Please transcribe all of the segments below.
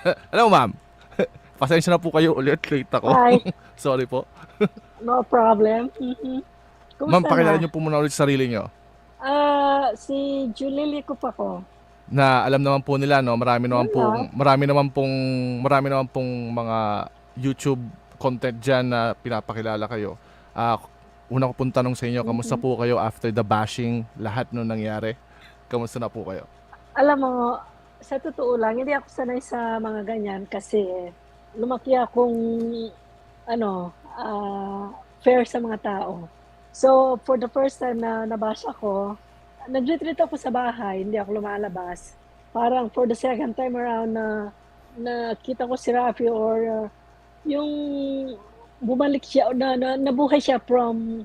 Hello, ma'am. Pasensya na po kayo ulit, late ako. Hi, Sorry po. no problem. Ma'am, Kumusta pakilala na? niyo po muna ulit sa sarili niyo. Si Julie ko pa ko. Na alam naman po nila, no, Yun lang. marami naman pong mga YouTube content diyan na pinapakilala kayo. Ah, una ko pong tanong sa inyo, kamusta Mhm. po kayo after the bashing, lahat nung nangyari? Kamusta na po kayo? Alam mo, sa totoo lang, hindi ako sanay sa mga ganyan kasi lumaki akong ano, fair sa mga tao. So, for the first time na nabasa ko, nag-retreat ako sa bahay, hindi ako lumalabas. Parang for the second time around na nakita ko si Rafi or yung bumalik siya, nabuhay siya from,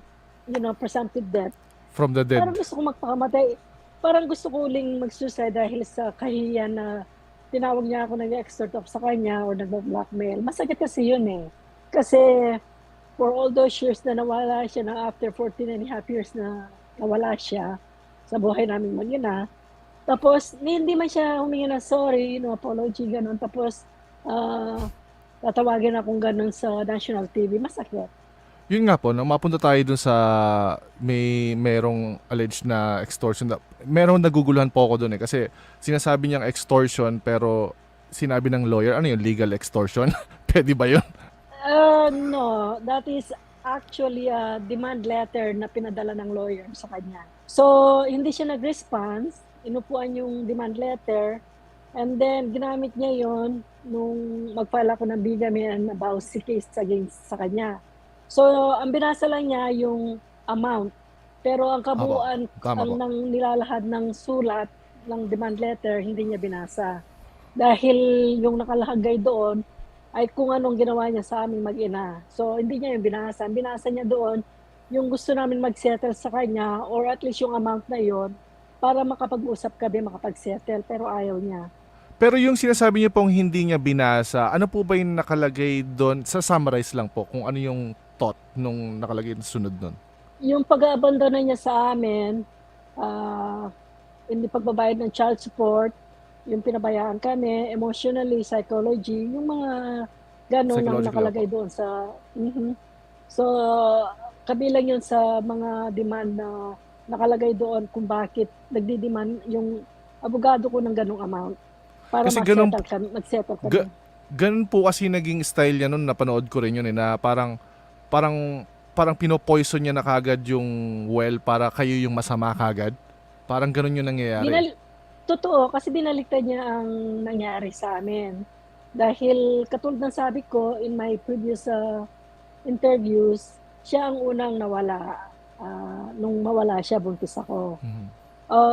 presumptive death. From the Parang dead. gusto ko magpakamatay. Parang gusto ko uling mag-suicide dahil sa kahihiyan na tinawag niya ako nag-extort ako sa kanya or nag-blackmail. Masakit kasi yun eh. Kasi for all those years na nawala siya, na after 14 and a half years na nawala siya sa buhay namin mag-ina, tapos hindi man siya humingi ng sorry, no apology, ganun. Tapos ah tatawagin akong ganun sa national TV, masakit. Yun nga po, nang mapunta tayo dun sa merong alleged na extortion. Merong naguguluhan po ako dun eh. Kasi sinasabi niyang extortion pero sinabi ng lawyer, ano yun, legal extortion? Pwede ba yun? No, that is actually a demand letter na pinadala ng lawyer sa kanya. So, hindi siya nag-response, inupuan yung demand letter, and then ginamit niya yon nung mag-file ako ng bigamy and abuse case against sa kanya. So, ang binasa lang niya yung amount, pero ang Apo, kabuuan, tama ang po. nang nilalahad ng sulat ng demand letter, hindi niya binasa. Dahil yung nakalagay doon ay kung anong ginawa niya sa aming mag-ina. So, hindi niya yung binasa. Ang binasa niya doon, yung gusto namin mag-settle sa kanya or at least yung amount na yon para makapag-usap kami, makapag-settle. Pero ayaw niya. Pero yung sinasabi niyo pong hindi niya binasa, ano po ba yung nakalagay doon? Sa summarize lang po kung ano yung thought nung nakalagay na sunod nun. Yung pag-abandona niya sa amin, ah, hindi pagbabayad ng child support, yung pinabayaan kami, emotionally, psychology, yung mga gano'n ang Psychologically nakalagay po. doon sa... Mhm. So, kabilang yun sa mga demand na nakalagay doon kung bakit nagdi-demand yung abogado ko ng ganong amount para Kasi ganun, mag-settle ga, kami. ganun po kasi naging style niya nun, napanood ko rin yun eh, na parang, parang pinopoison niya na kagad yung well para kayo yung masama kagad. Parang ganun yung nangyayari. Binal Totoo, kasi binaliktad niya ang nangyari sa amin. Dahil katulad ng sabi ko in my previous interviews, siya ang unang nawala. Nung mawala siya, buntis ako.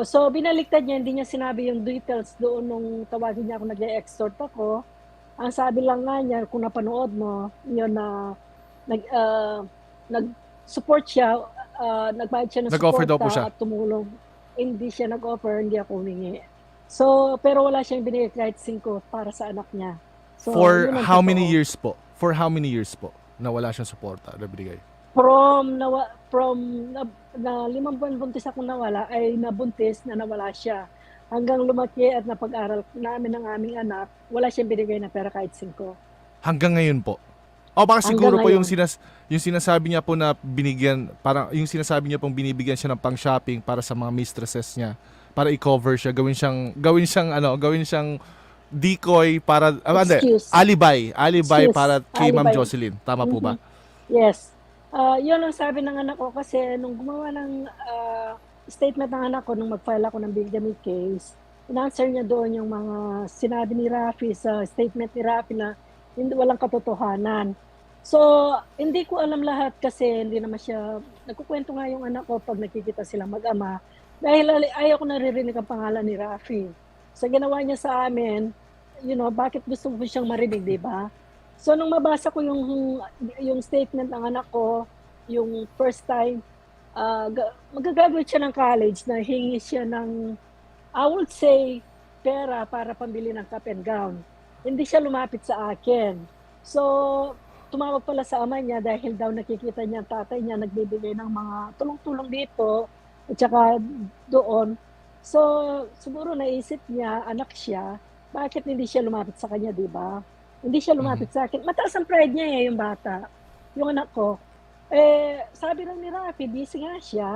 So, binaliktad niya, hindi niya sinabi yung details doon nung tawagin niya ako nag-extort ako. Ang sabi lang nga niya, kung napanood mo, yun na nag, nag-support siya, nagbayad siya ng Nag-offer daw po suporta siya. at tumulong. Hindi siya nag-offer, hindi ako humingi. So, pero wala siyang binigay kahit 5 para sa anak niya. So, For yun ang how many totoo. years po? For how many years po na wala siyang suporta na binigay? From na 5 buwan buntis akong nawala, ay nabuntis na nawala siya. Hanggang lumaki at napag-aral namin ng aming anak, wala siyang binigay na pera kahit 5. Hanggang ngayon po. O baka Hanggang siguro po ngayon. yung sinasabi niya po na binigyan, parang yung sinasabi niya pong binibigyan siya ng pang-shopping para sa mga mistresses niya para i-cover siya, gawin siyang decoy para hindi, Excuse. alibi para Excuse. kay Ma'am Alibi. Jocelyn. Tama po ba? Mhm. Yes. Yun ang sabi ng anak ko kasi nung gumawa ng statement ng anak ko nung mag-file ako ng bigamy case, in-answer niya doon yung mga sinabi ni Rafi sa statement ni Rafi na hindi, walang katotohanan. So, hindi ko alam lahat kasi hindi naman siya, nagkukwento nga yung anak ko pag nakikita silang mag-ama dahil ayaw ko naririnig ang pangalan ni Rafi. Sa ginawa niya sa amin, bakit gusto mo siyang marinig, di ba? So, nung mabasa ko yung statement ng anak ko, yung first time, magagraduate siya ng college na hingi siya ng, I would say, pera para pambili ng cap and gown. Hindi siya lumapit sa akin. So, tumawag pala sa ama niya dahil daw nakikita niya ang tatay niya nagbibigay ng mga tulong-tulong dito at saka doon. So, siguro naisip niya, anak siya, bakit hindi siya lumapit sa kanya, di ba? Hindi siya Mhm. lumapit sa akin. Mataas ang pride niya eh, yung bata. Yung anak ko. Sabi lang ni Rafi, busy nga siya.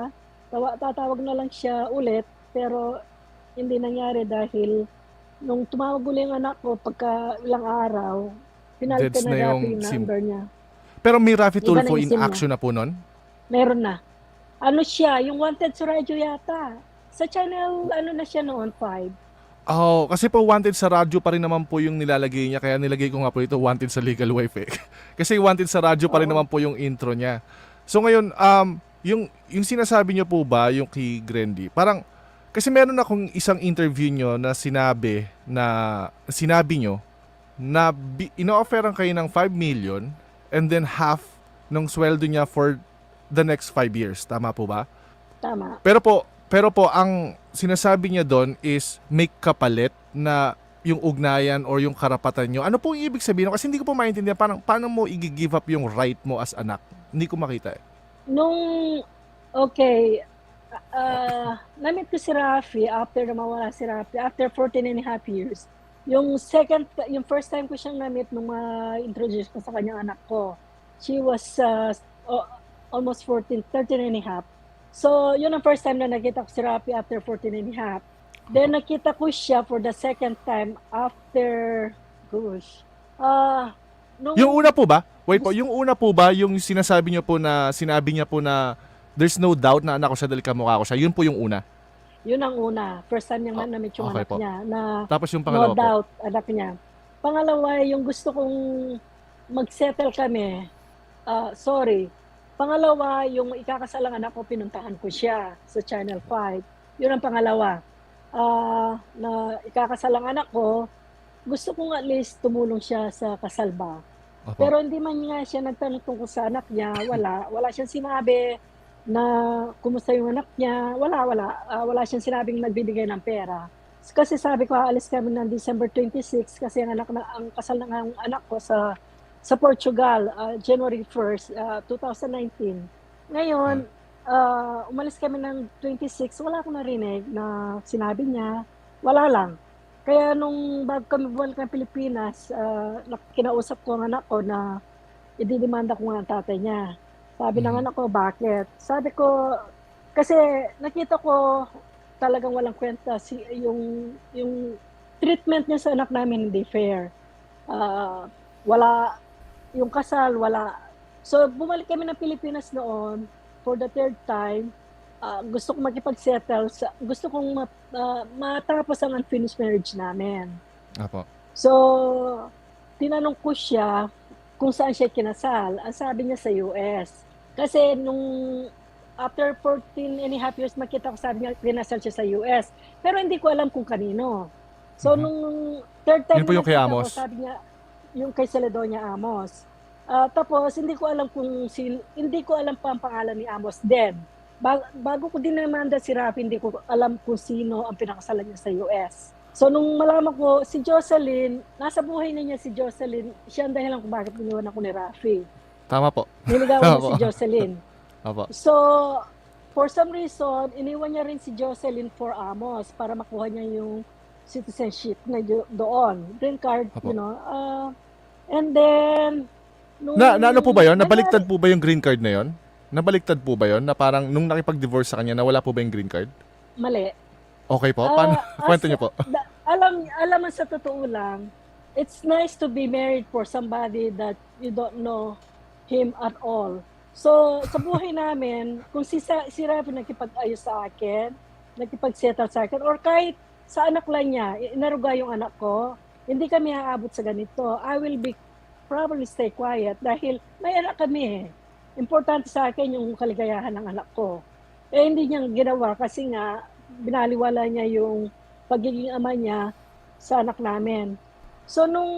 Tatawag na lang siya ulit, pero hindi nangyari dahil nung tumawag uli yung anak ko pagka ilang araw, Deads pinalitan na na Rafi yung yung SIM. number niya. Pero may Raffy Iba na Tulfo yung in SIM niya. action na po nun? Meron na. Ano siya, yung Wanted sa radyo yata. Sa channel, ano na siya noon, 5. Oh, kasi po wanted sa radyo pa rin naman po yung nilalagay niya, kaya nilagay ko nga po ito wanted sa legal wife eh. Kasi wanted sa radyo pa rin Oo. naman po yung intro niya. So ngayon, yung sinasabi niyo po ba yung kay Grandy, parang kasi meron akong isang interview niyo na sinabi niyo na ino-offeran kayo ng 5 million and then half ng sweldo niya for the next 5 years. Tama po ba? Tama. Pero po ang sinasabi niya doon is make kapalit na yung ugnayan or yung karapatan nyo. Ano po yung ibig sabihin? Kasi hindi ko po maintindihan paano mo i-give up yung right mo as anak. Hindi ko makita eh. Nung, okay, na-meet ko si Rafi after na mawala si Rafi, after 14 and a half years. Yung first time ko siyang na-meet nung ma-introduce ko sa kanyang anak ko. She was almost 14, 13 and a half. So, yun ang first time na nakita ko si Rafi after 14 and a half. Then, nakita ko siya for the second time after, gosh, Yung una po ba? Wait po, gusto- yung una po ba yung sinasabi niyo po na sinabi niya po na there's no doubt na anak ko siya dahil kamukha ko siya. Yun po yung una. yun ang una. First time niyang na-meet yung Okay anak po. niya na Tapos yung no pangalawa po. doubt, anak niya. Pangalawa, yung gusto kong mag-settle kami. Sorry. Pangalawa, yung ikakasalang anak ko, pinuntahan ko siya sa Channel 5. Yun ang pangalawa. Na ikakasalang anak ko, gusto kong at least tumulong siya sa kasal ba. Opo. Pero hindi man nga siya nagtanong tungkol sa anak niya, wala siyang sinabi na kumusta yung anak niya, wala siyang sinabing nagbibigay ng pera. Kasi sabi ko, aalis kami ng December 26 kasi ang kasal ng anak ko sa Portugal, January 1st, 2019. Ngayon, umalis kami ng 26, wala akong narinig na sinabi niya, wala lang. Kaya nung bago kami bumalik ng Pilipinas, kinausap ko ang anak ko na ididemanda ko nga ang tatay niya. Sabi ng Mhm. anak ko, bakit? Sabi ko, kasi nakita ko talagang walang kwenta yung treatment niya sa anak namin hindi fair. Wala, yung kasal, wala. So, bumalik kami ng Pilipinas noon for the third time. Gusto kong makipag-settle, gusto kong matapos ang unfinished marriage namin. Opo. So, tinanong ko siya kung saan siya kinasal. Ang sabi niya sa US. Kasi nung after 14 and a half years makita ko, sabi niya kinasal siya sa US. Pero hindi ko alam kung kanino. So, Mhm. nung third time Yun po na yung kay nakita ko, Amos. sabi niya, yung kay Celedonia Amos. Tapos, hindi ko alam pa ang pangalan ni Amos then. Bago ko dinamanda si Rafi, hindi ko alam kung sino ang pinakasalan niya sa US. So, nung malaman ko, si Jocelyn, nasa buhay na niya si Jocelyn, siya ang dahilan kung bakit iniwan ako ni Rafi. Tama po. Niligawan niya Opo. si Jocelyn. Opo. So, for some reason, iniwan niya rin si Jocelyn for Amos para makuha niya yung citizenship na doon. Green card, Opo. And then, Na ano po ba yun? Nabaliktad nangyari- po ba yung green card na yun? Nabaliktad po ba yun? Na parang nung nakipag-divorce sa kanya, nawala po ba yung green card? Mali. Okay po. Paano? Kwento niyo po. Alam mo sa totoo lang, it's nice to be married for somebody that you don't know him at all. So, sa buhay namin, kung si Rafi nakipag-ayos sa akin, nakipag-settle sa akin, or kahit sa anak lang niya, inaruga yung anak ko, hindi kami aabot sa ganito. I will probably stay quiet dahil may anak kami eh. Importante sa akin yung kaligayahan ng anak ko. Hindi niya ginawa kasi nga binaliwala niya yung pagiging ama niya sa anak namin. So nung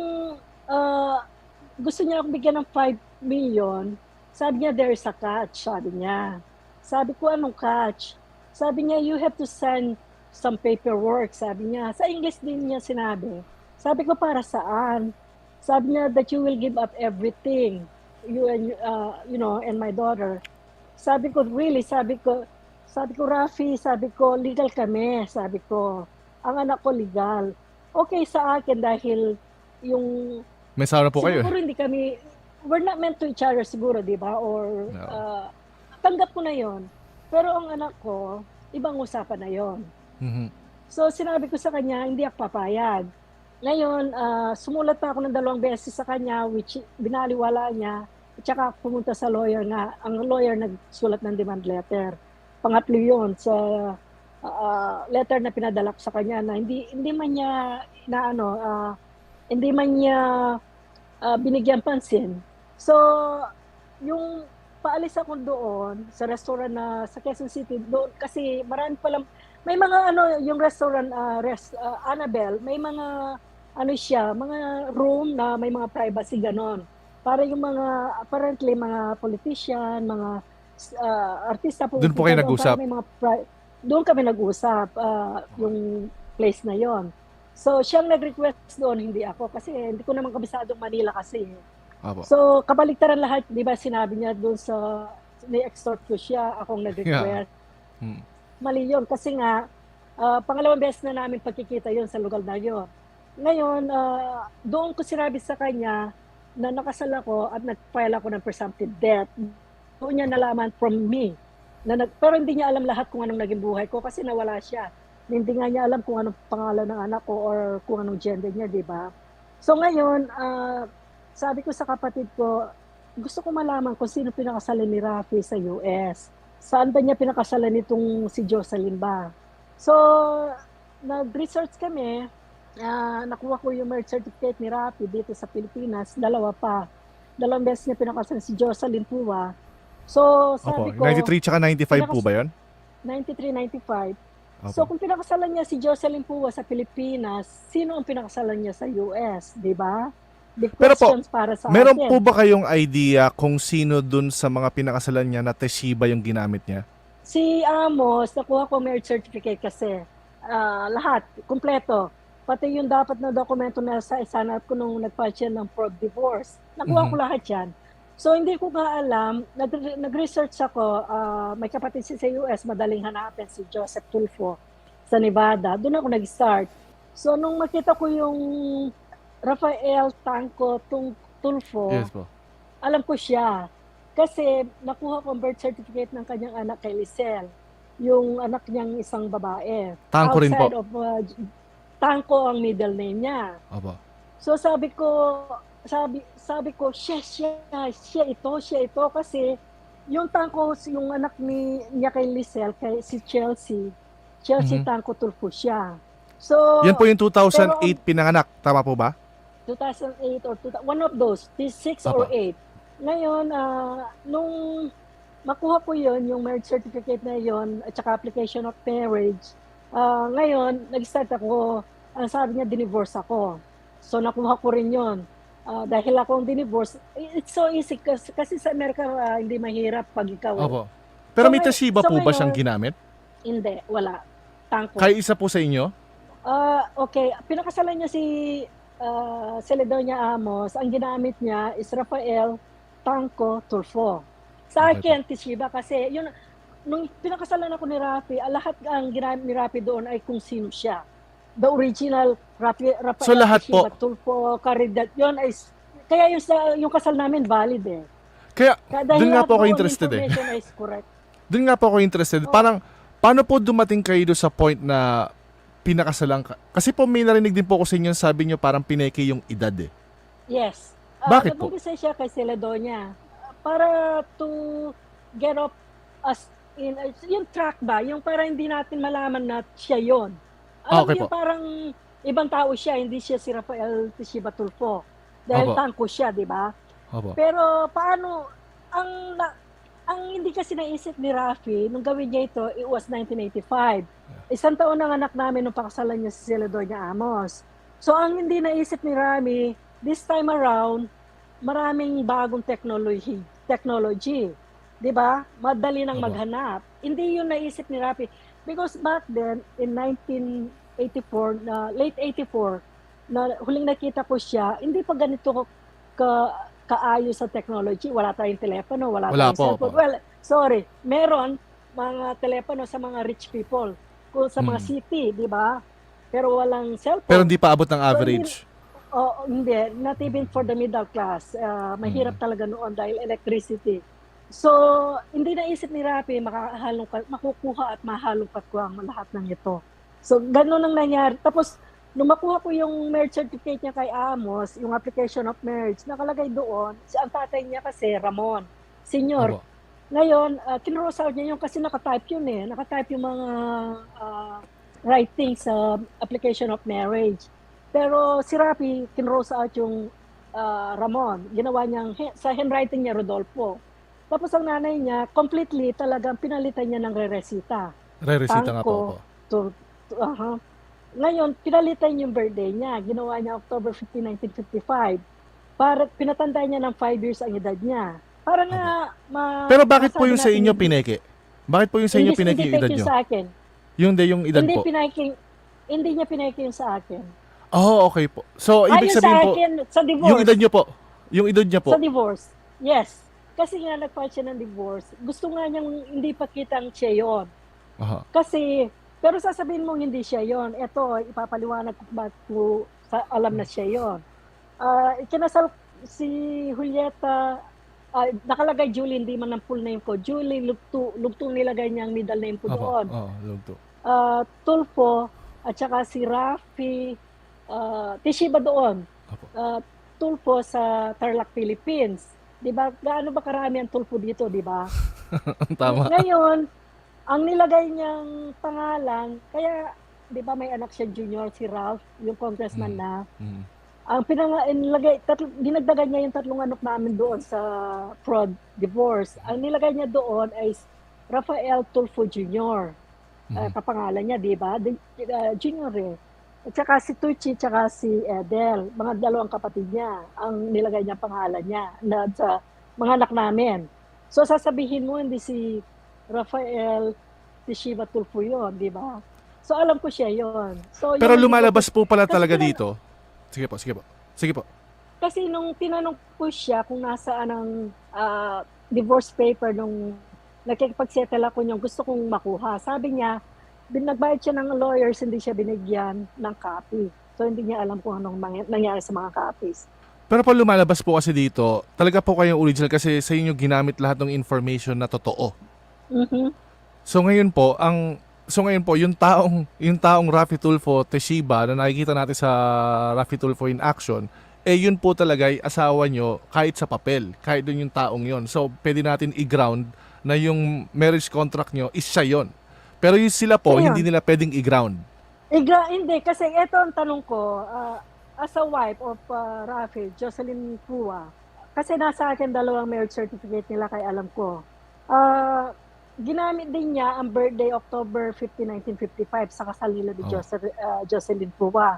gusto niya akong bigyan ng 5 million, sabi niya there is a catch, sabi niya. Sabi ko, anong catch? Sabi niya, you have to sign some paperwork, sabi niya. Sa English din niya sinabi. Sabi ko, para saan? Sabi niya that you will give up everything, you and my daughter. Sabi ko, really? Sabi ko, Rafi, sabi ko, legal kami. Sabi ko, ang anak ko legal. okay sa akin dahil yung May asawa na po kayo siguro hindi kami, we're not meant to each other siguro, di ba? Or No. tanggap ko na yon. Pero ang anak ko, ibang usapan na yon. Mhm. So sinabi ko sa kanya, hindi ako papayag. Ngayon, sumulat pa ako ng 2 beses sa kanya, which binaliwala niya. At saka pumunta sa lawyer nga. Ang lawyer nagsulat ng demand letter. Pangatlo yun sa letter na pinadala ko sa kanya na hindi man niya na hindi man niya binigyan pansin. So, yung paalis ako doon sa restaurant na sa Quezon City, doon kasi marami palang, may mga yung restaurant, Annabelle, may mga siya, mga room na may mga privacy ganon. Para yung mga, apparently, mga politician, mga artista po. Doon po kayo nag-usap? Doon kami nag-usap, yung place na yon. So, siyang nag-request doon, hindi ako. Kasi hindi ko naman kabisadong Manila kasi. Opo. So, kabaliktaran lahat, di ba sinabi niya doon sa, ni-extort ko siya, akong nag-request. Hmm. Mali yun. Kasi nga, pangalawang beses na namin pagkikita yun sa lugar na yun. Ngayon, doon ko sinabi sa kanya na nakasal ako at nag-file ako ng presumptive death. Doon niya nalaman from me. Pero hindi niya alam lahat kung anong naging buhay ko kasi nawala siya. Hindi nga niya alam kung anong pangalan ng anak ko or kung anong gender niya, di ba? So ngayon, sabi ko sa kapatid ko, gusto ko malaman kung sino pinakasalan ni Rafi sa US. Saan ba niya pinakasalan nitong si Jocelyn ba? So, nag-research kami, nakuha ko yung marriage certificate ni Rafi dito sa Pilipinas, 2 pa. 2 beses niya pinakasalan si Jocelyn Pua. So, sabi Opo. ko, 93 tsaka 95 po ba yun? 93, 95. Opo. So, kung pinakasalan niya si Jocelyn Pua sa Pilipinas, sino ang pinakasalan niya sa US, di ba? Big Pero po, questions para sa meron akin. po ba kayong idea kung sino dun sa mga pinakasalan niya na Teshiba yung ginamit niya? Si Amos, nakuha ko marriage certificate kasi. Lahat, kumpleto. Pati yung dapat na dokumento na sa isanat ko nung nag-file siya ng fraud divorce. Nakuha ko lahat yan. So, hindi ko nga alam. Nag-research ako. May kapatid sa US, madaling hanapin, si Joseph Tulfo sa Nevada. Doon ako nag-start. So, nung makita ko yung Rafael Tanco Tulfo, Yes po. alam ko siya. Kasi nakuha ko ang birth certificate ng kanyang anak kay Lisel. Yung anak niyang isang babae. Tanco rin po. Outside of Tanco ang middle name niya. Opo. So sabi ko siya ito kasi yung Tanco, yung anak niya kay Lisel, kay si Chelsea Tanco Tulfo siya. So Yan po yung 2008 pero, pinanganak. Tama po ba? 2008 or one of those, 6 or 8. Ngayon, nung makuha ko yung marriage certificate na yon at saka application of marriage, ngayon, nag-start ako, sabi niya, dinivorce ako. So, nakuha ko rin yon. Dahil akong dinivorce, it's so easy kasi sa Amerika, hindi mahirap pag ikaw. Opo. Pero So, may Teshiba po ba ngayon, siyang ginamit? Hindi, wala. Tanko. Kaya isa po sa inyo? Okay, pinakasalan niya si Celedonia Amos. Ang ginamit niya is Rafael Tanco Tulfo. Sa akin, Teshiba, kasi yun, nung pinakasalan ako ni Rafi, lahat ang ginamit ni Rafi doon ay kung sino siya. The original Rafael So, lahat Teshiba po. Tulfo, Caridad, yun ay, kaya yung kasal namin valid eh. Kaya, Dahil doon nga lahat po ako doon, interested eh. information is correct. Doon nga po ako interested. Parang, paano po dumating kayo doon sa point na pinakasalan ka? Kasi po may narinig din po ko sa inyo, sabi nyo parang pineke yung edad eh. Yes. Bakit po? Nag-umpisa siya kay Celedonia para to get up us in yung track ba, yung parang hindi natin malaman na siya yon. Alam Okay niyo, po. parang ibang tao siya, hindi siya si Rafael Teshiba Tulfo. Dahil Opo. Tanco siya, di ba? Opo. Pero paano, ang hindi kasi naisip ni Rafi, nung gawin niya ito, it was 1985. Isang taon ng anak namin nung pakasalan niya si Celedonia Amos. So ang hindi naisip ni Rami, this time around, maraming bagong technology. 'Di ba? Madali nang Opo. maghanap. Hindi 'yun naisip ni Rafi because back then in 1984, late 84, na huling nakita ko siya, hindi pa ganito kaayos sa technology. Wala tayong telepono, wala tayong po, cellphone. opo. Well, sorry, meron mga telepono sa mga rich people, kung sa mga city, 'di ba? pero walang Pero cellphone. hindi pa abot ng So, hindi, average. hindi, not even for the middle class. Mahirap Mm. talaga noon dahil electricity. So, hindi naisip ni Rafi makukuha at mahalongkat ko ang lahat ng ito. So, ganun ang nangyari. Tapos, nung makuha ko yung marriage certificate niya kay Amos, yung application of marriage, nakalagay doon, ang tatay niya kasi Ramon, senior. Opo. Ngayon, kinross out niya yung kasi nakatype yun eh. Nakatype yung mga writing sa application of marriage. Pero si Rafi, kinross out yung Ramon. Ginawa niyang, sa handwriting niya, Rodolfo. Tapos ang nanay niya, completely talagang pinalitan niya ng re-resita. Re-resita nga Tangko, po. Opo. Ngayon, pinalitan yung birthday niya. Ginawa niya October 15, 1955. Para pinatanda niya ng 5 years ang edad niya. Para nga, Pero bakit po masabi yung sa natin inyo pineke? Bakit po yung sa inyo pineke yung hindi edad fake nyo? yung sa akin. Yung edad Hindi po. hindi niya pineke yung sa akin. Oh, okay po. So, ibig Yung sabihin sa po, akin, sa divorce. yung edad nyo po. Yung edad niya po. Sa divorce. Yes. Kasi nga nag-file siya ng divorce. Gusto nga niyang hindi pakitang siya yun. Aha. Kasi, pero sasabihin mo hindi siya yon. Ito, ipapaliwanag ko bakit ko alam na siya yon. Ikinasal si Julieta, nakalagay Julie, hindi man ang full name ko. Julie, lugtong nilagay niya ang middle name ko Opo. doon. Lugto. Tulfo, at saka si Rafi, Tishiba doon. Opo. Tulfo sa Tarlac, Philippines. Di ba? Gaano ba karami ang tulfo dito, di ba? Tama. Ngayon, ang nilagay niyang pangalan, kaya, di ba may anak siya junior, si Ralph, yung congressman na, ang dinagdagan niya yung 3 anak namin doon sa fraud divorce. Ang nilagay niya doon ay Rafael Tulfo Jr. Kapangalan niya, di ba? Junior eh. At saka si Tucci, at saka si Edel, mga 2 kapatid niya, ang nilagay niya pangalan niya na sa mga anak namin. So sasabihin mo, hindi si Rafael Tishiba Tulfo yun, di ba? So alam ko siya yun. So, Pero yung lumalabas po pala kasi talaga dito. Sige po. Kasi nung tinanong ko siya kung nasaan ang divorce paper nung nakikipagsettle ako niyang gusto kong makuha, sabi niya, nagbayad siya ng lawyers, hindi siya binigyan ng copy. So hindi niya alam kung anong nangyari sa mga copies. Pero pag lumalabas po kasi dito, talaga po kayong original kasi sa inyo ginamit lahat ng information na totoo. Mhm. So ngayon po, yung taong Rafi Tulfo Teshiba na nakikita natin sa Rafi Tulfo in action, yun po talaga ay asawa nyo kahit sa papel, kahit dun yung taong yon. So pwede natin i-ground na yung marriage contract nyo is siya yon. Pero yung sila po, Siya yun. hindi nila pwedeng i-ground. Hindi, kasi ito ang tanong ko, as a wife of Rafi, Jocelyn Pua, kasi nasa akin 2 marriage certificate nila kay alam ko. Ginamit din niya ang birthday October 15, 1955 sa kasal nila ni Jocelyn Pua.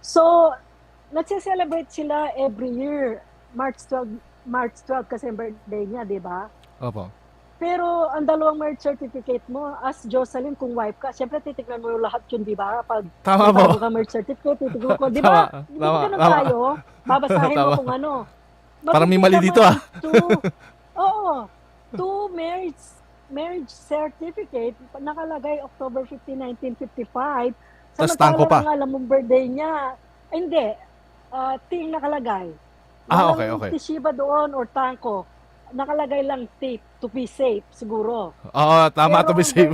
So, nagse-celebrate sila every year, March 12 kasi birthday niya, di ba? Opo. Pero ang 2 marriage certificate mo, as Jocelyn, kung wife ka, syempre titignan mo yung lahat yun, di ba? Pag Tama po. bago ka marriage certificate, titignan ko, di ba? Di ba ganun tayo? Babasahin mo Tama. kung ano. Parang may mali dito, Oo. 2 marriage certificate, nakalagay October 15, 1955. Tas tangko pa. Ang alam mong birthday niya. Hindi. Ting nakalagay. Okay. Tishiba doon or tangko. Nakalagay lang tape to be safe siguro. Oo, tama, to be safe.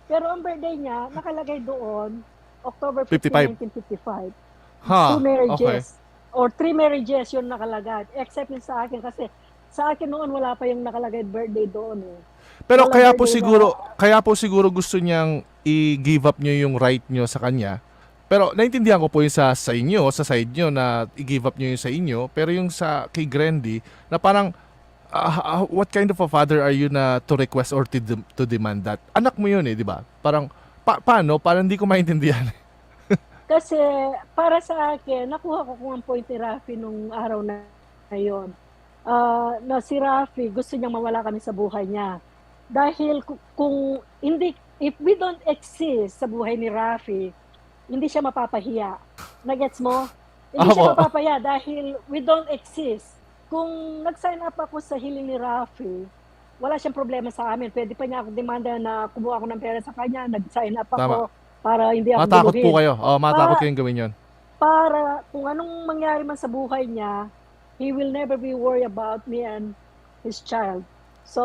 Pero ang birthday niya nakalagay doon October 55. 15, 1955. 2 Ha, marriages or 3 marriages yun nakalagay. Except yung sa akin kasi sa akin noon wala pa yung nakalagay birthday doon eh. Pero Walang kaya po siguro gusto niyang i-give up niyo yung right niyo sa kanya. Pero naintindihan ko po yung sa inyo, sa side niyo na i-give up niyo yung sa inyo, pero yung sa kay Grandy na parang what kind of a father are you na to request or to demand that? Anak mo yun di ba? Parang paano? Parang hindi ko maintindihan. Kasi para sa akin, nakuha ko kung ang point ni Rafi nung araw na yun. Na si Rafi, gusto niyang mawala kami sa buhay niya. Dahil if we don't exist sa buhay ni Rafi, hindi siya mapapahiya. Nagets mo? Hindi siya mapapahiya dahil we don't exist. Kung nag-sign up ako sa hiling ni Rafi, wala siyang problema sa amin. Pwede pa niya ako demanda na kumuha ako ng pera sa kanya, nag-sign up ako. Tama. para hindi ako Matakot po guluhin. kayo. Matakot Pa- kayong gawin yun. para kung anong mangyari man sa buhay niya, he will never be worried about me and his child. So,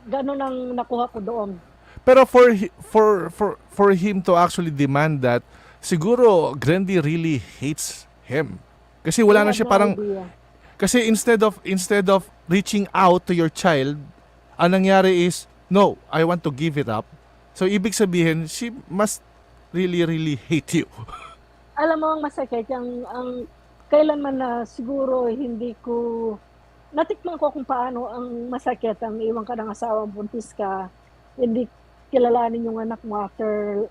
ganun ang nakuha ko doon. Pero for him to actually demand that, siguro Grandy really hates him. Kasi wala I na have siya no parang idea. kasi instead of reaching out to your child, ang nangyari is no, I want to give it up. So ibig sabihin, she must really hate you. Alam mo ang masakit, ang kailanman na siguro hindi ko, natikman ko kung paano ang masakit ang iwan ka ng asawang buntis ka, hindi kilalanin yung anak mo after,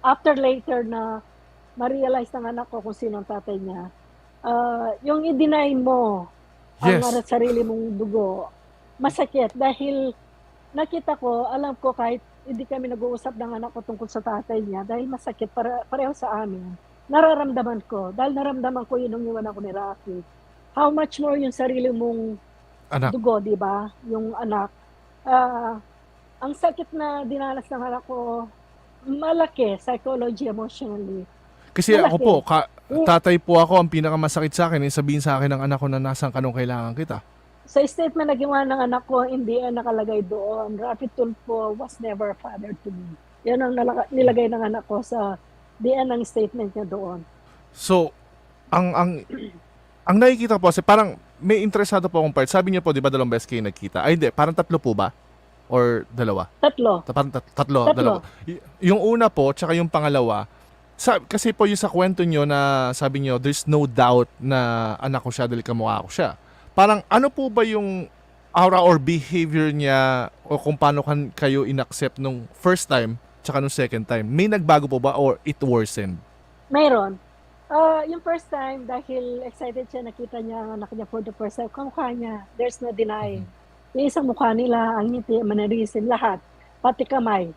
after later na ma-realize ng anak ko kung sino ang tatay niya. Yung i-deny mo Yes. ang sarili mong dugo, masakit dahil nakita ko, alam ko kahit hindi kami nag-uusap ng anak ko tungkol sa tatay niya dahil masakit pareho sa amin. Nararamdaman ko. Dahil naramdaman ko yun nung iwan ako ni Rafi. How much more yung sarili mong Anak. dugo, di ba? Yung anak. Ang sakit na dinanas ng anak ko, malaki, psychology, emotionally. Kasi Malaki. ako po, tatay po ako, ang pinakamasakit sa akin, sabihin sa akin ng anak ko na nasaan ka nung kailangan kita. Sa statement na ginawa ng anak ko, hindi ang nakalagay doon. Rafi Tulfo was never a father to me. Yan ang nilagay ng anak ko sa diyan ng statement niya doon. So, ang nakikita po kasi parang may interesado po akong part. Sabi niyo po, di ba dalawang beses kayo nagkita? Ay, hindi. Parang tatlo po ba? Or dalawa? Tatlo. Parang tatlo. Dalawa. Yung una po, tsaka yung pangalawa, kasi po yung sa kwento nyo na sabi nyo, there's no doubt na anak ko siya dahil kamukha ko siya. Parang ano po ba yung aura or behavior niya o kung paano kayo in-accept nung first time tsaka nung second time? May nagbago po ba or it worsened? Mayroon. Yung first time, dahil excited siya, nakita niya ang anak niya for the first time, kamukha niya. There's no denying. Iisang mukha nila, ang ngiti, manerisin, lahat. Pati kamay.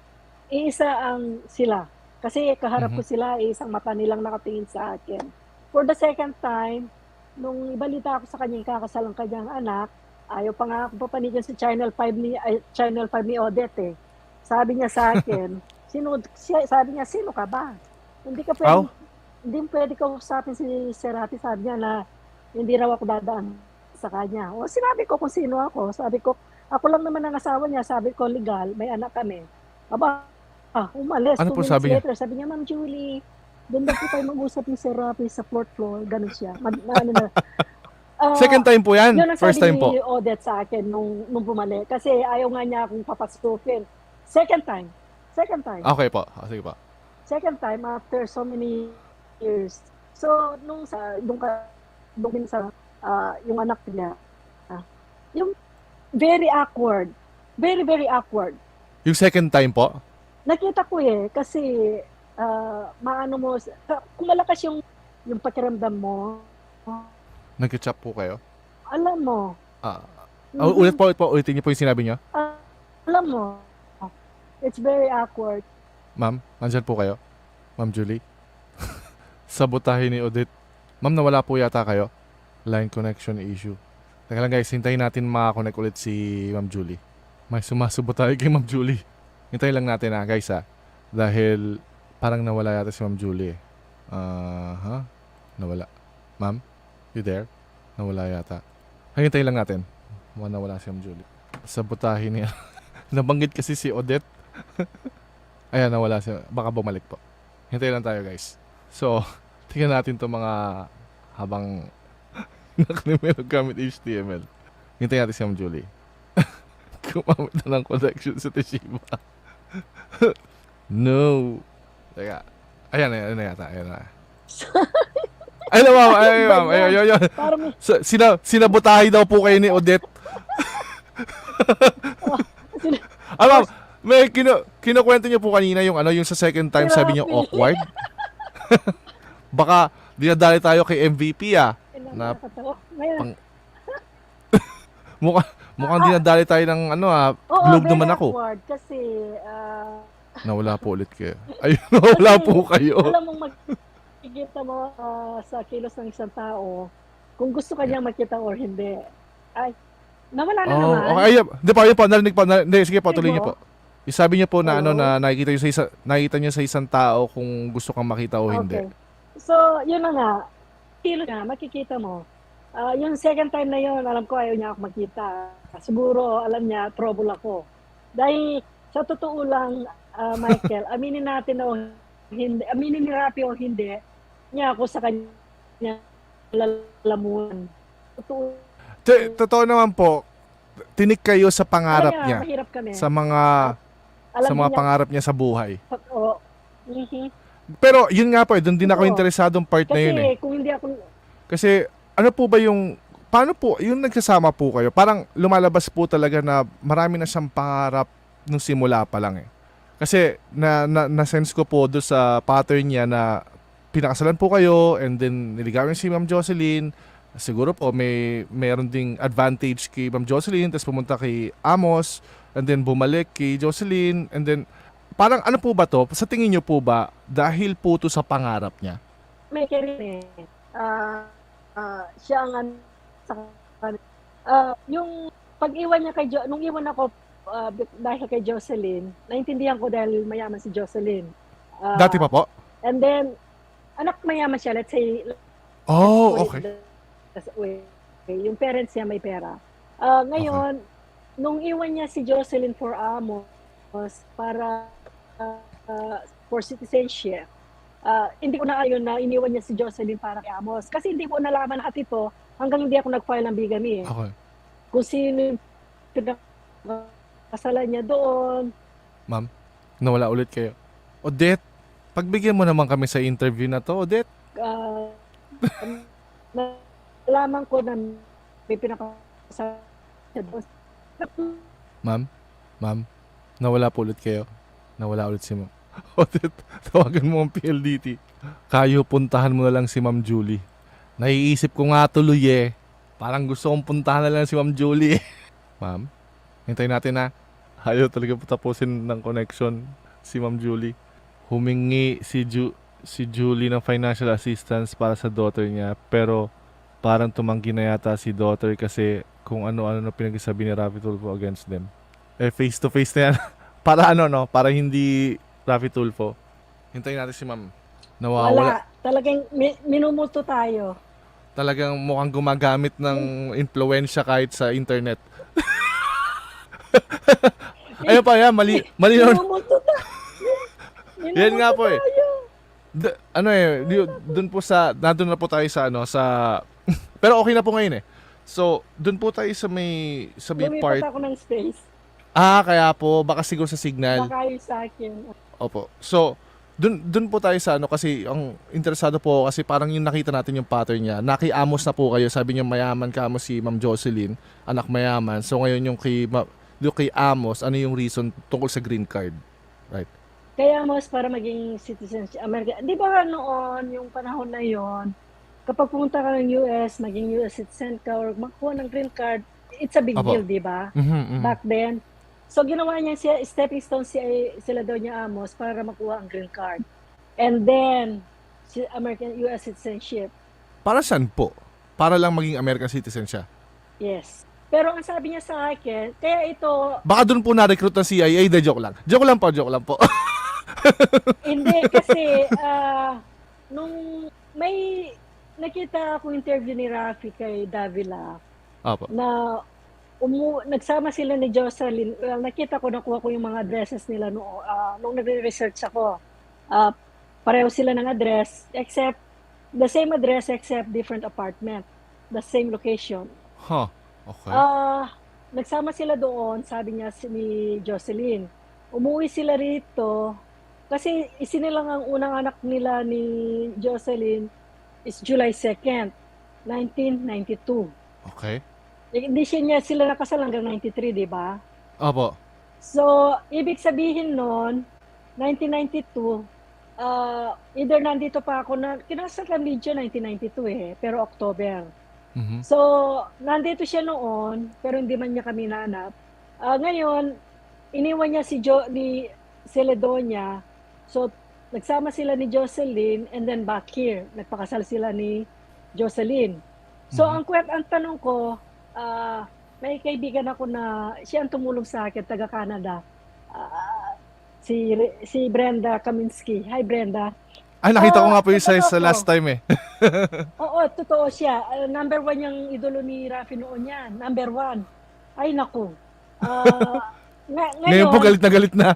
Iisa ang sila. Kasi kaharap ko sila, isang mata nilang nakatingin sa akin. For the second time, nung ibalita ako sa kanya, kakasal ang kanyang anak, ayaw pa nga ako papanigyan sa Channel 5 ni Odette eh. Sabi niya sa akin, sabi niya, sino ka ba? Hindi pwede ka usapin si Serati, sabi niya na hindi raw ako dadaan sa kanya. O sinabi ko kung sino ako. Sabi ko, ako lang naman ang asawa niya. Sabi ko, legal, may anak kami. Umalis. Ano 2 po minutes sabi niya? later, sabi niya, Ma'am Julie, doon daw po tayo mag-usap ni Serati sa fourth floor. Ganun siya. Second time po yan? Yun ang First sabi time po? ni Odette sa akin nung bumalik. Kasi ayaw nga niya akong papastupin. Second time. Okay po. Sige po. Second time after so many years. So, nung din sa yung anak niya, yung very awkward. Very, very awkward. Yung second time po? Nakita ko kasi maano mo, kung malakas yung pakiramdam mo, Nag-chat po kayo? alam mo, Ulitin niyo po yung sinabi niyo? alam mo, it's very awkward. Ma'am, nandyan po kayo? Ma'am Julie? Sabotahe ni Odette. Ma'am, nawala po yata kayo. Line connection issue. Teka lang guys, hintayin natin makakonect ulit si Ma'am Julie. May sumasabotahe kay Ma'am Julie. Hintayin lang natin guys Dahil parang nawala yata si Ma'am Julie Nawala. Ma'am, you there? Nawala yata. Hintayin lang natin. Nawala si Ma'am Julie. Sabotahe niya. Nabanggit kasi si Odette. Ayan, nawala siya. Baka bumalik po. Hintayin lang tayo guys. So, tingnan natin to mga habang nakalimutan gamit HTML. Hintayin natin si Ma'am Julie. Kumamit na ng connection sa Toshiba. No. Teka. Ayan na yata. Ayan na. Ay, ma'am. Ayun. Parang may, Sinabotahe daw po kayo ni Odette. Ma'am, may kinukwento niyo po kanina yung yung sa second time sabi niyo awkward. Baka dinadali tayo kay MVP na Ngayon, mukhang dinadali tayo ng globe very naman ako. awkward kasi Nawala po ulit kayo. Ayun, nawala kasi, po kayo. alam mong makikita mo sa kilos ng isang tao kung gusto ka niyang makita or hindi. Ay, nawala na naman. Okay. Ayun. Hindi pa, narinig pa. Hindi, sige po, tuloy niyo po. Yung sabi niya po na ano Hello? na nakikita niyo sa isang tao kung gusto kang makita o hindi. Okay. So, yun na nga. Kilo nga, makikita mo. Yung second time na yun, alam ko ayaw niya ako makita. Siguro, alam niya, trouble ako. Dahil, sa totoo lang, Michael, aminin natin o hindi, aminin ni Rafi o hindi, niya ako sa kanya lalamunan. Totoo. Totoo naman po, tinik kayo sa Alam pangarap niya, niya, mahirap kami. sa mga Alam sa mga niya, pangarap niya sa buhay. oo. Mhm. Pero yun nga po, doon din ako Totoo. interesadong part na yun eh. Kasi, kung hindi ako, Kasi ano po ba yung paano po yung nagsasama po kayo? Parang lumalabas po talaga na marami na siyang pangarap nung simula pa lang eh. Kasi na sense ko po doon sa pattern niya na pinakasalan po kayo and then niligawan si Ma'am Jocelyn. Siguro po meron ding advantage kay Ma'am Jocelyn tapos pumunta kay Amos and then bumalik kay Jocelyn and then parang ano po ba to? Sa tingin niyo po ba dahil po to sa pangarap niya? may rin eh. Siya ang sa yung pag-iwan niya nung iwan ako dahil kay Jocelyn, naintindihan ko dahil mayaman si Jocelyn. Dati pa po? And then, anak mayaman siya, let's say, Oh, okay. Yung parents niya may pera. Ngayon, nung iwan niya si Jocelyn for Amos para for citizenship, hindi ko na ayon na iniwan niya si Jocelyn para kay Amos. Kasi hindi ko nalaman lahat ito hanggang hindi ako nag-file ng bigamy. Okay. Kung sino yung pinakasalan niya doon. Ma'am, nawala ulit kayo. Odette, pagbigyan mo naman kami sa interview na to, Odette. Nalaman ko na may pinakasalan niya doon. Ma'am, nawala po ulit kayo. Nawala ulit si Ma'am. Odette, tawagan mo ang PLDT. Kayo, puntahan mo na lang si Ma'am Julie. Naiisip ko nga tuloy eh. Parang gusto kong puntahan na lang si Ma'am Julie. Ma'am, hintayin natin na. Ayaw talaga tapusin ng connection si Ma'am Julie. Humingi si Julie ng financial assistance para sa daughter niya. Pero parang tumanggi na yata si daughter kasi kung ano-ano na pinagsasabi ni Rafi Tulfo against them. Face to face na yan. Para para hindi Rafi Tulfo. Hintayin natin si Ma'am. Nawawala. Wala. Talagang minumulto tayo. Talagang mukhang gumagamit ng influensya kahit sa internet. Ayun pa yan, mali na. Minumulto tayo. Yan nga po eh. Doon po nandun na po tayo sa pero okay na po ngayon eh. So, doon po tayo sa may part. Lumipat ako ng space. Kaya po, baka siguro sa signal. Baka yung sa akin. Opo. So, dun po tayo sa kasi ang interesado po ako kasi parang yung nakita natin yung pattern niya. Nakiamos na po kayo, sabi niyo mayaman ka mo si Ma'am Jocelyn, anak mayaman. So ngayon yung kay Amos, ano yung reason tungkol sa green card? Right. Kaya mas para maging citizen America. Di ba noon, yung panahon na yon, kapag pumunta ka ng US, maging US citizen ka or makuha ng green card, it's a big Opo. deal, di ba? Mhm. Back then. So ginawa niya stepping stone sila daw niya Amos para makuha ang green card. And then, American US citizenship. Para saan po? Para lang maging American citizen siya. Yes. Pero ang sabi niya sa akin, kaya ito, Baka doon po na-recruit ng CIA, joke lang. Joke lang po. hindi kasi, nung may nakita akong interview ni Rafi kay Davila, Opo. na nagsama sila ni Jocelyn. Well, nakita ko, nakuha ko yung mga addresses nila nung nagre-research ako. Pareho sila ng address, except the same address except different apartment. The same location. Huh. Okay. Nagsama sila doon, sabi niya ni Jocelyn. Umuwi sila rito kasi isinilang ang unang anak nila ni Jocelyn is July 2nd, 1992. Okay. Hindi sila nakasal hanggang 93, di ba? Opo. So, ibig sabihin nun, 1992, either nandito pa ako kinasal kami medyo 1992 pero October. Mhm. So, nandito siya noon, pero hindi man niya kami nanap. Ngayon, iniwan niya ni Celedonia. So, nagsama sila ni Jocelyn and then back here. Nagpakasal sila ni Jocelyn. So, ang tanong ko, may kaibigan ako na siya ang tumulong sa akin, taga Canada. ah, si Brenda Kaminsky. Hi, Brenda. Ay, nakita ko nga po yung Nag-ano sa ako. last time eh. Oo, totoo siya. Number one yung idolo ni Rafi noon yan. Number one. Ay, naku. Ah, Ngayon po ngayon, galit na.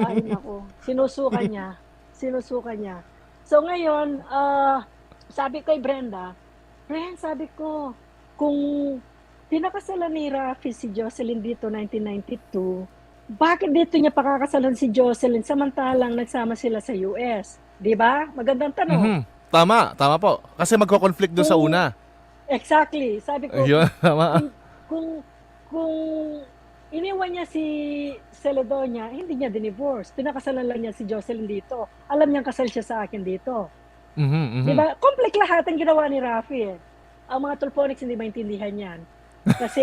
ay, naku. Sinusukan niya. Sinusukan niya. So, ngayon, sabi kay Brenda, sabi ko, kung pinakasalan ni Rafi si Jocelyn dito 1992, bakit dito niya pakakasalan si Jocelyn samantalang nagsama sila sa US? 'Di ba? Magandang tanong. Mhm. Tama po. Kasi magko-conflict doon sa Kung una. exactly, sabi ko Ayun, tama. kung kung iniwan niya si Celedonia, hindi niya dinivorce. Pinakasalan lang niya si Jocelyn dito. Alam niyang kasal siya sa akin dito. Mhm, 'Di mhm. ba? Complete lahat ang ginawa ni Rafi eh. Ang mga Tulponics hindi maintindihan 'yan. Kasi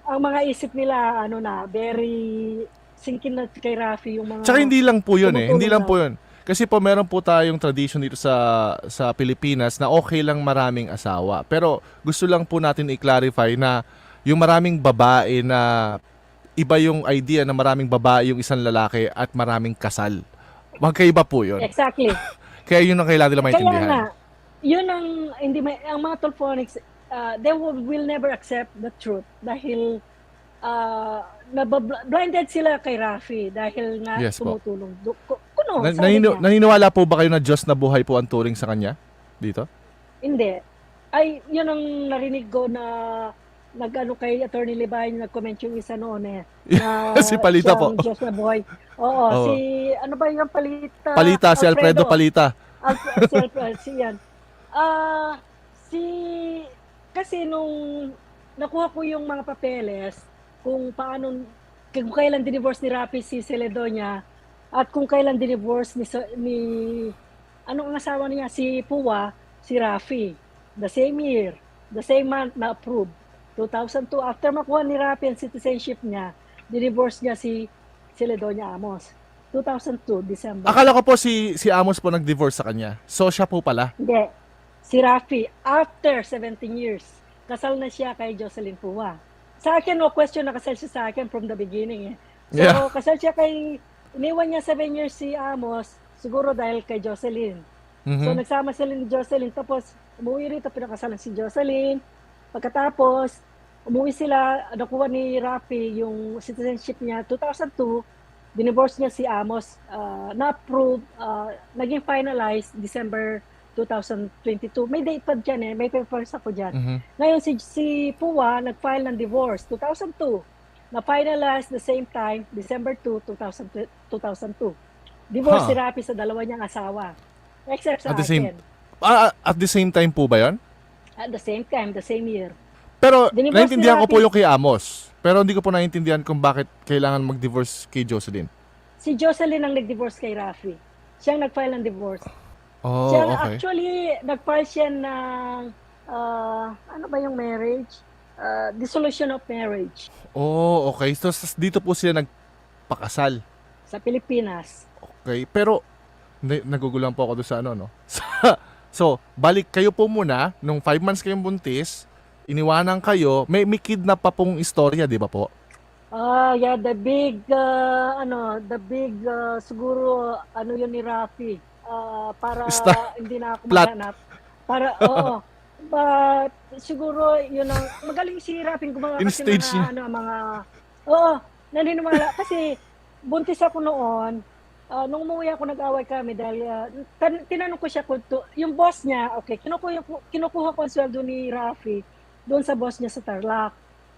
ang mga isip nila very sinkin na kay Rafi yung Tsaka mga hindi lang po 'yun eh. Hindi tumutulong lang daw. po 'yun. Kasi po meron po tayong tradition dito sa Pilipinas na okay lang maraming asawa. Pero gusto lang po natin i-clarify na yung maraming babae na iba yung idea na maraming babae yung isang lalaki at maraming kasal. Magkaiba po 'yun. Exactly. Kaya yun ang kailangan nila Kaya maintindihan. nga, yun ang hindi may ang mga Tulponics they will never accept the truth dahil blinded sila kay Rafi dahil nga Yes po. tumutulong. Sabi niya. Naniniwala po ba kayo na Diyos na buhay po ang turing sa kanya dito? Hindi. Ay, yun ang narinig ko na nag-ano kay Attorney Libayan, nag-comment yung isa noon eh. Na Si Palita po. siyang Diyos na buhay. Oo, Oo. ano ba yung Palita? Palita, si Alfredo Palita. Si yan. Ah, si, kasi nung nakuha ko yung mga papeles, kung kailan divorce ni Rapi si Celedonia, at kung kailan divorce ni anong asawa niya, si Puwa, si Rafi. The same year, the same month na approved. 2002, after makuha ni Rafi ang citizenship niya, divorce niya si Celedonia Amos. 2002, December. Akala ko po si Amos po nag-divorce sa kanya. So siya po pala. Hindi. Si Rafi, after 17 years, kasal na siya kay Jocelyn Puwa. Sa akin, no question na kasal siya sa akin from the beginning eh. So, Yeah. kasal siya iniwan niya 7 years si Amos, siguro dahil kay Jocelyn. So, Mhm. nagsama sila ni Jocelyn, tapos umuwi rito, pinakasalan si Jocelyn. Pagkatapos, umuwi sila, nakuha ni Rafi yung citizenship niya, 2002, dinivorce niya si Amos, na-approve, naging finalized December 2022. May date pa dyan eh, may papers ako dyan. Mhm. Ngayon, si Puwa nag-file ng divorce, 2002. Na-finalize the same time, December 2, 2002. Divorce Huh. si Rafi sa dalawa niyang asawa. Except sa At the same akin. at the same time po ba 'yon? At the same time, the same year. Pero Dinivorce naintindihan ni ko po Rafi. yung kay Amos. Pero hindi ko po naintindihan kung bakit kailangan mag-divorce kay Jocelyn. Si Jocelyn ang nag-divorce kay Rafi. Siyang nag-file ng divorce. Oh, Siya, okay. actually, nag-file siya ng, ano ba yung marriage? Dissolution of marriage Oh, okay. So dito po sila nagpakasal. sa Pilipinas. Okay. Pero nagugulan po ako doon sa ano, no? So, balik kayo po muna nung 5 months kayong buntis, iniwanan kayo, may kidnap pa pong istorya, di ba po? Yeah, the big, siguro, yun ni Rafi. Para hindi na ako Plot. maghanap. Oo. But, siguro, yun ang, magaling si Rafi gumawa In kasi stage niya. naniniwala. Kasi, buntis ako noon, nung umuwi ako, nag-away kami dahil, tinanong ko siya yung boss niya, okay, kinukuha ko ang sweldo ni Rafi doon sa boss niya sa Tarlac.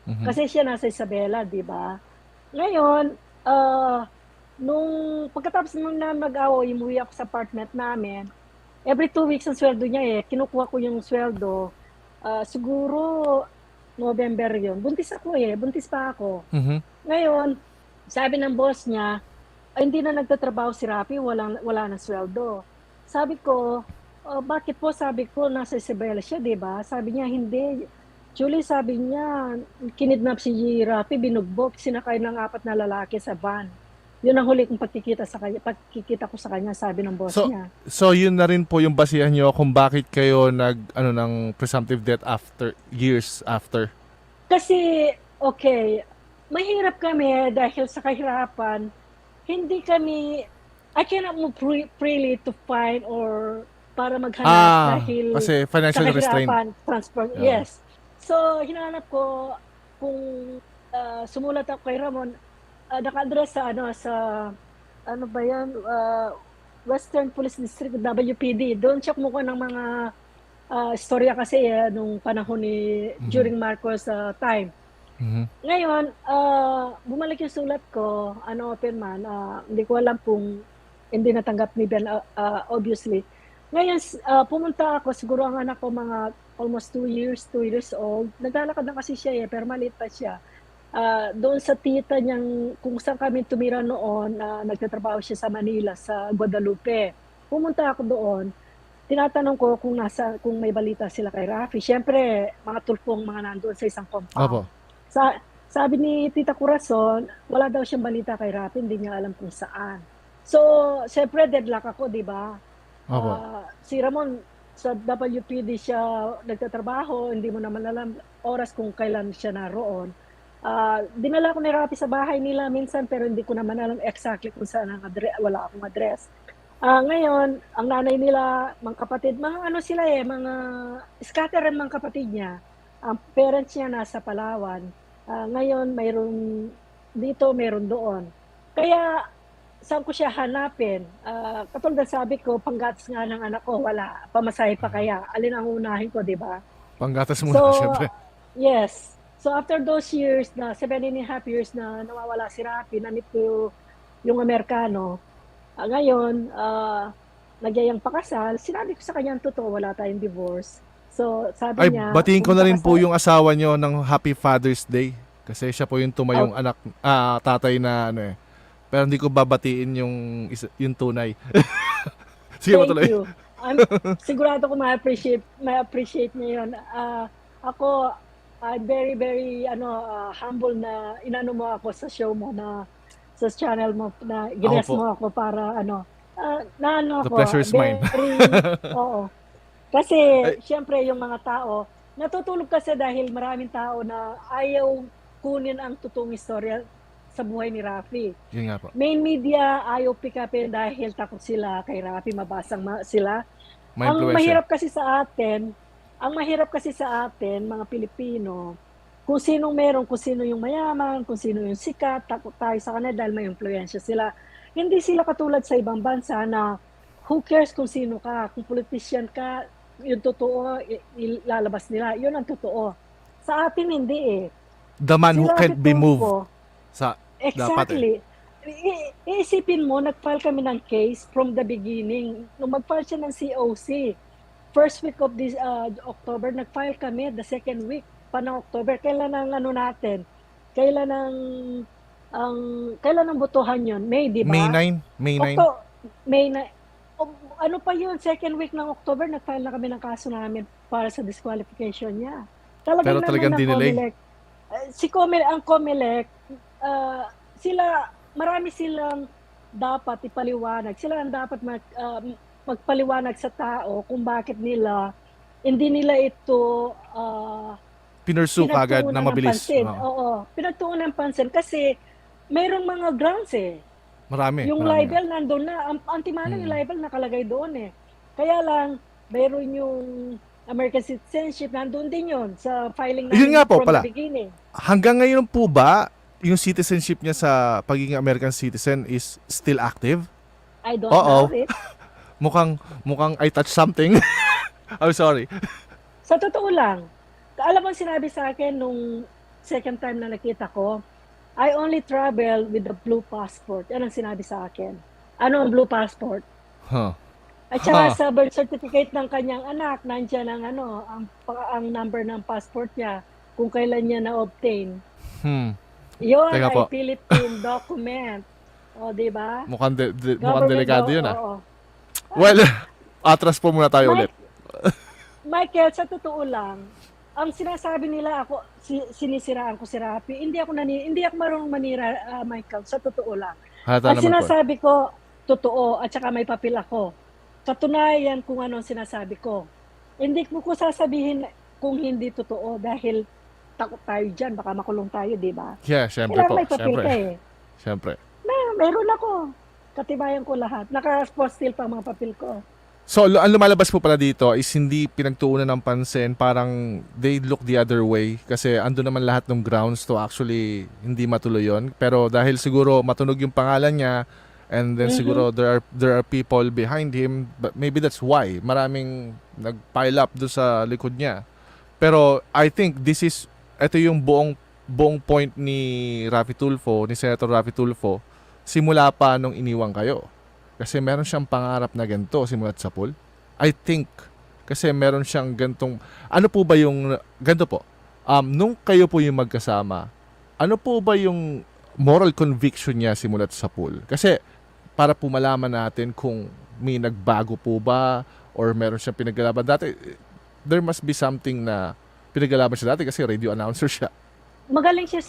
Mhm. Kasi siya nasa Isabela, di ba? Ngayon, nung pagkatapos nung mag-away, umuwi ako sa apartment namin, every 2 weeks ang sweldo niya eh. Kinukuha ko yung sweldo. Siguro, November yun. Buntis pa ako. Mhm. Ngayon, sabi ng boss niya, hindi na nagtatrabaho si Rafi, wala na sweldo. Sabi ko, bakit po? Sabi ko, nasa Isabela siya, di ba? Sabi niya, hindi. Julie, sabi niya, kinidnap si Rafi, binugbog, sinakay ng 4 na lalaki sa van. Yun ang huli kong pagkikita ko sa kanya, sabi ng boss niya. So yun na rin po yung basihan nyo kung bakit kayo ng presumptive death years after. Kasi, okay, mahirap kami dahil sa kahirapan. Hindi kami, I cannot move freely to find or para maghanap dahil Kasi sa financial restraint. kahirapan, transport, Oo. yes. So, hinanap ko kung sumulat ako kay Ramon, naka-address sa ano ba yan, Western Police District, WPD. Doon siya kumukuha ng mga istorya kasi nung panahon Mhm. during Marcos time. Mhm. Ngayon, bumalik yung sulat ko, open man, hindi ko alam kung hindi natanggap ni Ben, obviously. Ngayon, pumunta ako, siguro ang anak ko mga almost 2 years old. Naglalakad na kasi siya pero maliit pa siya. Doon sa tita niyang, kung saan kami tumira noon, nagtatrabaho siya sa Manila, sa Guadalupe. Pumunta ako doon, tinatanong ko kung may balita sila kay Rafi. Siyempre, mga tulpong mga nandoon sa isang compound. Opo. Sabi ni Tita Corazon, wala daw siyang balita kay Rafi, hindi niya alam kung saan. So, siyempre deadlock ako, di ba? Opo. Si Ramon, sa WPD siya nagtatrabaho, hindi mo naman alam oras kung kailan siya naroon. Dinala ko ni Rafi sa bahay nila minsan, pero hindi ko naman alam exactly kung saan ang address, wala akong address. Ngayon, ang nanay nila, mga kapatid, mga ano sila mga scatter ang mga kapatid niya. Ang parents niya nasa Palawan. Ngayon, mayroon dito, mayroon doon. Kaya, saan ko siya hanapin? Katulad ng sabi ko, panggatas nga ng anak ko, wala. Pamasahe pa kaya. Alin ang unahin ko, di ba? Panggatas So, muna, syempre. yes. So, after those years, 7.5 years na nawawala si Rafi, namit ko yung Amerikano. Ngayon, nagyayang pakasal, sinabi ko sa kanya ang totoo, wala tayong divorce. So, Ay, sabi niya, batiin ko na pumunta ka rin sa, po yung asawa nyo ng Happy Father's Day. Kasi siya po yung tumayong out, anak, tatay na ano eh. Pero hindi ko babatiin yung tunay. Sige, thank matuloy. you. Sigurado ko ma-appreciate niya yun. Ako, I'm very, very, humble na inano mo ako sa show mo sa channel mo na Ako gines po. mo ako para na ano The ako, pleasure is mine. very, oo. Kasi, Ay, syempre, yung mga tao, natutulog kasi dahil maraming tao na ayaw kunin ang totoong istorya sa buhay ni Rafi. yun nga po. Main media ayaw pick upin dahil takot sila kay Rafi, mabasang sila. May Ang influensya. mahirap kasi sa atin, mga Pilipino, kung sinong meron, kung sino yung mayaman, kung sino yung sikat, takot tayo sa kanila dahil may influensya sila. Hindi sila katulad sa ibang bansa na who cares kung sino ka, kung politician ka, yung totoo, ilalabas nila. Yun ang totoo. Sa atin, hindi eh. The man Si who Rafi can't be moved. Tulfo, Sa, dapat eh. exactly. Iisipin mo, nag-file kami ng case from the beginning. Nung mag-file siya ng COC, first week of this October, nag-file kami, the second week pa ng October. Kailan ang natin? Kailan ang botohan yun? May, di May ba? 9. May 9. May na, ano pa yun, second week ng October, nag-file na kami ng kaso namin para sa disqualification niya. Pero Talagang naman talagang ng dinelay. COMELEC. Ang COMELEC, marami silang dapat ipaliwanag. Sila ang dapat magpaliwanag sa tao kung bakit hindi nila ito Pinursu kagad na pinagtuunan ng mabilis. pansin. Oo. Oo, pinagtuunan ng pansin kasi mayroong mga grounds eh. Marami. Yung Marami. libel nandun na, ang antimano yung Hmm. libel nakalagay doon eh. Kaya lang, mayroon yung American citizenship, nandun din yun sa filing Yun namin nga po from pala. the beginning. Hanggang ngayon po ba yung citizenship niya sa pagiging American citizen is still active? I don't Oo. doubt it. Mukhang I touched something. I'm sorry. Sa totoo lang, alam mo sinabi sa akin nung second time na nakita ko, I only travel with the blue passport. Yan ang sinabi sa akin. Ano ang blue passport? Huh. At saka Huh. sa birth certificate ng kanyang anak, nandiyan ang number ng passport niya kung kailan niya na-obtain. Hmm. Yun Teka ay po. Philippine document. O, di ba? Mukhang Government delikado yun ah. oo. Well, atras po muna tayo ulit. Mike, Michael, sa totoo lang, ang sinasabi nila ako, sinisiraan ko si Rafi, hindi ako marunong manira, Michael, sa totoo lang. Hata Ang naman po. sinasabi ko, totoo, at saka may papel ako. Katunayan kung ano ang sinasabi ko. Hindi ko sasabihin kung hindi totoo dahil takot tayo dyan, baka makulong tayo, di ba? Yeah, syempre Kailangan po. may papel Syempre. ka eh. Syempre. Meron ako. Katibayan ko lahat. Naka-postil pa ang mga papel ko. So, ang lumalabas po pala dito is hindi pinagtuunan ng pansin. Parang they look the other way. Kasi ando naman lahat ng grounds to actually hindi matuloy yun. Pero dahil siguro matunog yung pangalan niya, and then siguro there are people behind him, but maybe that's why maraming nag-pile up do sa likod niya. Pero I think ito yung buong point ni Raffy Tulfo, ni Senator Raffy Tulfo, simula pa nung iniwang kayo. Kasi meron siyang pangarap na ganito simulat sa pool. I think. Kasi meron siyang gantong... Ano po ba yung... Ganito po. Nung kayo po yung magkasama, ano po ba yung moral conviction niya simulat sa pool? Kasi para po malaman natin kung may nagbago po ba or meron siyang pinaglalaban. Dati, there must be something na pinaglalaban siya dati kasi radio announcer siya. Magaling siya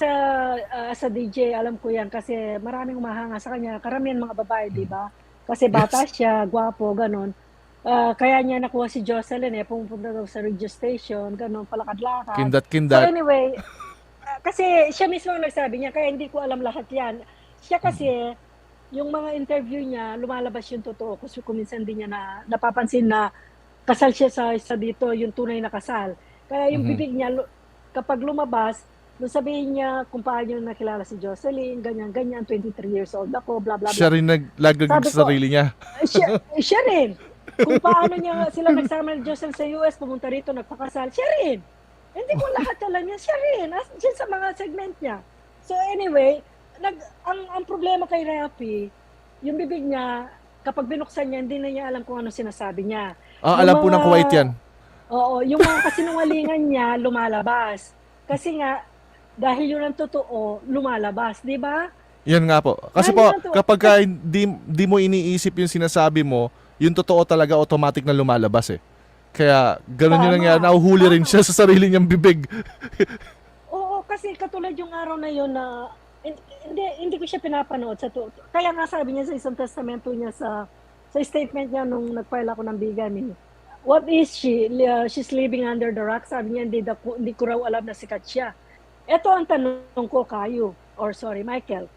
sa DJ, alam ko yan, kasi maraming umahanga sa kanya. Karamihan mga babae, di ba? Kasi bata siya, gwapo, ganon. Kaya niya nakuha si Jocelyn pumunta daw sa radio station, ganon, palakad-lakad. So Kindat-kindat. anyway, kasi siya mismo ang nagsabi niya, kaya hindi ko alam lahat yan. Siya kasi, yung mga interview niya, lumalabas yung totoo. Kasi kuminsan din niya napapansin na kasal siya sa dito, yung tunay na kasal. Kaya yung bibig niya, kapag lumabas, nung sabihin niya kung paano nakilala si Jocelyn, ganyan, 23 years old ako, bla bla bla. Siya rin naglaglag Sabi sa ko, sarili niya. siya rin. Kung paano niya sila nagsama ni Jocelyn sa US, pumunta rito, nagpakasal, siya rin. Hindi ko lahat alam niya, siya rin. Diyan sa mga segment niya. So anyway, ang problema kay Raffy, yung bibig niya, kapag binuksan niya, hindi na niya alam kung ano sinasabi niya. Alam po ng Kuwait yan. Oo, yung mga kasinungalingan niya, lumalabas. Kasi nga, dahil yun ang totoo, lumalabas, di ba? Yan nga po. Kasi po, kapag di mo iniisip yung sinasabi mo, yung totoo talaga automatic na lumalabas eh. Kaya ganun yung nangyari, nahuhuli rin siya sa sarili niyang bibig. Oo, kasi katulad yung araw na yun na hindi ko siya pinapanood kaya nga sabi niya sa isang testamento niya sa statement niya nung nag-file ako ng bigamy. What is she? She's living under the rock. Sabi niya, hindi ko raw alam na sikat siya. Ito ang tanong ko kayo, Michael.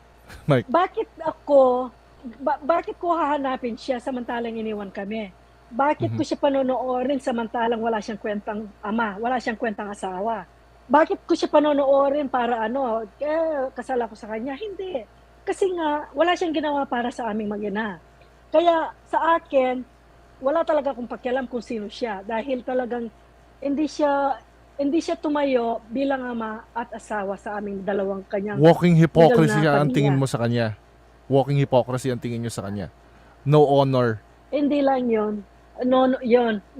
Mike. Bakit ko hahanapin siya samantalang iniwan kami? Bakit ko siya panonoorin samantalang wala siyang kwentang ama, wala siyang kwentang asawa? Bakit ko siya panonoorin para kasal ako sa kanya? Hindi. Kasi nga, wala siyang ginawa para sa aming mag-ina. Kaya sa akin, wala talaga akong pakialam kung sino siya. Dahil talagang hindi siya tumayo bilang ama at asawa sa aming dalawang kanyang Walking hypocrisy legal na ang tingin pamilya. mo sa kanya. Walking hypocrisy ang tingin niyo sa kanya. No honor. Hindi lang yun. No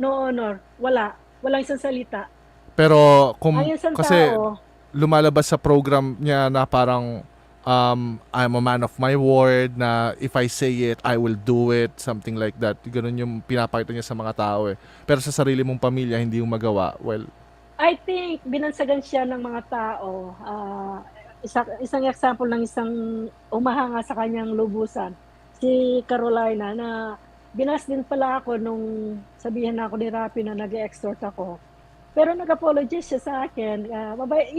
honor. Walang isang salita. Pero Ang isang kasi tao, lumalabas sa program niya na parang I'm a man of my word, na if I say it, I will do it, something like that. Ganun yung pinapakita niya sa mga tao eh. Pero sa sarili mong pamilya, hindi yung magawa. Well, I think binansagan siya ng mga tao. Isang example ng isang umahanga sa kanyang lubusan, si Carolina, na binas din pala ako nung sabihan na ako ni Raffy na nag-extort ako. Pero nag-apologize siya sa akin.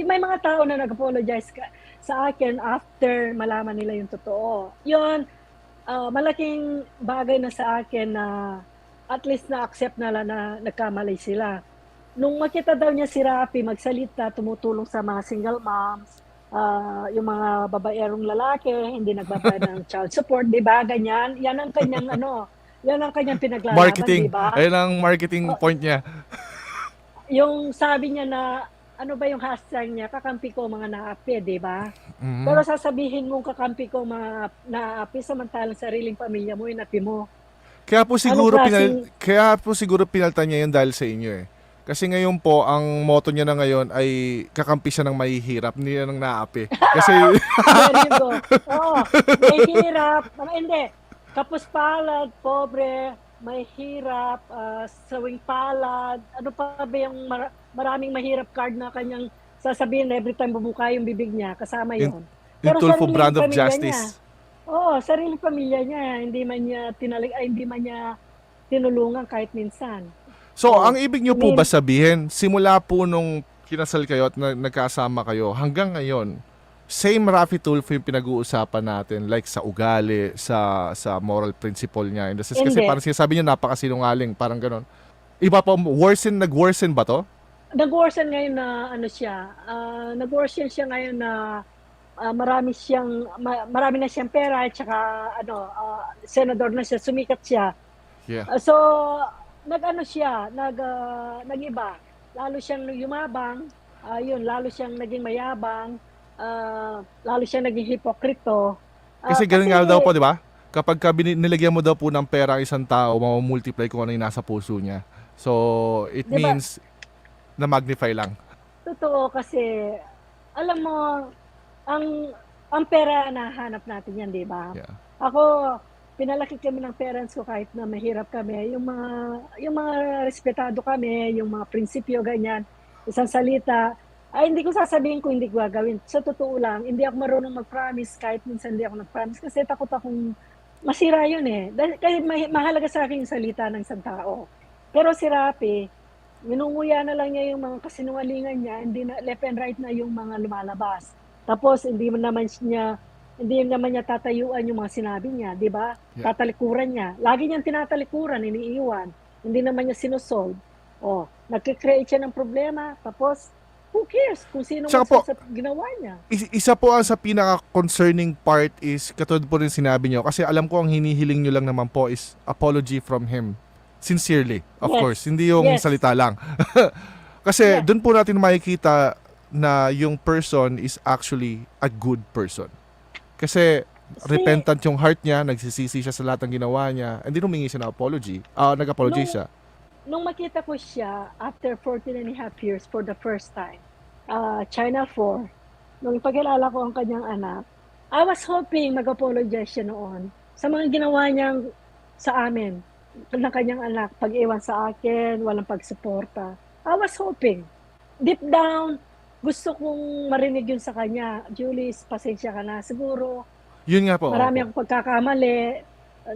May mga tao na nag-apologize sa akin after malaman nila yung totoo. Yun, malaking bagay na sa akin na at least na-accept nila na nagkamali sila. Nung makita daw niya si Raffy magsalita, tumutulong sa mga single moms, yung mga babaerong lalaki, hindi nagbabayad ng child support, di ba? Ganyan. Yan ang kanyang yan ang kanyang pinaglalaban, marketing. di ba? Ayun ang marketing point niya. Yung sabi niya na, ano ba yung hashtag niya, kakampi ko mga naapi, di ba? Mhm. Pero sasabihin mong kakampi ko mga naapi, samantalang sariling pamilya mo, inapi mo. Kaya po siguro klaseng- pinaltan niya yun dahil sa inyo eh. Kasi ngayon po, ang motto niya na ngayon ay kakampi siya ng mahihirap, hindi yan ng naapi. Kasi, There you go. Oo, may hirap. Hindi. Kapos palad, pobre, may hirap, sawing palad. Ano pa ba yung maraming mahirap card na kanyang sasabihin every time bumuka yung bibig niya, kasama yun. yung Tulfo sariling brand of pamilya justice. niya. Oo, sariling pamilya niya. Hindi man niya tinulungan kahit minsan. So, ang ibig niyo po I mean- ba sabihin, simula po nung kinasal kayo at nagkasama kayo, hanggang ngayon, same Raffy Tulfo yung pinag-uusapan natin, like sa ugali, sa moral principle niya. In the sense, kasi Hindi. parang sinasabi niya napakasinungaling, parang ganon. Iba pa, nag-worsen ba to? Nag-worsen ngayon na ano siya, nag-worsen siya ngayon na marami na siyang pera at saka senador na siya, sumikat siya. Yeah. So nag-ano siya, nag-iba. Lalo siyang yumabang, lalo siyang naging mayabang, lalo siyang naging hipokrito. Kasi ganun nga daw po, di ba? Kapag nilagyan mo daw po ng pera ang isang tao, mamamultiply kung ano yung nasa puso niya. So, it Diba? means na magnify lang. Totoo kasi, alam mo, ang pera nahanap natin yan, di ba? Yeah. Ako, pinalaki kami ng parents ko kahit na mahirap kami. Yung mga respetado kami, yung mga prinsipyo, ganyan, isang salita, ay hindi ko sasabihin kung hindi ko gagawin. Sa totoo lang, hindi ako marunong mag-promise kahit minsan hindi ako nag-promise kasi takot akong masira yun eh. Kasi mahalaga sa akin yung salita ng isang tao. Pero si Rafi, minunguya na lang niya yung mga kasinungalingan niya, hindi na left and right na yung mga lumalabas. Tapos hindi naman niya tatayuan yung mga sinabi niya, di ba? Yeah. Tatalikuran niya. Lagi niyang tinatalikuran, iniiwan. Hindi naman niya sinusolve. Nagkikreate siya ng problema, tapos who cares kung sino Tsaka man po, sa ginawa niya? Isa po ang sa pinaka-concerning part is, katulad po rin sinabi nyo, kasi alam ko ang hinihiling nyo lang naman po is apology from him. Sincerely, of Yes. course. Hindi yung Yes. salita lang. Kasi Yeah. doon po natin makikita na yung person is actually a good person. Kasi repentant yung heart niya, nagsisisi siya sa lahat ng ginawa niya, and then humingi siya ng apology. Nag-apology siya. Nung makita ko siya after 14.5 years for the first time, China 4, nung pagkilala ko ang kanyang anak, I was hoping mag-apologize siya noon sa mga ginawa niyang sa amin, ng kanyang anak, pag-iwan sa akin, walang pagsuporta. I was hoping. Deep down, gusto kong marinig yun sa kanya. Julie, pasensya ka na. Siguro, Yun nga po. marami akong pagkakamali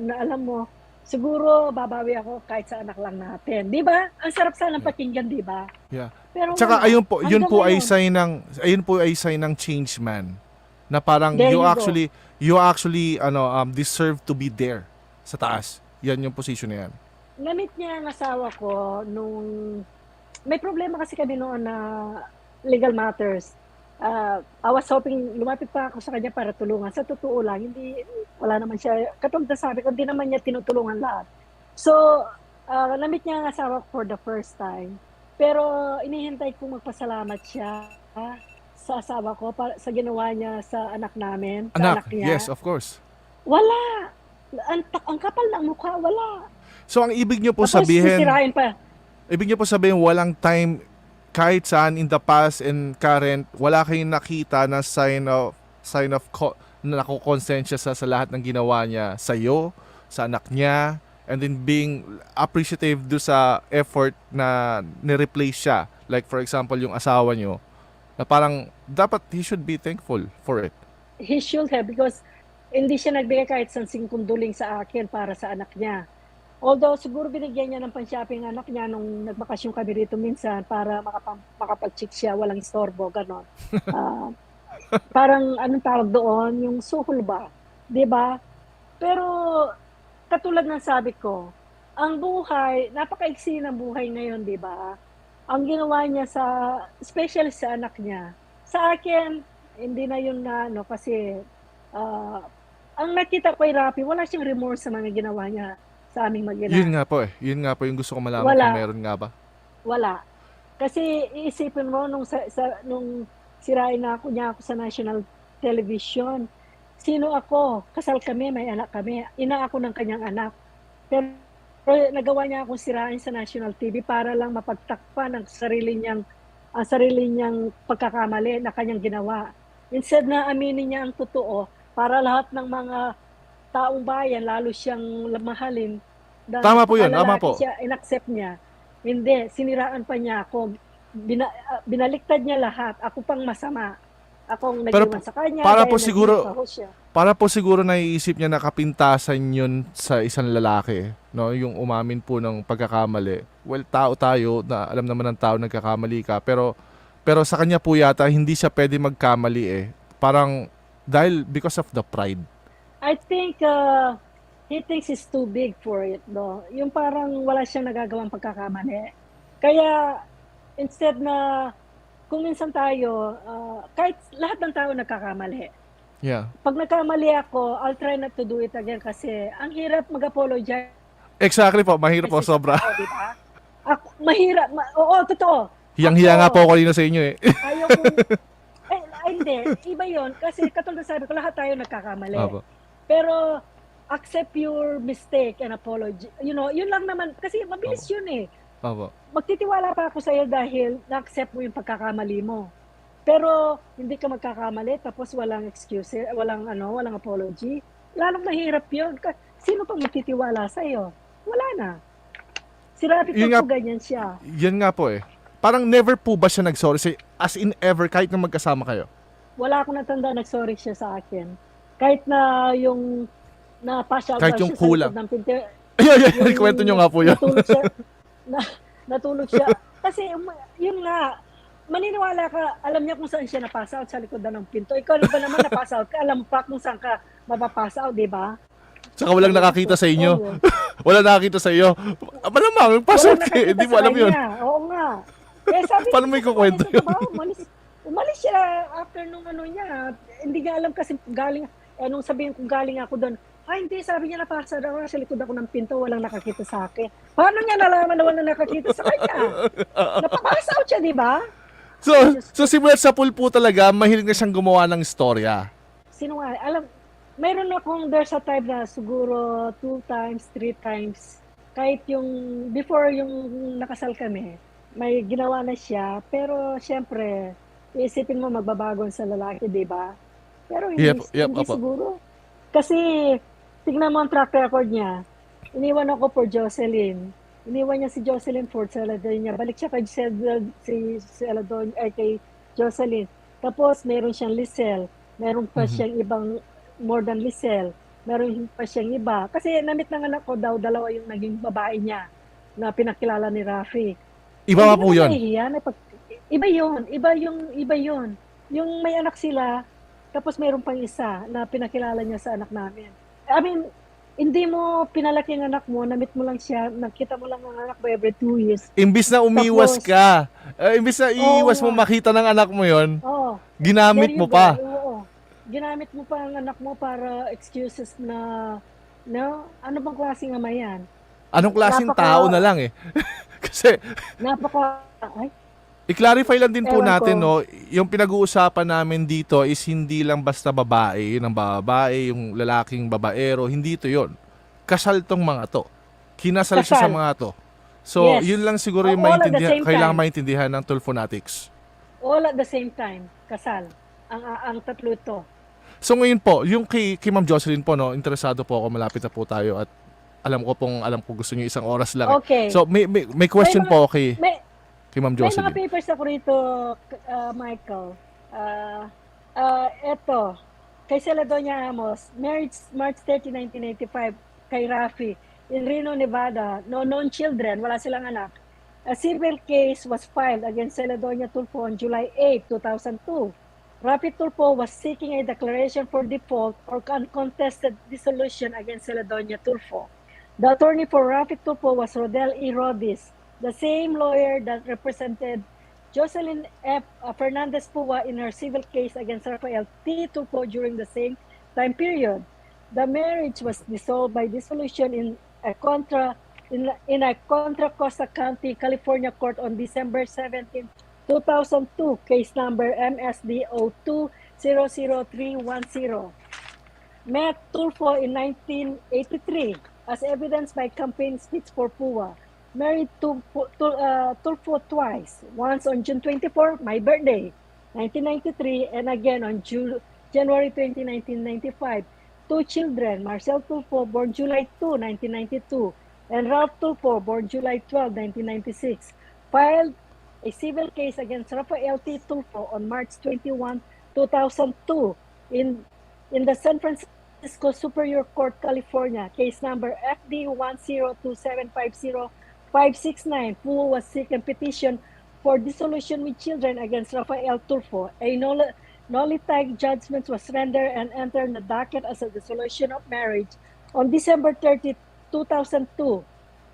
na alam mo, siguro babawi ako kahit sa anak lang natin. Di ba? Ang sarap sanang pakinggan, di ba? Yeah. Pero Tsaka wala. yun Hanggang po ay ngayon, sign ng change man. Na parang There you you go. actually deserve to be there sa taas. Yan yung position na yan. namit niya ang asawa ko nung may problema kasi kami noon na legal matters. I was hoping, lumapit pa ako sa kanya para tulungan. Sa totoo lang, wala naman siya, katulad na sabi ko, hindi naman niya tinutulungan lahat. So, namit niya ang asawa ko for the first time. Pero inihintay kong magpasalamat siya sa asawa ko sa ginawa niya sa anak namin, sa anak niya. Yes, of course. Wala. Ang kapal ng mukha, wala. So ang ibig niyo po Tapos sabihin, sisirain pa. walang time kahit saan in the past and current, wala kayong nakita na sign of na nakukonsensya sa lahat ng ginawa niya sa iyo, sa anak niya, and then being appreciative do sa effort na ni-replace siya. Like for example, yung asawa niyo, na parang dapat he should be thankful for it. He should have, because hindi siya nagbigay kahit sa singkunduling sa akin para sa anak niya. Although siguro binigyan niya ng pan-shopping anak niya nung nagbakasyon kami rito minsan para makapag-check siya, walang istorbo, ganon. Parang anong tawag doon, yung suhol ba? 'Di ba? Pero katulad ng sabi ko, ang buhay, napakaiksi ng buhay ngayon, 'di ba? Ang ginawa niya especially sa anak niya. Sa akin, hindi na yun na kasi ang nakita ko kay Rafi, wala siyang remorse sa mga ginawa niya sa aming mag-ina. Yun nga po yung gusto ko malaman Wala. kung meron nga ba. Wala. Kasi iisipin mo nung sirain niya ako sa national television. Sino ako? Kasal kami, may anak kami. Ina ako ng kanyang anak. Pero nagawa niya akong sirain sa national TV para lang mapagtakpan ang sarili niyang pagkakamali na kanyang ginawa. Instead na aminin niya ang totoo para lahat ng mga taong bayan lalo siyang mahalin. Tama po yun, tama po. Siya, in-accept niya. Hindi, siniraan pa niya ako. Binaliktad niya lahat. Ako pang masama. Akong nag-iwan sa kanya. Para po siguro naiisip niya na kapintasan yun sa isang lalaki, no? Yung umamin po ng pagkakamali. Well, tao tayo, na alam naman ng tao nagkakamali ka, pero Pero sa kanya po yata, hindi siya pwede magkamali eh. Parang, because of the pride. I think he thinks he's too big for it, no? Yung parang wala siyang nagagawang pagkakamali. Kaya, instead na, kung minsan tayo, kahit lahat ng tao nagkakamali. Yeah. Pag nagkamali ako, I'll try not to do it again kasi ang hirap mag-apologize. Exactly po, mahirap po sobra. Diba? Mahirap. Oo, totoo. Hiyang-hiya nga po ako kanina sa inyo eh. Ayaw kong, hindi. Iba yon kasi katulad sabi ko, lahat tayo nagkakamali. Apo. Pero, accept your mistake and apology. You know, yun lang naman. Kasi mabilis Apo. yun eh. Opo. Magtitiwala pa ako sa'yo dahil na-accept mo yung pagkakamali mo. Pero, hindi ka magkakamali tapos walang excuse, walang apology. Lalong mahirap yun. Sino pang magtitiwala sa'yo? Wala na. Si Rafi Yun nga- po ganyan siya. Yan nga po eh. Parang never po ba siya nag-sorry? As in ever, kahit na magkasama kayo? Wala akong natanda, nag-sorry siya sa akin. Kahit na yung napasyal Kahit daw yung siya sa kulang. likod ng pinto. Ayun, kwento nyo nga po yun. Natulog siya. Kasi yun nga, maniniwala ka, alam niya kung saan siya napass out sa likod ng pinto. Ikaw ba naman napass out ka, alam pa kung saan ka mapapass out, di ba? Saka walang nakakita sa inyo. Oo. Wala nakakita sa iyo. Malamang, pasok Walang eh. nakakita Hindi mo sa alam yun. kanya. Oo nga. Eh, sabi Paano mo ikukwento yun? Umalis siya after nung niya. Hindi niya alam kasi galing, nung sabihin kung galing ako doon, hindi, sabi niya napasa daw sa likod ako ng pinto, walang nakakita sa akin. Paano niya nalaman na walang nakakita sa kanya? Napapasa out siya, di ba? So simulat sa pool po talaga, mahilig na siyang gumawa ng istorya. Mayroon akong, there's a time na siguro 2 times, 3 times, kahit yung, before yung nakasal kami, may ginawa na siya, pero syempre, iisipin mo magbabagon sa lalaki, di ba? Pero hindi, hindi opo. siguro. Kasi, tignan mo ang track record niya. Iniwan ako for Jocelyn. Iniwan niya si Jocelyn for Celadon Balik siya kay Celadon, kay Jocelyn. Tapos, meron siyang Lisel. Meron pa siyang ibang more than Lisel. Meron pa siyang iba. Kasi namit ng anak ko daw, dalawa yung naging babae niya na pinakilala ni Rafi. Iba pa po yun. Iba yun. Yung may anak sila, tapos mayroon pang isa na pinakilala niya sa anak namin. I mean, hindi mo pinalaki ang anak mo, namit mo lang siya, nakita mo lang ang anak mo every 2 years. Imbis na umiwas ka, imbis na iiwas mo makita ng anak mo yon, ginamit mo pa. Oo. Ginamit mo pa ang anak mo para excuses na, ano bang klaseng ama yan? Anong klaseng tao na lang eh. Kasi, i-clarify lang din po natin, no, yung pinag-uusapan namin dito is hindi lang basta babae, yun ang babae, yung lalaking babaero, hindi ito yun. Kasal tong mga to. Kinasal siya sa mga to. So, yun lang siguro yung kailangan maintindihan ng Tulfonatics. All at the same time, kasal. Ang tatlo ito. So ngayon po, yung kay Ma'am Jocelyn po, no, interesado po ako, malapit na po tayo at alam ko gusto niyo 1 oras lang. Okay. So may question po kay Ma'am Jocelyn. May mga papers ako rito, Michael. Eto, kay Celadonia Amos, marriage March 30, 1995, kay Rafi, in Reno, Nevada, no known children, wala silang anak. A civil case was filed against Celadonia Tulfo on July 8, 2002. Rafi Tulfo was seeking a declaration for default or uncontested dissolution against Celadonia Tulfo. The attorney for Rafi Tulfo was Rodel E. Rodis, the same lawyer that represented Jocelyn F. Fernandez Pua in her civil case against Rafael T. Tulfo during the same time period. The marriage was dissolved by dissolution in a Contra Costa County, California court on December 17, 2002, case number MSD 02-00310. Met Tulfo in 1983 as evidenced by campaign speech for Pua. Married to Tulfo twice, once on June 24, my birthday, 1993, and again on January 20, 1995. 2 children, Marcel Tulfo, born July 2, 1992, and Ralph Tulfo, born July 12, 1996, filed a civil case against Rafael T. Tulfo on March 21, 2002 in the San Francisco Superior Court, California, case number FD 102750569. Pua was seeking petition for dissolution with children against Rafael Tulfo. A nollie judgment was rendered and entered the docket as a dissolution of marriage on December 30, 2002.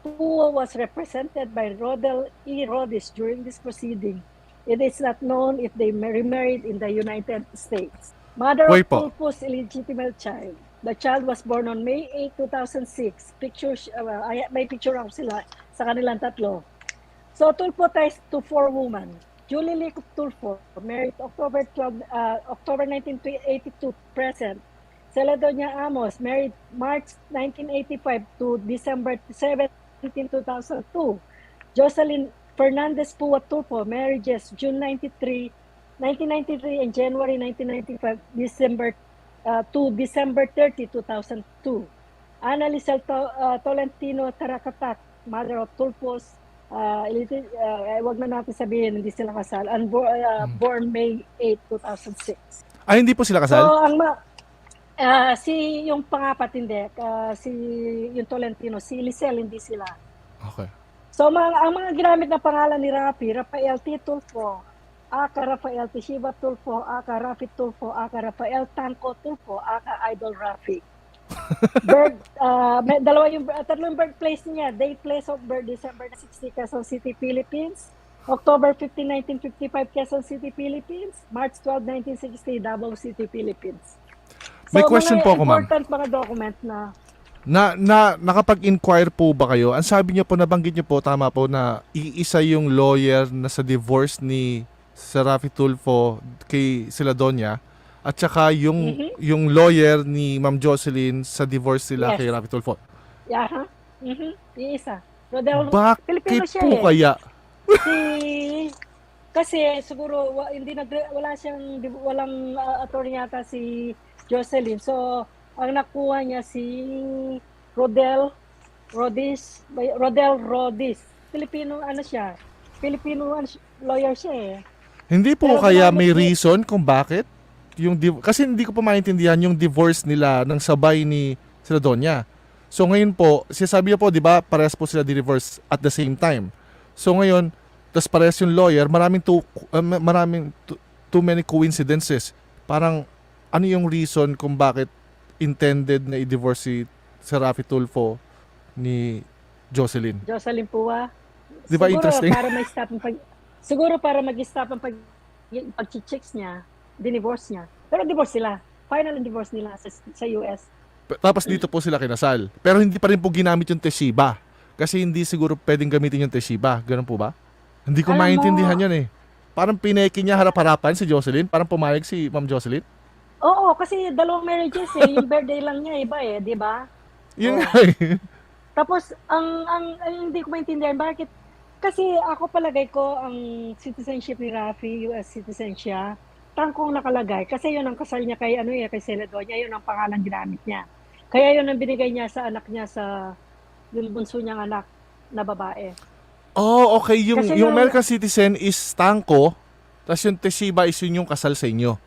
Tulfo was represented by Rodel E. Rodis during this proceeding. It is not known if they remarried in the United States. Mother Wait of po. Tulfo's illegitimate child. The child was born on May 8, 2006. May picture ako sila sa kanilang tatlo. So Tulfo ties to 4 women. Julie Lee Tulfo, married October 1982, present. Celedonia Amos, married March 1985 to December 17, 2002. Jocelyn Fernandez Pua Tulfo, marriages June 1993 and January 1995, to December 30, 2002. Ana Lisel Tolentino Taracatak, mother of Tulfos, wag na natin sabihin, hindi sila kasal, born May 8, 2006. Ay, hindi po sila kasal? So, si yung pangapat hindi, si yung Tolentino, si Lisel, hindi sila. Okay. So, ang mga ginamit na pangalan ni Rafael T. Tulfo, aka Rafael T. Shiva Tulfo, aka Rafi Tulfo, aka Rafael Tanco Tulfo, aka Idol Rafi. Tatlong birthplace niya. Date, place of birth, December 60, Quezon City, Philippines. October 15, 1955, Quezon City, Philippines. March 12, 1960, Davao City, Philippines. So, May question po ako, ma'am. Important mga document na Nakapag-inquire po ba kayo? Ang sabi niyo po, nabanggit niyo po, tama po, na iisa yung lawyer na sa divorce ni Sir Rafi Tulfo kay Celedonia at saka yung lawyer ni Ma'am Jocelyn sa divorce sila Yes. kay Rafi Tulfo. Yeah, iisa. Rodel, Bakit Filipino siya po kaya? Kasi siguro walang attorney yata si Jocelyn. So, ang nakuha niya si Rodel Rodis. Filipino siya. Filipino lawyer siya eh. Hindi po Pero kaya ginamit may niya- reason kung bakit kasi hindi ko pa maintindihan yung divorce nila ng sabay ni Celedonia. So ngayon po, sinasabi niya po, 'di ba, parehas po sila di-divorce at the same time. So ngayon, tas parehas yung lawyer, maraming too many coincidences. Parang ano yung reason kung bakit intended na i-divorce si Sir Rafi Tulfo ni Jocelyn? Jocelyn Pua. Di ba Siguro interesting? Siguro para mag-stop ang pag-chicks niya, dinivorce niya. Pero divorce sila. Final divorce nila sa US. Tapos dito po sila kinasal. Pero hindi pa rin po ginamit yung Teshiba. Kasi hindi siguro pwedeng gamitin yung Teshiba. Ganun po ba? Hindi ko Alam mo- maintindihan yun eh. Parang pineki niya harap-harapan si Jocelyn. Parang pumayag si Ma'am Jocelyn. Oo, kasi dalawang marriages eh. Yung birthday lang niya, iba eh, di ba? Yun Oo. nga eh. Tapos, ang hindi ko maintindihan, bakit? Kasi ako palagay ko, ang citizenship ni Rafi, US citizen siya, tangkong nakalagay. Kasi yun ang kasal niya kay Celedonia, yun ang pangalan ginamit niya. Kaya yun ang binigay niya sa anak niya, sa yung bunso niyang anak na babae. Oh, okay. Yung Kasi yung yung- American citizen is Tanko. Tapos yung Teshiba is yun yung kasal sa inyo.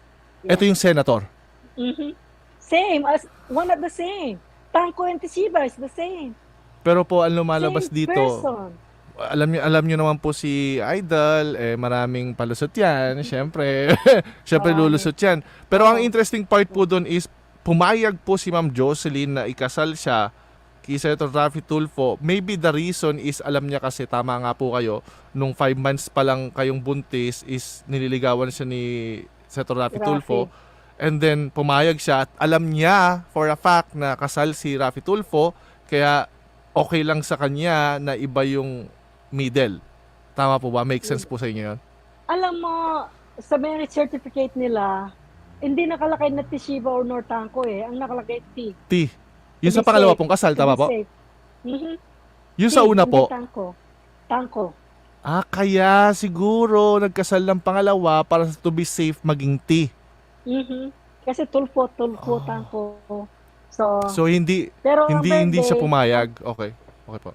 Ito yung senator. Mhm. Same, as one of the same. Tanko and Teshiba is the same. Pero po ang lumalabas Same dito, person. alam niyo naman po si Idol, maraming palusot yan, syempre. Syempre Marami. lulusot yan. Pero ang Oo. interesting part po doon is, pumayag po si Ma'am Jocelyn na ikasal siya kay Senator Rafi Tulfo. Maybe the reason is, alam niya kasi, tama nga po kayo, nung 5 months pa lang kayong buntis is nililigawan siya ni Senator Rafi Rafi. Tulfo. And then pumayag siya at alam niya for a fact na kasal si Rafi Tulfo, kaya okay lang sa kanya na iba yung middle. Tama po ba? Make sense po sa inyo yun? Alam mo, sa marriage certificate nila, hindi nakalagay na Teshiba or Nortanko eh. Ang nakalagay T. T. Yung sa To be pangalawa safe. pong kasal, To tama be po? safe. Mhm. Yung sa T, una hindi po, Tanko. kaya siguro nagkasal ng pangalawa para to be safe maging T. Mhm. Kasi Tulfo, Tanko. So hindi Pero ang hindi siya birthday, pumayag. Okay. Okay po.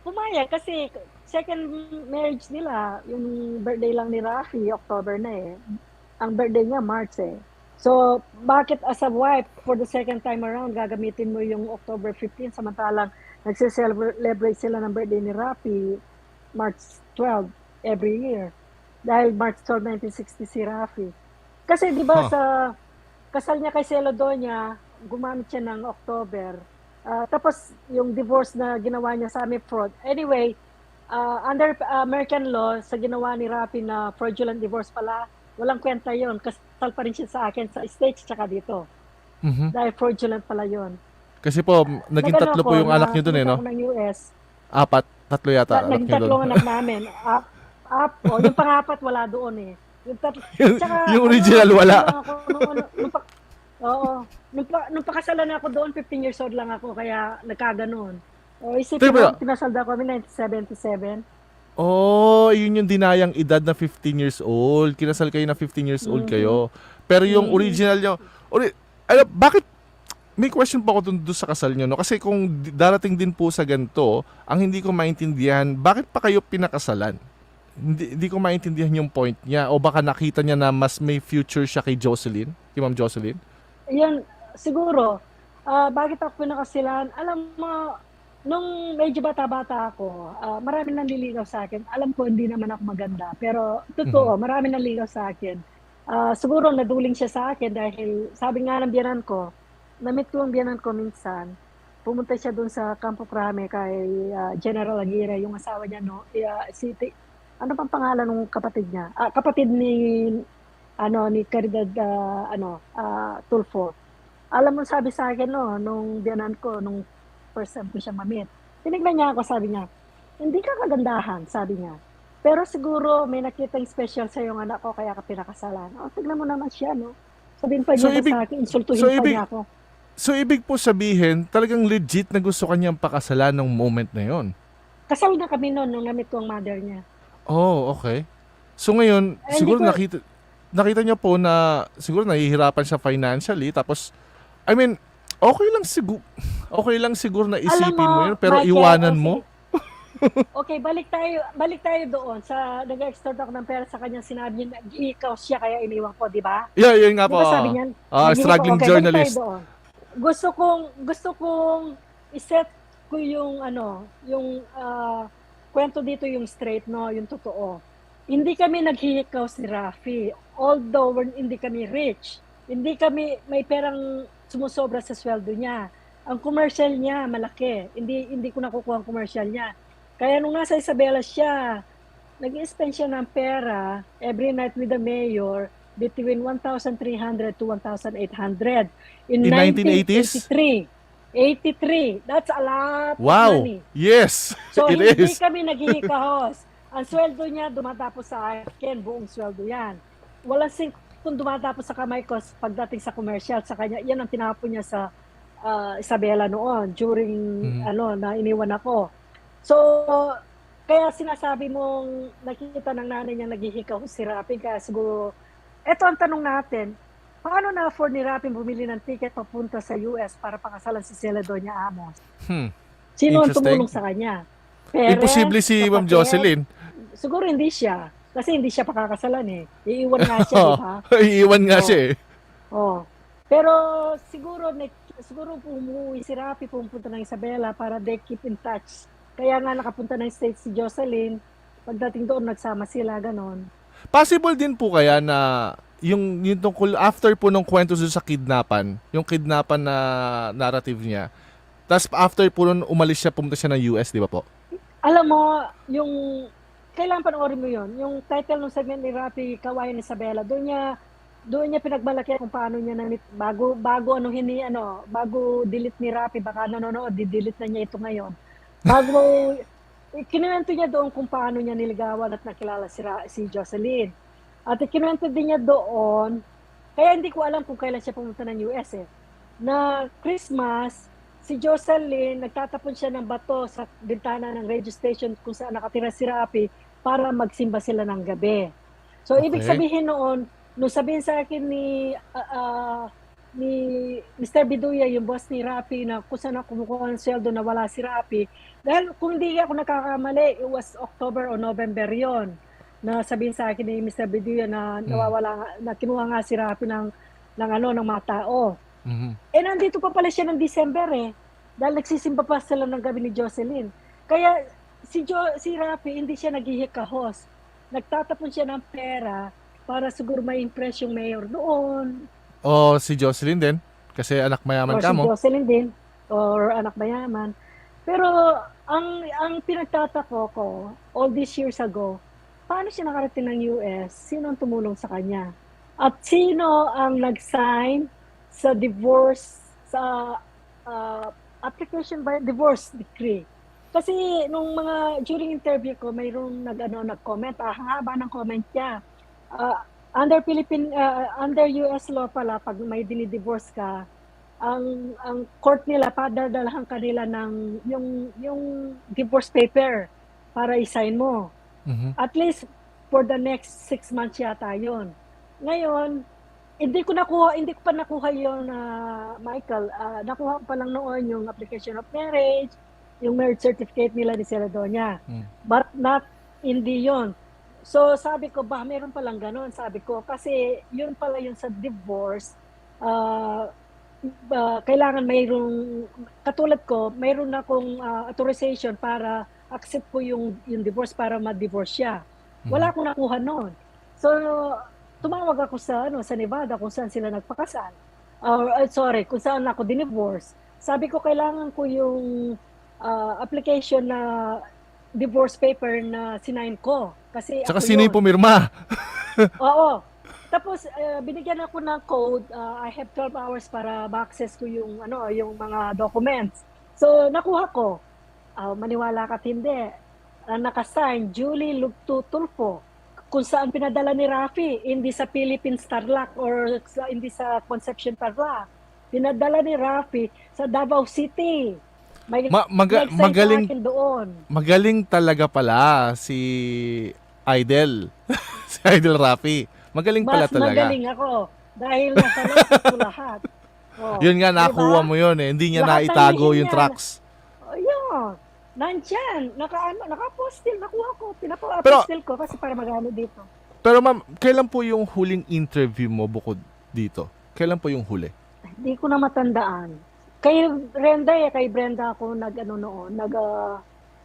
pumayag kasi second marriage nila, yung birthday lang ni Rafi, October na eh. Ang birthday niya, March eh. So, bakit as a wife, for the second time around, gagamitin mo yung October 15, samantalang nagse-celebrate sila ng birthday ni Rafi, March 12, every year. Dahil March 12, 1960 si Rafi. Kasi di ba Huh. sa kasal niya kay Celodonia, gumamit siya ng October. Tapos yung divorce na ginawa niya sa amin fraud. Anyway, under American law, sa ginawa ni Rafi na fraudulent divorce pala, walang kwenta yon. Kasal pa rin siya sa akin sa States tsaka dito. Mhm. Dahil fraudulent pala yon. Kasi po, naging Nagano tatlo po ako yung anak na niyo dun eh, pumunta no? ako ng US. Apat. Tatlo yata anak Naging niyo dun. tatlong anak namin. Yung pangapat wala doon eh. Yung Ano, original 15 wala. lang ako oo. Nung pakasalan ako doon, 15 years old lang ako, kaya nagkaganon. O, isipin Teka, mo, pinasalda ko kami 1977. oh, yun yung dinayang edad na 15 years old. Kinasal kayo na 15 years old Mhm. kayo. Pero yung Mhm. original nyo, bakit, may question pa ako dun sa kasal nyo, no? Kasi kung darating din po sa ganito, ang hindi ko maintindihan, bakit pa kayo pinakasalan? Hindi ko maintindihan yung point niya. O baka nakita niya na mas may future siya kay Jocelyn? Kay Ma'am Jocelyn? Yun, siguro, bakit ako pinakasilan? Alam mo, nung medyo bata-bata ako, marami nanliligaw sa akin. Alam ko hindi naman ako maganda, pero Mhm. totoo, marami nanligaw sa akin. Siguro naduling siya sa akin dahil sabi nga ng biyanan ko, na-meet ko ang biyanan ko minsan, pumunta siya doon sa Campo Crame kay General Aguirre, yung asawa niya, no? Ano pang pangalan ng kapatid niya? Kapatid ni Caridad Tulfo. Alam mo, sabi sa akin, no, nung biyanan ko, nung first time ko siya mamit, tinignan niya ako, sabi niya, hindi ka kagandahan, sabi niya. Pero siguro may nakitang special sa yung anak ko, kaya ka pinakasalan. Tignan mo naman siya, no? Sabihin pa So niya ba ibig sa akin, so insultuhin pa ibig niya ako. so ibig po sabihin, talagang legit na gusto kanyang pakasalan ng moment na 'yon. Kasal na kami noon nung namit ko ang mother niya. Oh, okay. So ngayon, Hindi siguro ko, nakita niya po na siguro nahihirapan siya financially, tapos I mean, okay lang siguro na alam isipin mo, mo 'yun, pero Michael, iwanan mo. okay, okay, balik tayo doon sa nag-extort ako ng pera sa kanya, sinabi niya nag-ikaw siya kaya iniwan ko, di ba? Yun nga Di po. ba sabi niyan, Struggling okay, balik tayo journalist. doon. Gusto kong iset ko yung yung kwento dito yung straight, no, yung totoo. Hindi kami naghihikaw si Rafi. Although hindi kami rich, hindi kami may perang sumusobra sa sweldo niya. Ang commercial niya malaki. Hindi ko nakukuha ang commercial niya. Kaya nung nasa Isabela siya, nag-spend siya ng pera every night with the mayor between 1,300 to 1,800 in In 1980s? 1983. 83. That's a lot of Wow. money. Yes, So, it hindi is. kami naghihikahos. Ang sweldo niya, dumatapos sa akin, buong sweldo yan. Walang kung dumatapos sa kamay ko pagdating sa commercial, sa kanya, yan ang tinapon niya sa Isabela noon during, Mhm. na iniwan ako. So, kaya sinasabi mong nakita ng nanay niya naghihikaw si Rapi, kaya siguro, eto ang tanong natin, paano na-afford ni Rapi bumili ng ticket papunta sa US para pakasalan si Celedonia Amos? Hmm. Sino ang Interesting. tumulong sa kanya? Parents, Imposible si Ma'am kapatid? Jocelyn. Siguro hindi siya. Kasi hindi siya pakakasalan eh. Iiwan nga siya, di ba? Iiwan nga Oh. siya eh. Oh. Pero siguro umuwi si Rafi, pumunta ng Isabela para they keep in touch. Kaya nga nakapunta ng States si Jocelyn. Pagdating doon, nagsama sila, ganon. Possible din po kaya na yung tungkol after po nung kwento sa kidnapan, yung kidnapan na narrative niya. Tapos after po nun umalis siya, pumunta siya ng US, di ba po? Alam mo, kailangan panoorin mo yon. Yung title ng segment ni Rafi, Kawayan Isabela, doon niya pinagmalaki kung paano niya bago delete ni Rafi, baka nanonood, di-delete na niya ito ngayon. Bago, kinuwento niya doon kung paano niya niligawan at nakilala si Jocelyn. At kinuwento din niya doon, kaya hindi ko alam kung kailan siya pumunta ng US na Christmas, si Jocelyn, nagtatapon siya ng bato sa bintana ng radio station kung saan nakatira si Rafi para magsimba sila ng gabi. So, Okay. ibig sabihin noon, nung sabihin sa akin ni Mr. Biduya, yung boss ni Rafi, na kung saan ako kumukuha ng sweldo na wala si Rafi, dahil kung hindi ako nakakamali, it was October o November yon na sabihin sa akin ni Mr. Biduya na nawawala, na kinuha nga si Rafi ng mga tao. Mhm. Nandito pa pala siya ng December dahil nagsisimba pa sila ng gabi ni Jocelyn. Kaya si Rafi, hindi siya naghihikahos. nagtatapon siya ng pera para siguro ma-impress yung mayor doon, O si Jocelyn din, kasi anak mayaman or ka si mo. Jocelyn din, or anak mayaman. Pero ang pinagtatako ko, all these years ago, paano siya nakarating ng US? Sino ang tumulong sa kanya? At sino ang nag-sign sa divorce, sa ah, application by divorce decree? Kasi nung during interview ko, mayroong nag-comment, ang haba ng comment niya. Under US law pala, pag may dinidivorce ka, ang court nila padadalhan kanila ng yung divorce paper para i-sign mo. Mhm. At least for the next 6 months yata 'yon. Ngayon, hindi ko pa nakuha 'yon, Michael. Nakuha ko pa lang noon yung application of marriage, yung marriage certificate nila ni Seladonia. Mm. But not hindi 'yon. So sabi ko, ba meron palang gano'n, sabi ko, kasi yun pala yung sa divorce, kailangan mayroong, katulad ko, mayroon akong authorization para accept ko yung divorce para ma-divorce siya. Wala akong nakuha noon. So, tumawag ako sa Nevada kung saan sila nagpakasal. Kung saan ako dinivorce. Sabi ko, kailangan ko yung application na divorce paper na sinign ko. Kasi Tsaka ako sino yung yun. pumirma? Oo. Tapos binigyan ako ng code, I have 12 hours para ma-access ko yung mga documents. So nakuha ko. Maniwala ka't hindi. Naka-sign Julie Lugto Tulfo, kung saan pinadala ni Rafi, hindi sa Philippine Starlock or hindi sa Concepcion Tarlac. Pinadala ni Rafi sa Davao City. May nag-sign sa Magaling akin doon. magaling talaga pala si Idol. Si Idol Rafi. Magaling pala Mas talaga. magaling ako dahil nasa laptop ko lahat. Oh, Yun nga, diba? nakuha mo yun eh. Hindi niya Lahat ng naitago lihim yung niya. tracks. Oh, yun. Nandyan. Naka-postil. Nakuha ko. Pero- Pinapa-postil ko kasi para magamit dito. Pero ma'am, kailan po yung huling interview mo bukod dito? Kailan po yung huli? Hindi ko na matandaan. Kay Brenda ako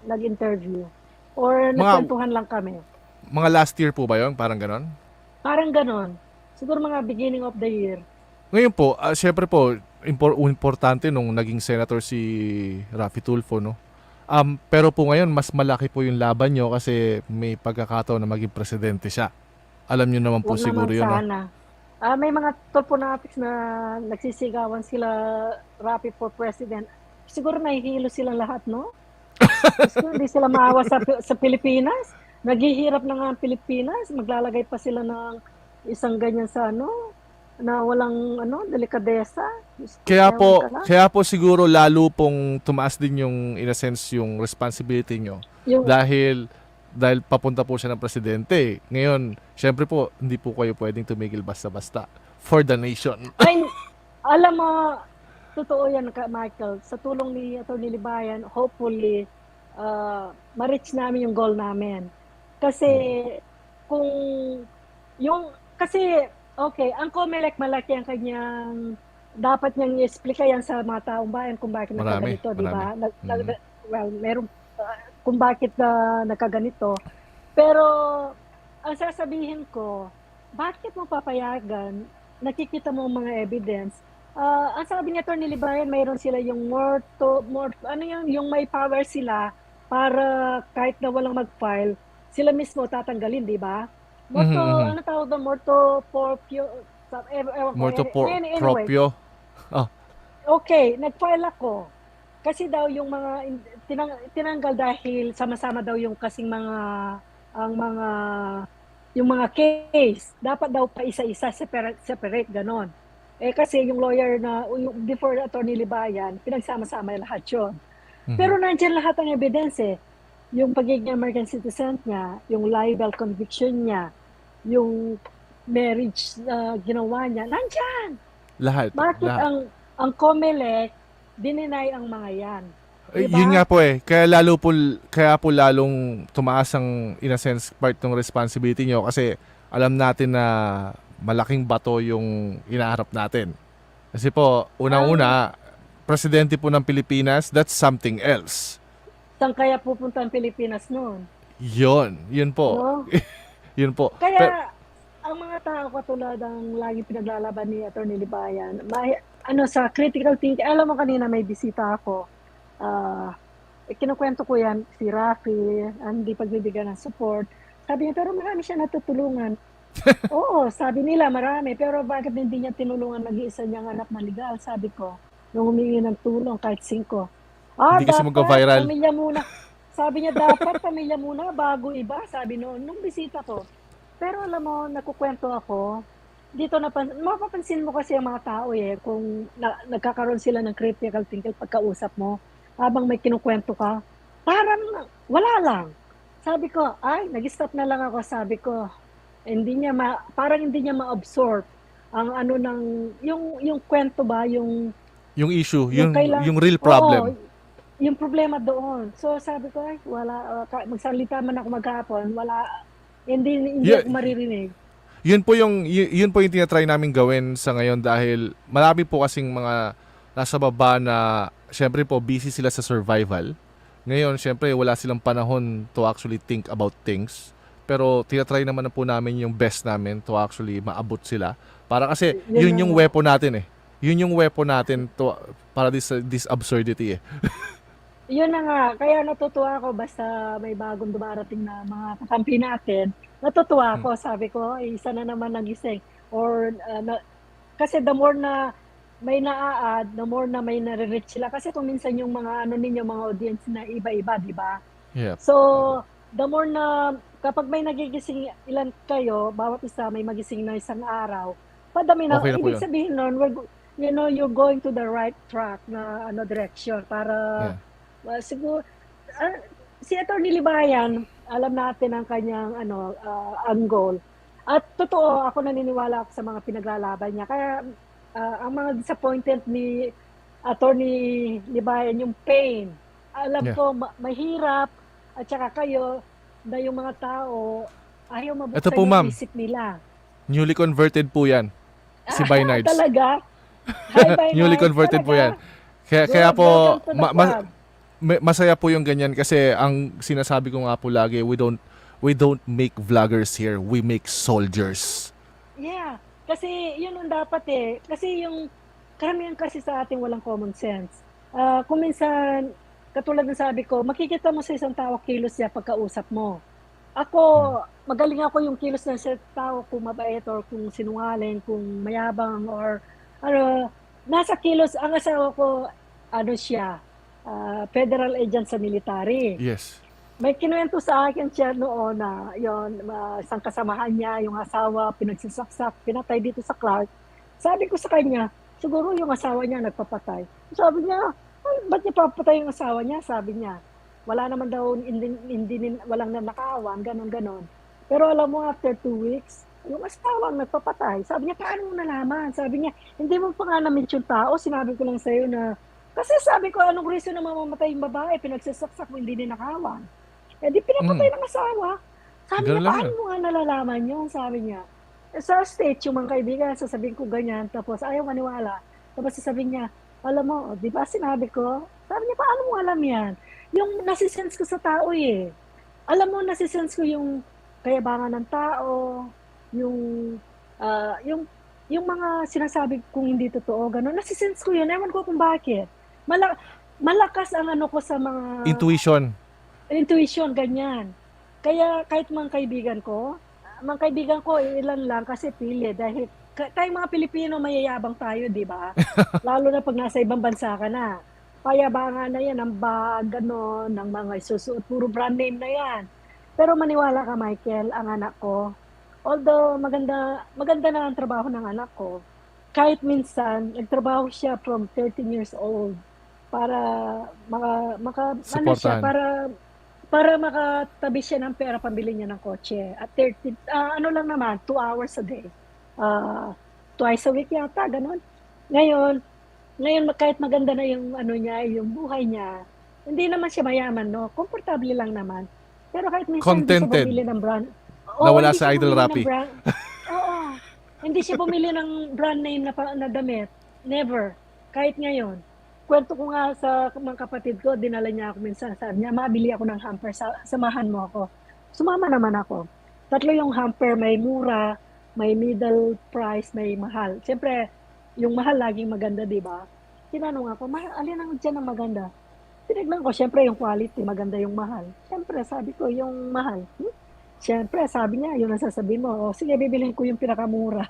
nag-interview. Or nagkwentuhan lang kami. Mga last year po ba yun? Parang ganon? Parang ganon. Siguro mga beginning of the year. Ngayon po, syempre po, importante nung naging senator si Rafi Tulfo, no? Pero po ngayon, mas malaki po yung laban nyo kasi may pagkakataon na maging presidente siya. Alam nyo naman po Huwag siguro naman yun, no? sana. May mga tulponatics na nagsisigawan sila, Rapi for president. Siguro nahihilo silang lahat, no? Siguro hindi sila maawa sa Pilipinas. Naghihirap na nga ang Pilipinas. Maglalagay pa sila ng isang ganyan sa na walang delikadesa. Kaya po siguro lalo pong tumaas din yung, in a sense, yung responsibility nyo. Dahil papunta po siya ng presidente. Ngayon, syempre po, hindi po kayo pwedeng tumigil basta-basta for the nation. Ay, alam mo, totoo yan, Michael. Sa tulong ni Atty. Libayan, hopefully, ma-reach namin yung goal namin. Kasi, ang COMELEC malaki ang kanyang, dapat niyang i-explica yan sa mga taong bayan kung bakit nakaganito, di ba? Meron, kung bakit nakaganito. Pero, ang sasabihin ko, bakit mo papayagan? Nakikita mo mga evidence. Ang sabi ni Atty. Libayan, mayroon sila yung yung may power sila para kahit na walang mag-file, sila mismo tatanggalin, di ba? Ano tawag doon? Morto proprio. Okay, nag-file ako. Kasi daw yung mga tinanggal dahil sama-sama daw yung kasing yung mga case. Dapat daw pa isa-isa, separate ganon. Kasi yung lawyer before Atty. Libayan, pinagsama-sama lahat yun. Pero nandiyan lahat ang evidence Yung pagiging American citizen niya, yung libel conviction niya, yung marriage ginawa niya, nandiyan. Lahat. Bakit ang COMELEC dininay ang mga yan? Diba? Yun nga po kaya po lalong tumaas ang, in a sense, part ng responsibility nyo kasi alam natin na malaking bato yung inaharap natin. Kasi po, unang-una, presidente po ng Pilipinas, that's something else. Saan kaya pupunta ang Pilipinas noon? Yun po. No? Yun po. Kaya ang mga tao katulad ang laging pinaglalaban ni Atty. Libayan, sa critical thinking, alam mo kanina may bisita ako. Ah, kinukwento ko yan si Rafi, ang hindi pagbibigyan ng support. Sabi niya, pero marami siya natutulungan. Oo, sabi nila marami, pero bakit hindi niya tinulungan mag-iisa niyang anak na legal? Sabi ko, nung humingi ng tulong kahit 5. Hindi kasi Dapat magka-viral. pamilya muna. Sabi niya, dapat pamilya muna bago iba, sabi noon, nung bisita ko. Pero alam mo, nakukwento ako, dito mapapansin mo kasi ang mga tao kung nagkakaroon sila ng critical thinking pagkausap mo, habang may kinukwento ka, parang wala lang. Sabi ko, nag-stop na lang ako, sabi ko, parang hindi niya ma-absorb ang ano ng, yung kwento ba, yung Yung issue, kailang, yung real oo, problem. yung problema doon. So sabi ko, wala, magsalita man ako maghapon, wala, hindi Y- ako maririnig. yun po yung tinatry namin gawin sa ngayon dahil marami po kasing mga nasa baba na syempre po busy sila sa survival. Ngayon, syempre wala silang panahon to actually think about things. Pero tinatry naman na po namin yung best namin to actually maabot sila. Para kasi Yun yun ang, yung weapon natin eh. Yun yung weapon natin to para this absurdity eh. Yun na nga, kaya natutuwa ako basta may bagong dumarating na mga kakampi natin. Natutuwa Hmm. ako, sabi ko, isa na naman nagising. Or, kasi the more na may naa-add, the more na may nare-reach sila. Kasi kung minsan yung mga mga audience na iba-iba, di ba? Yeah. So, the more na kapag may nagigising ilan kayo, bawat isa may magising na isang araw, padami na, Okay na po ibig yun. sabihin nun, you're going to the right track na direction para Yeah. siguro si Atty. Libayan, alam natin ang kanyang ang goal. At totoo, ako naniniwala ako sa mga pinaglalaban niya. Kaya ang mga disappointed ni Atty. Libayan, yung pain. Alam Yeah. ko, mahirap, at saka kayo, na yung mga tao, ayaw Ito mabuksan po yung ma'am, isip nila. newly converted po yan. Si Bynards. Talaga? Hi, Newly Bynards, converted po yan. talaga? Kaya Good, po welcome to the club. masaya po yung ganyan kasi ang sinasabi ko nga po lagi, we don't make vloggers here, we make soldiers. Yeah, kasi yun ang dapat Kasi yung karamihan kasi sa ating walang common sense. Kung minsan, katulad ng sabi ko, makikita mo sa isang tao kilos niya pagkausap mo. Ako, magaling ako yung kilos ng isang tao kung mabait or kung sinungaling, kung mayabang or nasa kilos. Ang asawa ko, siya, federal agent sa military. Yes. May kinuwento sa akin siya noon na isang kasamahan niya, yung asawa, pinagsasaksak, pinatay dito sa Clark. Sabi ko sa kanya, siguro yung asawa niya nagpapatay. Sabi niya, ba't niya papatay yung asawa niya? Sabi niya, wala naman daw, walang nanakawan, ganon. Pero alam mo, after 2 weeks, yung asawa ang nagpapatay. Sabi niya, paano mo nalaman? Sabi niya, hindi mo pa nga na-meet yung tao. Sinabi ko lang sa'yo na, kasi sabi ko, anong reason na mamamatay yung babae? Pinagsasaksak mo, hindi ninakawan. Di pinapatay ng asawa. Sabi Ganun niya, lang paano yun. mo nga nalalaman yun? Sabi niya. Sa stage, yung mga kaibigan, sasabihin ko ganyan, tapos ayaw maniwala. Tapos sasabihin niya, alam mo, di ba sinabi ko? Sabi niya, paano mo alam yan? Yung nasisense ko sa tao Alam mo, nasisense ko yung kayabangan ng tao, yung, yung mga sinasabi kong hindi totoo, gano'n. Nasisense ko yun. Ewan ko kung bakit. Malakas ang ko sa mga Intuition. ganyan. Kaya kahit mga kaibigan ko, ilan lang kasi pili. Dahil tayong mga Pilipino, mayayabang tayo, di ba? Lalo na pag nasa ibang bansa ka na. Payabangan na yan, ang bag, gano'n, ng mga isusuot, puro brand name na yan. Pero maniwala ka, Michael, ang anak ko, although maganda na ang trabaho ng anak ko, kahit minsan, nagtrabaho siya from 13 years old para Supportahan. para makatabi siya ng pera pambili niya ng kotse. At 30, lang naman, 2 hours a day. Twice a week yata, ganun. Ngayon, kahit maganda na yung niya, yung buhay niya, hindi naman siya mayaman, no? Komportable lang naman. Pero kahit minsan hindi siya Contented. bumili ng brand. Nawala Hindi sa siya Idol bumili ng Rappi. brand. Oo. Hindi siya bumili ng brand name na damit. Never. Kahit ngayon. Kwento ko nga sa mga kapatid ko, dinala niya ako minsan. Sabi niya, mabili ako ng hamper, samahan mo ako. Sumama naman ako. Tatlo yung hamper, may mura, may middle price, may mahal. Siyempre, yung mahal laging maganda, di ba? Tinanong ako, mahal, alin ang dyan ang maganda? Tinignan ko, siyempre yung quality, maganda yung mahal. Siyempre, sabi ko, yung mahal. Siyempre, sabi niya, yun ang sasabihin mo. O, sige, bibilhin ko yung pinakamura.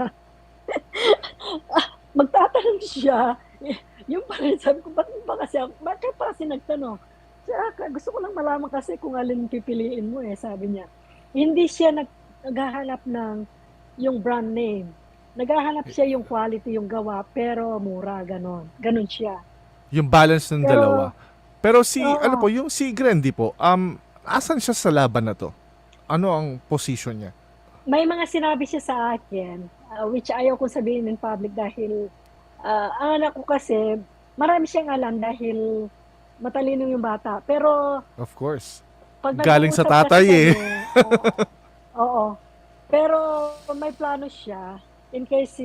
Magtatanong siya. Yung pa rin, sabi ko, bakit pa kasi nagtanong? Gusto ko lang malaman kasi kung alin pipiliin mo sabi niya. Hindi siya naghahanap ng yung brand name. Naghahanap siya yung quality, yung gawa, pero mura, ganon. Ganon siya. Yung balance ng Pero, dalawa. Pero ano oo, po, yung si Grandy po, asan siya sa laban na to? Ano ang position niya? may mga sinabi siya sa akin, which ayaw kong sabihin in public dahil ang anak ko kasi, marami siyang alam dahil matalino yung bata. Pero Of course. pag Galing sa nag-uusap kasi tatay eh. kami, oo. Pero may plano siya in case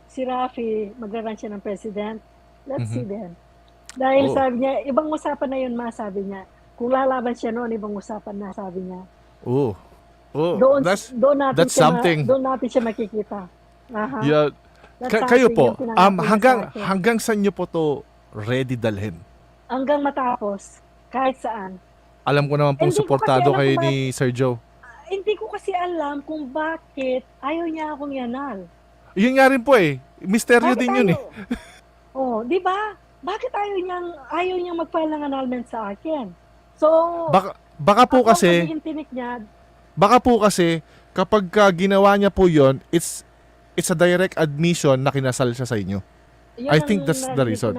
si Rafi magra-run siya ng president. Let's see Mhm. then. Dahil Oh. sabi niya, ibang usapan na yun, sabi niya. Kung lalaban siya noon, ibang usapan na, sabi niya. Oh. Oh, Doon that's something. doon natin siya makikita. Aha. Yeah. That's Kayo something po, yung pinangako niya sa akin. hanggang saan niyo po to ready dalhin? Hanggang matapos, kahit saan. Alam ko naman pong Hindi ko kasi suportado alam kayo kung ni Sir Joe. Hindi ko kasi alam kung bakit ayaw niya akong yanal. Yun nga rin po eh. Misteryo Bakit din yun eh. Oh, di ba? Bakit ayaw niyang mag-file ng annulment sa akin? So, Baka po ako ang kasi, magiging tinik niya, kapag ginawa niya po yun, it's a direct admission na kinasal siya sa inyo. yun I ang think that's the narinig ko reason.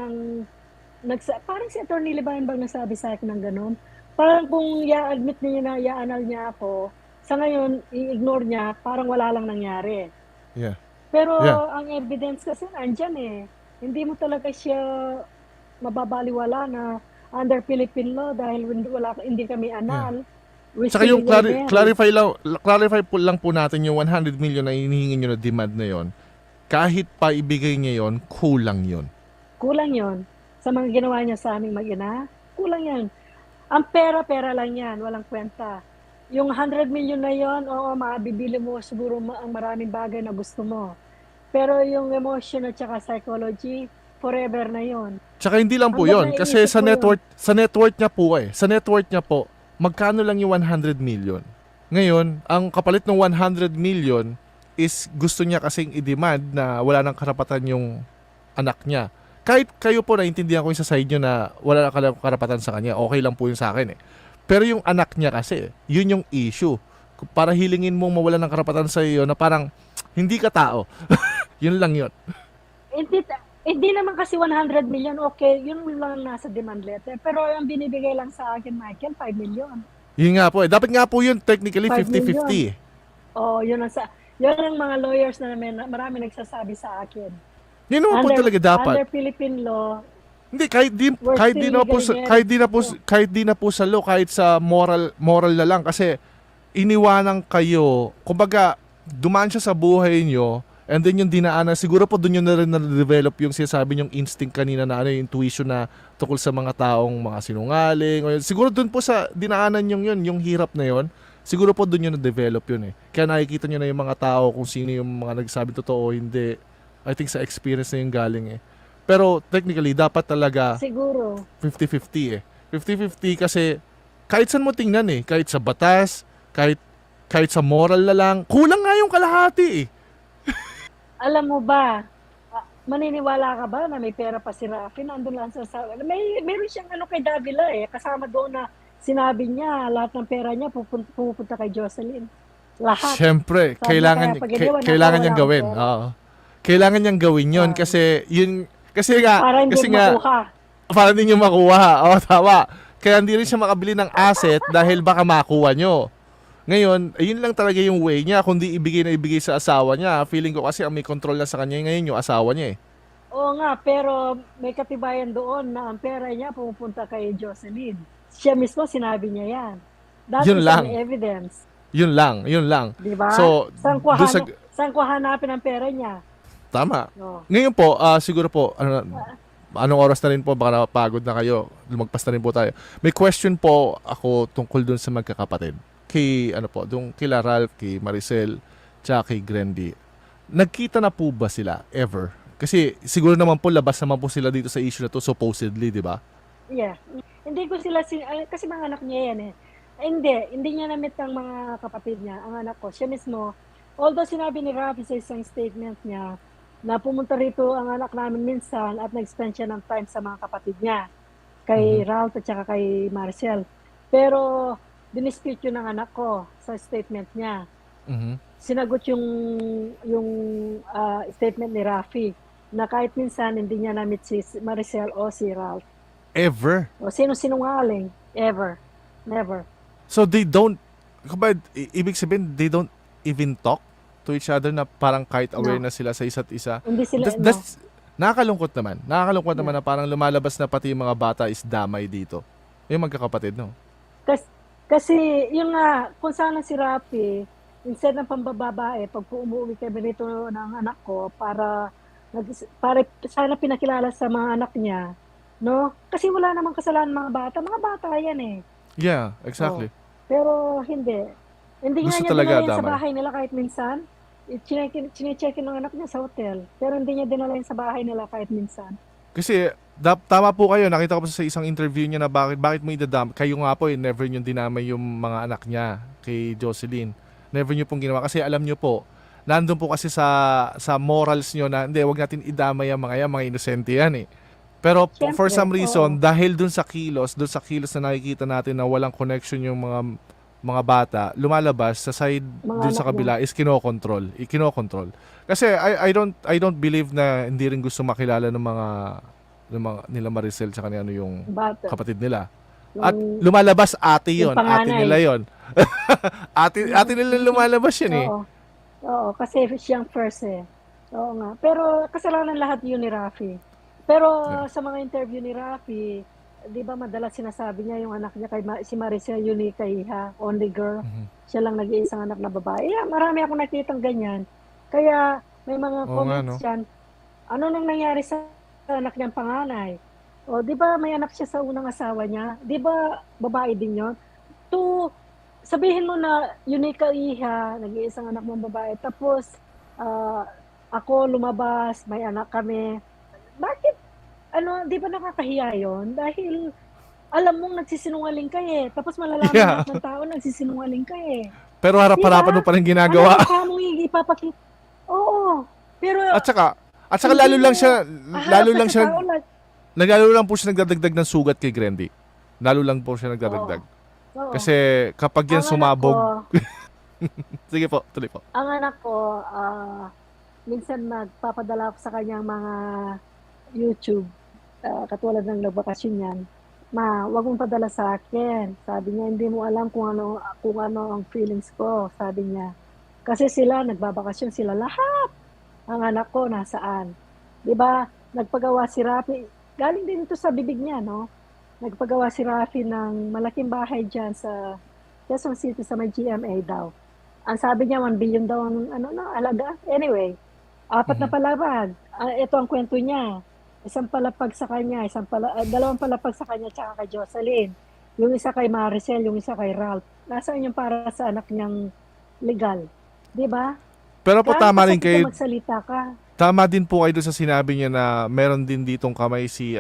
parang si Atty. Libayan bang nagsabi sa akin ng ganun? Parang kung i-admit niya na i-annul niya ako, sa ngayon, i-ignore niya, parang wala lang nangyari. Yeah. Pero Yeah. ang evidence kasi nandyan Hindi mo talaga siya mababaliwala na under Philippine law dahil hindi kami anal. We Saka still yung married. clarify po lang po natin yung 100 million na hinihingi nyo na demand na yon. Kahit pa ibigay niya yon, kulang yon. Kulang yon sa mga ginawa niya sa aming mag-ina. Kulang yan. Ang pera-pera lang yan. Walang kwenta. Yung 100 million na yon, oo, mabibili mo siguro ang maraming bagay na gusto mo. Pero yung emotion at saka psychology, forever na yon. Tsaka hindi lang po Hanggang yon, kasi naiisip ko yun. sa net worth niya po sa net worth niya po, magkano lang yung 100 million. Ngayon, ang kapalit ng 100 million is gusto niya kasing i-demand na wala nang karapatan yung anak niya. Kahit kayo po, naintindihan ko yung sa side nyo na wala nang karapatan sa kanya, okay lang po yun sa akin eh. Pero yung anak niya kasi, yun yung issue. Para hilingin mong mawala ng karapatan sa iyo na parang hindi ka tao. Yun lang yun. Hindi naman kasi 100 million, okay, yun lang nasa demand letter. Pero ang binibigay lang sa akin, Michael, 5 million. Yun nga po eh. Dapat nga po yun technically 5 50-50 eh. Oh, yun ang mga lawyers na marami nagsasabi sa akin. Yun naman po talaga dapat. Under Philippine law, Hindi, we're kahit still di na po legally married. kahit di na po sa law, kahit sa moral na lang kasi iniwanan kayo, kumbaga dumaan siya sa buhay nyo, and then yung dinaanan, siguro po doon yun na rin na-develop yung sinasabi yung instinct kanina na yung intuition na tungkol sa mga taong mga sinungaling, o yun. Siguro doon po sa dinaanan yun, yung hirap na yun, siguro po doon yun na-develop yun eh. Kaya nakikita nyo na yung mga tao kung sino yung mga nagsabi totoo o hindi. I think sa experience na yung galing eh. Pero technically, dapat talaga Siguro. 50-50 eh. 50-50 kasi kahit saan mo tingnan eh. Kahit sa batas, kahit sa moral na lang, kulang nga yung kalahati eh. Alam mo ba, maniniwala ka ba na may pera pa si Rafi? Nandun lang meron siyang kay Davila kasama doon na sinabi niya, lahat ng pera niya pupunta kay Jocelyn. Lahat. Siyempre, Sabi kailangan kaya pag iniwan na kailangan wala niyang akong gawin. pera. Oo. Kailangan niyang gawin 'yon kasi Para hindi makuha. para hindi niyo makuha. Oo, tama. Kaya hindi rin siya makabili ng asset dahil baka makuha niyo. Ngayon, ayun lang talaga yung way niya, kundi ibigay sa asawa niya. Feeling ko kasi ang may control na sa kanya ngayon yung asawa niya eh. Oo nga, pero may katibayan doon na ang pera niya pupunta kay Jocelyn. Siya mismo sinabi niya yan. That Yun is lang. an evidence. Yun lang. Di ba? So, saan ko hanapin ang pera niya? Tama. No. Ngayon po, siguro po, anong oras na rin po, baka napapagod na kayo, lumagpas na rin po tayo. May question po ako tungkol dun sa magkakapatid. kay ano po, doon kila Ralph, kay Maricel, tsaka kay Grendy. Nagkita na po ba sila ever? Kasi siguro naman po labas naman po sila dito sa issue na to supposedly, di ba? Yeah. Hindi ko sila, kasi mga anak niya yan eh. Hindi niya na-meet ang mga kapatid niya, ang anak ko. Siya mismo, although sinabi ni Rafi sa isang statement niya, na pumunta rito ang anak namin minsan at nag-spend siya ng time sa mga kapatid niya, kay Ralph at saka kay Marcel. Pero, dinispute yun ng anak ko sa statement niya. Mhm. Sinagot yung statement ni Rafi na kahit minsan hindi niya na-meet si Maricel o si Ralph. Ever? O sino sinungaling? Ever. Never. So they don't, ibig sabihin, they don't even talk to each other na parang kahit aware No. na sila sa isa't isa. Hindi sila, That's nakakalungkot naman. Nakakalungkot naman na parang lumalabas na pati yung mga bata is damay dito. Yung magkakapatid, no? Kasi yung nga, kung sana si Rafi, instead ng pambababae, pag po umuwi kami rito ng anak ko, para sana pinakilala sa mga anak niya, no? Kasi wala namang kasalanan mga bata yan eh. Yeah, exactly. Pero hindi. Hindi Gusto nga niya talaga dinala yan sa damay. bahay nila kahit minsan. Chinecheck ng anak niya sa hotel. Pero hindi niya dinala yan sa bahay nila kahit minsan. Kasi tama po kayo, nakita ko pa sa isang interview niya na bakit mo idadam. Kayo nga po never niyo dinamay yung mga anak niya kay Jocelyn. Never niyo pong ginawa kasi alam niyo po, nandun po kasi sa morals niyo na hindi, wag natin idamay ang mga inosente yan eh. Pero for Siyempre, some reason, oo. dahil dun sa kilos na nakikita natin na walang connection yung mga bata, lumalabas sa side Mga dun sa anak kabila is kinokontrol. Kasi I don't believe na hindi rin gusto makilala ng mga nila Maricel tsaka ni ano yung Bata. kapatid nila. Yung- At lumalabas ate yung yon, ate panganay. nila yon. ate nila lumalabas yun eh. Oo. Oo, kasi siyang first eh. Oo nga. Pero kasalanan lahat yun ni Rafi. Pero Yeah. sa mga interview ni Rafi, di ba madalas sinasabi niya yung anak niya si Maricel yun kay only girl. Mhm. Siya lang nag-iisang anak na babae. Yeah, marami akong nakitang ganyan. Kaya may mga Oo nga, comments no? dyan. Ano nang nangyari sa anak niyang panganay? O, di ba may anak siya sa unang asawa niya? Di ba babae din yon? Sabihin mo na unique ka iha, nag-iisang anak mong babae, tapos ako lumabas, may anak kami. Bakit? Di ba nakakahiya yon? Dahil alam mong nagsisinungaling ka eh. Tapos malalaman Yeah. lahat ng tao nagsisinungaling ka eh. Pero harap-harapan mo pa rin ginagawa. Ano mukha mong ipapakita? Oo. Pero At saka Hindi lalo lang mo- siya haharap ka sa tao, lalo lang po siya nagdadagdag ng sugat kay Grendy. Lalo lang po siya nagdadagdag. Oo. Kasi kapag yan Ang anak sumabog, ko- sige po, tuloy po. Ang anak ko, minsan nagpapadala ko sa kanyang mga YouTube, katulad ng nagbakasyon yan. Wag mong padala sa akin. Sabi niya, hindi mo alam kung ano ang feelings ko, sabi niya. Kasi sila, nagbabakasyon sila lahat. Ang anak ko, nasaan? 'Di ba? Nagpagawa si Rafi, galing din ito sa bibig niya, no? Nagpagawa si Rafi ng malaking bahay dyan sa Quezon City sa may GMA daw. Ang sabi niya, 1 billion daw ang alaga. Anyway, 4 na palapag. Ito ang kwento niya. Isang palapag sa kanya, dalawang palapag sa kanya tsaka kay Jocelyn. Yung isa kay Maricel, yung isa kay Ralph. Nasaan yung para sa anak niyang legal? 'Di ba? Pero po tama rin kayo, Magsalita ka. tama din po kayo doon sa sinabi niya na meron din ditong kamay si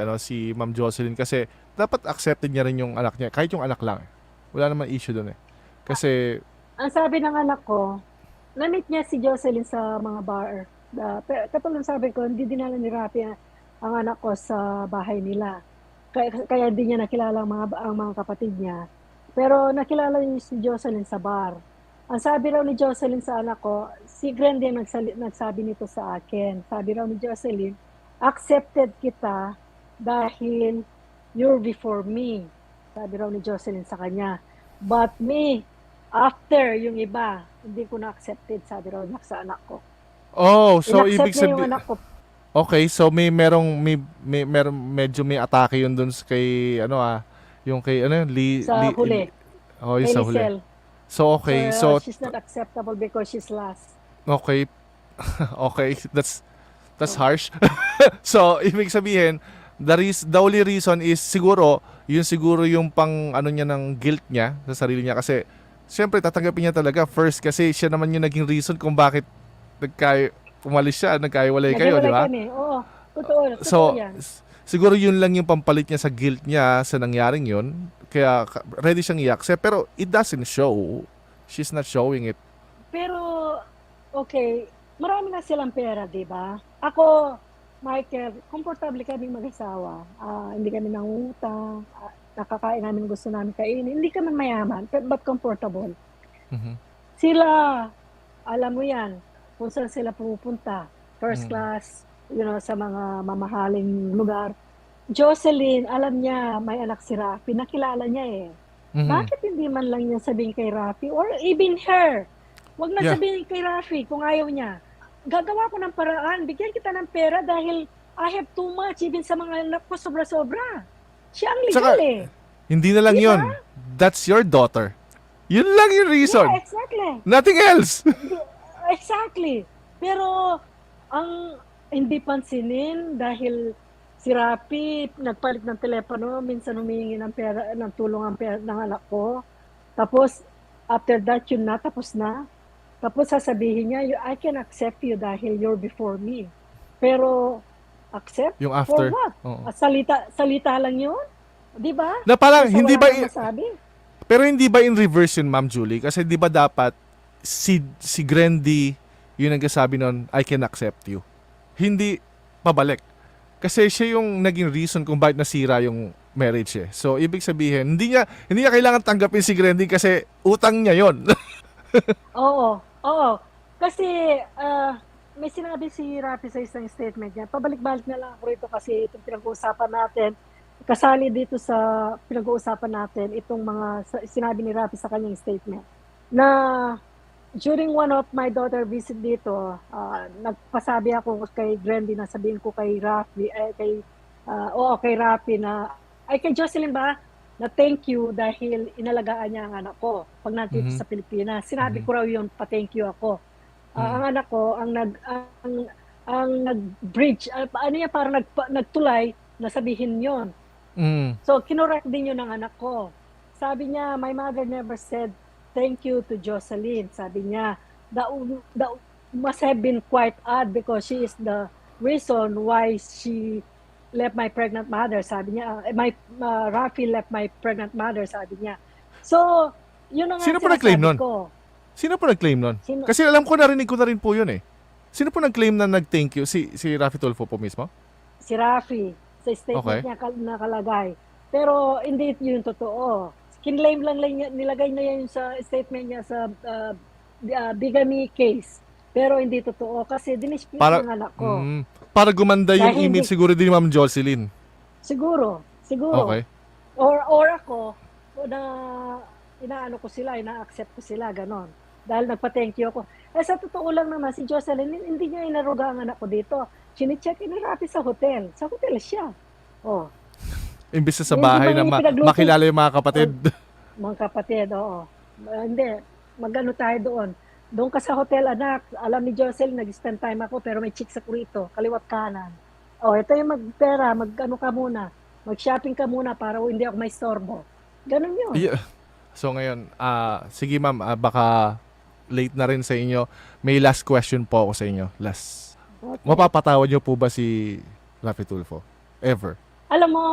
Ma'am Jocelyn kasi dapat accepted niya rin yung anak niya, kahit yung anak lang. Wala naman issue doon eh. Kasi Ang sabi ng anak ko, na-meet niya si Jocelyn sa mga bar. Katulad sabi ko, hindi dinala ni Rafi ang anak ko sa bahay nila. Kaya hindi niya nakilala ang mga kapatid niya. Pero nakilala niya si Jocelyn sa bar. Ang sabi raw ni Jocelyn sa anak ko, si Grendy ang nagsabi nito sa akin. Sabi raw ni Jocelyn, accepted kita dahil you're before me. Sabi raw ni Jocelyn sa kanya. But me, after yung iba, hindi ko na-accepted, sabi raw niya sa anak ko. so In-accept ibig niya yung sabihin, anak ko. okay, so medyo may atake yun doon kay yung kay Sa huli. Oh, Kay yung sa huli. Lisel. So okay, so she's not acceptable because she's last. okay. Okay, that's harsh. So ibig sabihin, the only reason is siguro yung pang niya ng guilt niya sa sarili niya kasi Siyempre, tatanggapin niya talaga first kasi siya naman yung naging reason kung bakit umalis siya, nagkaiwalay kayo, di Naghiwalay ba? kami. Oo, totoo So, yan. siguro yun lang yung pampalit niya sa guilt niya sa nangyaring yun. Kaya ready siyang i-accept. Pero it doesn't show. She's not showing it. Pero, okay, marami na silang pera, di ba? Ako, Michael, komportable kaming mag-asawa. Hindi kami nangungutang, nakakain namin gusto namin kainin. Hindi kami mayaman, but comfortable. Mhm. Sila, alam mo yan, kung saan sila pupunta. First class, sa mga mamahaling lugar. Jocelyn, alam niya, may anak si Rafi, nakilala niya eh. Mhm. Bakit hindi man lang niya sabihin kay Rafi or even her? Huwag na Yeah. sabihin kay Rafi kung ayaw niya. Gagawa ko ng paraan, bigyan kita ng pera dahil I have too much, even sa mga anak ko, sobra-sobra. Siya ang legal Tsaka, eh. hindi na lang Diba? yun. That's your daughter. Yun lang yung reason. Yeah, exactly. Nothing else. Exactly. Pero, ang hindi pansinin dahil si Rafi nagpalit ng telepono, minsan humihingi ng pera, ng tulong ang pera ng anak ko. Tapos, after that, yun na, tapos na. Tapos sasabihin niya, I can accept you dahil you're before me. Pero, accept? Yung For after. what? Oo. Salita lang yun? Di ba? Na parang, Kasi hindi wala ba, nang masabi. pero hindi ba in reverse yun, Ma'am Julie? Kasi di ba dapat si Grandy yung nagsasabi nun, I can accept you. Hindi pabalik. Kasi siya yung naging reason kung bakit nasira yung marriage eh. So, ibig sabihin, hindi niya kailangan tanggapin si Grandy kasi utang niya yon. Oo. Kasi may sinabi si Rafi sa isang statement niya. Pabalik-balik na lang ako rito kasi itong pinag-uusapan natin. Kasali dito sa pinag-uusapan natin itong mga sinabi ni Rafi sa kanyang statement. Na during one of my daughter visit dito, nagpasabi ako kay Grandy na sabihin ko kay Rafi, kay Rafi na, kay Jocelyn ba? Na thank you dahil inalagaan niya ang anak ko pag nandito sa Pilipinas. Sinabi ko raw yun, pa-thank you ako. Ang anak ko, ang nag-bridge, parang nagtulay na sabihin yon. So, kinorek din yun ng anak ko. Sabi niya, my mother never said thank you to Jocelyn. Sabi niya, that must have been quite odd because she is the reason why she left my pregnant mother, sabi niya. Rafi left my pregnant mother, sabi niya. So, yun ang Sino po nag-claim nun? ko. Sino po nag-claim nun? Kasi alam ko, narinig ko na rin po yun eh. Sino po nag-claim na nag-thank you? Si Rafi Tulfo po mismo? Si Rafi, sa statement niya nakalagay. Pero hindi yun totoo. Kinlaim lang niya, nilagay na yan sa statement niya sa bigamy case. Pero hindi totoo kasi dinispute ng anak ko. Para gumanda yung image siguro din ni Ma'am Jocelyn. Siguro. Okay. Or ako, na inaano ko sila, ina-accept ko sila, ganon. Dahil nagpa-thank you ako. Sa totoo lang naman, si Jocelyn, hindi niya inaruga ang anak ko dito. Chine-check in Rafi sa hotel. Sa hotel siya. Oh. Imbis sa bahay na makilala yung mga kapatid. Mga kapatid, oo. Hindi, mag-ano tayo doon. Doon ka sa hotel, anak. Alam ni Jocelyn, nag-spend time ako, pero may chicks ako rito, kaliwat kanan. Ito yung magpera, mag-ano ka muna. Mag-shopping ka muna para hindi ako may storbo. Ganun yun. Yeah. So ngayon, sige ma'am, baka late na rin sa inyo. May last question po ako sa inyo. Last. Okay. Mapapatawad niyo po ba si Rafi Tulfo? Ever? Alam mo,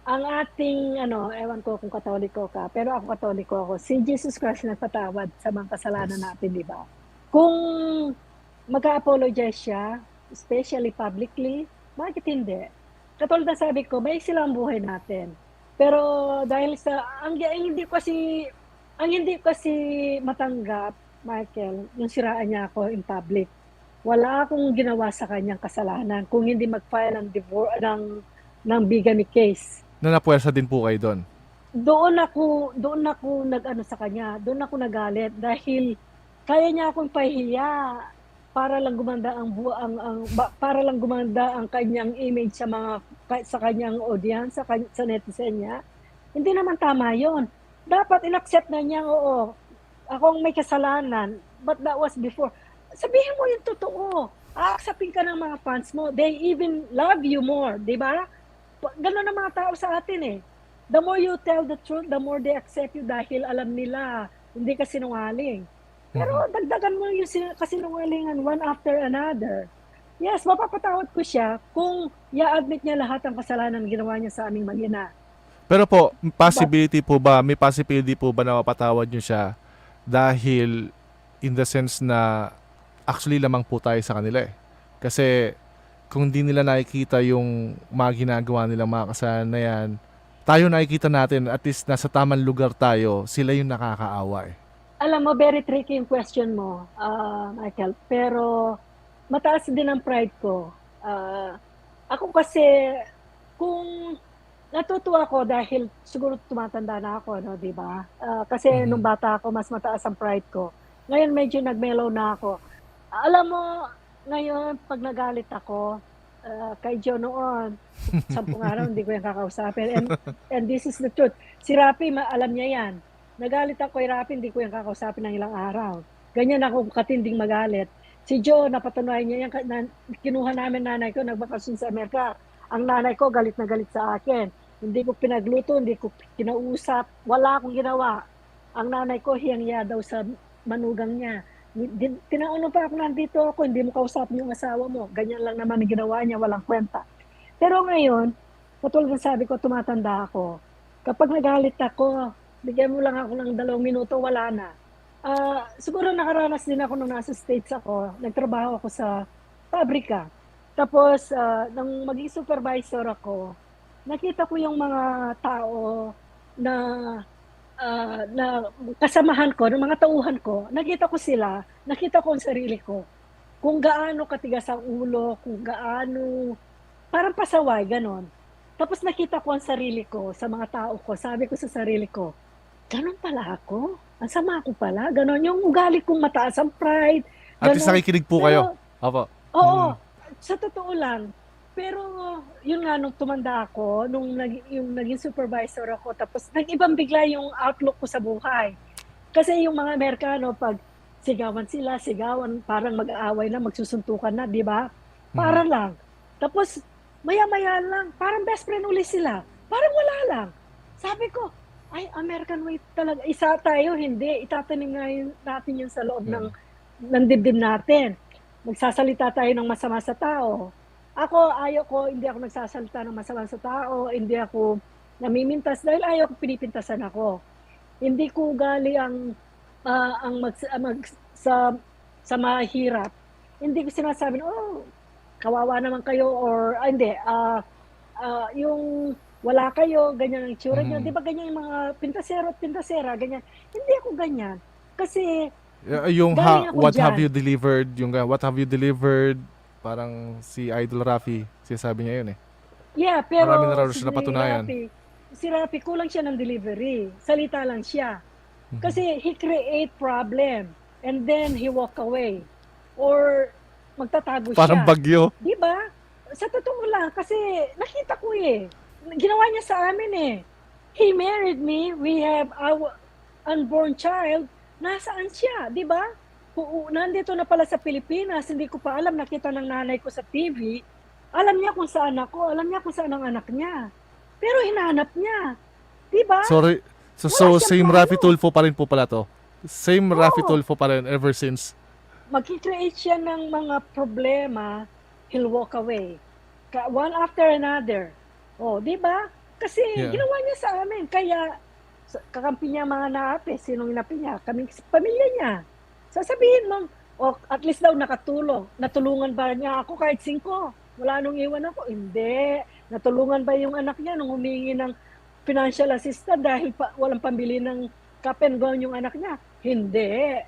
ang ating, ewan ko kung katoliko ka, pero ako katoliko ako. Si Jesus Christ nagpatawad sa mga kasalanan natin, di ba? Kung mag-apologize siya, especially publicly, bakit hindi? Katulad na sabi ko, may silang buhay natin. Pero dahil sa, ang hindi kasi matanggap, Michael, yung siraan niya ako in public. Wala akong ginawa sa kanyang kasalanan kung hindi mag-file ng bigamy case. Na napuwersa din po kayo doon? Doon ako nag-ano sa kanya, doon ako nagalit dahil kaya niya akong pahiya para lang gumanda para lang gumanda ang kanyang image sa kanyang audience, sa netizen niya. Hindi naman tama 'yon. Dapat in-accept na niya, oo, akong may kasalanan, but that was before. Sabihin mo yung totoo. Accepting ka ng mga fans mo. They even love you more, di ba? Ganun ang mga tao sa atin eh. The more you tell the truth, the more they accept you dahil alam nila hindi ka sinungaling. Pero Mhm. dagdagan mo yung kasinungalingan one after another. Yes, mapapatawad ko siya kung i-admit niya lahat ng kasalanan na ginawa niya sa aming mag-ina. Pero po, But, may possibility po ba na mapatawad nyo siya dahil in the sense na actually lamang po tayo sa kanila eh. Kasi kung di nila nakikita yung mga ginagawa nilang mga kasalanan na yan, tayo nakikita natin, at least nasa tamang lugar tayo, sila yung nakakaawa eh. alam mo, very tricky yung question mo, Michael. Pero mataas din ang pride ko. Ako kasi, kung natutuwa ako dahil siguro tumatanda na ako, no, di ba? Kasi Mhm. nung bata ako, mas mataas ang pride ko. Ngayon medyo nag-mellow na ako. Alam mo, ngayon pag nagalit ako, kay Joe noon, 10 araw hindi ko yan kakausapin. And this is the truth. Si Rapi, alam niya yan. Nagalit ako kay Rapi, hindi ko yan kakausapin ng ilang araw. Ganyan ako katinding magalit. Si Joe, napatunayan niya yan. Kinuha namin nanay ko, nagbakasyon sa Amerika. Ang nanay ko, galit na galit sa akin. Hindi ko pinagluto, hindi ko kinausap. Wala akong ginawa. Ang nanay ko, hiyang-hiya daw sa manugang niya. Tinaano pa ako, nandito ako, hindi mo kausapin yung asawa mo. Ganyan lang naman ang ginawa niya, walang kwenta. Pero ngayon, katulad ng sabi ko, tumatanda ako. Kapag nagalit ako, bigyan mo lang ako ng 2 minuto, wala na. Siguro nakaranas din ako nung nasa States ako. Nagtrabaho ako sa pabrika. Tapos, nang maging supervisor ako, nakita ko yung mga tao na kasamahan ko, ng mga tauhan ko, nakita ko sila, nakita ko ang sarili ko. Kung gaano katigas ang ulo, kung gaano, parang pasaway, ganon. Tapos nakita ko ang sarili ko sa mga tao ko. Sabi ko sa sarili ko, ganon pala ako. Ang sama ko pala. Ganon yung ugali kong mataas ang pride. At least Ganon. nakikinig po kayo. Pero, Opo. oo, Mhm. sa totoo lang. Pero, yun nga, nung tumanda ako, yung naging supervisor ako, tapos nag-ibang bigla yung outlook ko sa buhay. Kasi yung mga Amerikano, pag sigawan sila, sigawan, parang mag-aaway na, magsusuntukan na, di ba? Mhm. Para lang. Tapos, maya-maya lang, parang best friend uli sila. Parang wala lang. Sabi ko, ay, American way talaga. Isa tayo, hindi. Itatanim nga natin yun sa loob Yeah. ng dibdib natin. Magsasalita tayo ng masama sa tao. Ako, hindi ako nagsasalita ng masama sa tao, hindi ako namimintas dahil ayaw ko pinipintasan ako. Hindi ko ugali ang sa mahirap. Hindi ko sinasabi, oh, kawawa naman kayo or hindi, yung wala kayo, ganyan ang itsura niyo. Mhm. Di ba ganyan yung mga pintasero at pintasera, ganyan. Hindi ako ganyan. Kasi Yung galing ako what have dyan. you delivered, yung what have you delivered, parang si Idol Rafi, sinasabi niya yun eh. Yeah, Marami na pero raw siya napatunayan. Si Rafi kulang siya ng delivery. Salita lang siya. Mhm. Kasi he create problem and then he walk away. Or magtatago Parang siya. bagyo. 'Di ba? Sa totoo lang kasi nakita ko eh. Ginawa niya sa amin eh. He married me. We have our unborn child. Nasaan siya, 'di ba? Nandito na pala sa Pilipinas, hindi ko pa alam, nakita ng nanay ko sa TV. Alam niya kung saan ako, alam niya kung saan ang anak niya. Pero hinahanap niya. 'Di ba? Sorry. Wala So siyang same plano. Rafi Tulfo pa rin po pala to. Same Rafi Oo. Tulfo pa rin ever since. Magki-create siya ng mga problema, he'll walk away. One after another. Oh, 'di ba? Kasi Yeah. ginawa niya sa amin. Kaya kakampi niya mga naapi, sinong inapi niya? Kaming pamilya niya. Sasabihin mo, at least daw nakatulong. Natulungan ba niya ako kahit 5? Wala nung iwan ako. Hindi. Natulungan ba yung anak niya nung humingi ng financial assistance dahil walang pambili ng cup and gown yung anak niya? Hindi.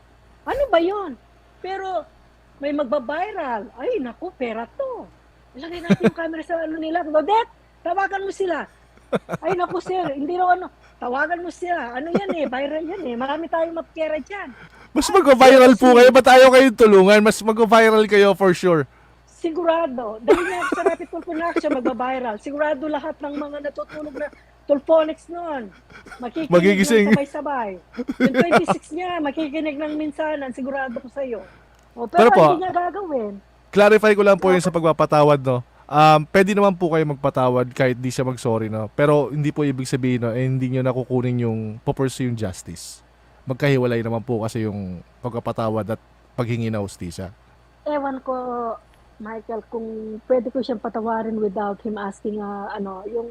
Ano ba yon? Pero may magba-viral. Ay, naku, pera to. Ilagay natin yung camera sa ano nila. Odette, tawagan mo sila. Ay, naku sir, hindi raw tawagan mo sila. Ano yan eh, viral yan eh. Marami tayong mapkera dyan. Mas Ay, mag-viral po kayo. seriously, Ba't ayaw kayong tulungan? Mas mag-viral kayo for sure. sigurado. Dahil nga sa Rapid Tulfo Action, magba-viral. Sigurado lahat ng mga natutulog na Tulfonics noon. Makikinig Magigising. ng sabay-sabay. Yung 26 niya, makikinig ng minsanan. Sigurado ko sa'yo. Pero Pero po, hindi niya gagawin. clarify ko lang po yun Tapos, sa pagpapatawad, no? Pwede naman po kayo magpatawad kahit di siya mag-sorry, no? Pero hindi po ibig sabihin, no, hindi nyo nakukunin yung pupursue yung justice. magkahiwalay naman po kasi yung pagkapatawad at paghingi na hustisya. Ewan ko, Michael, kung pwede ko siyang patawarin without him asking, yung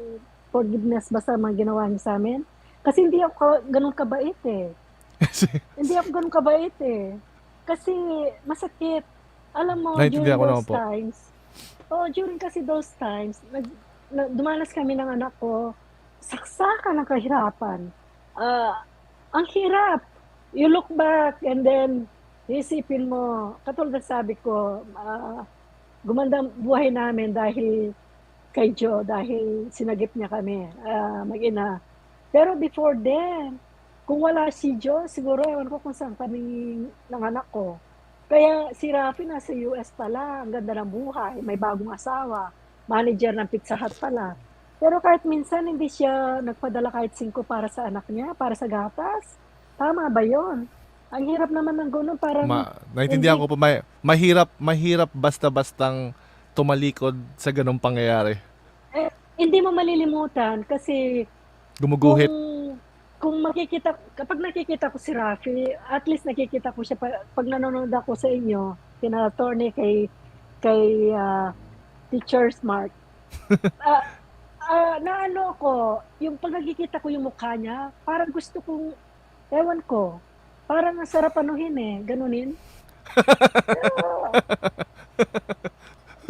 forgiveness ba sa mga ginawa niya sa amin. Kasi hindi ako ganun kabait eh. Hindi ako ganun kabait eh. Kasi masakit. Alam mo, Naintindihan ko during naman those po. times, during kasi those times, dumanas kami ng anak ko, saksakan ng kahirapan. Ang hirap. You look back and then isipin mo, katulad ng sabi ko, gumanda ang buhay namin dahil kay Joe, dahil sinagip niya kami, mag-ina. Pero before then, kung wala si Joe, siguro ewan ko kung saan kami ng anak ko. Kaya si Rafi nasa US pala, ang ganda ng buhay, may bagong asawa, manager ng Pizza Hut pala. Pero kahit minsan hindi siya nagpadala kahit 5 para sa anak niya, para sa gatas. Tama ba yon? Ang hirap naman ng gano'n, parang Naintindihan hindi, ko po, mahirap basta-bastang tumalikod sa ganung pangyayari. hindi mo malilimutan kasi kung Gumuguhit. kapag nakikita ko si Rafi, at least nakikita ko siya pag nanonood ako sa inyo, kina attorney kay Teacher Smart. Ah, na ano ko, yung pag nakikita ko yung mukha niya, parang gusto kong, ewan ko, parang ang sarap anuhin eh, ganunin. Pero,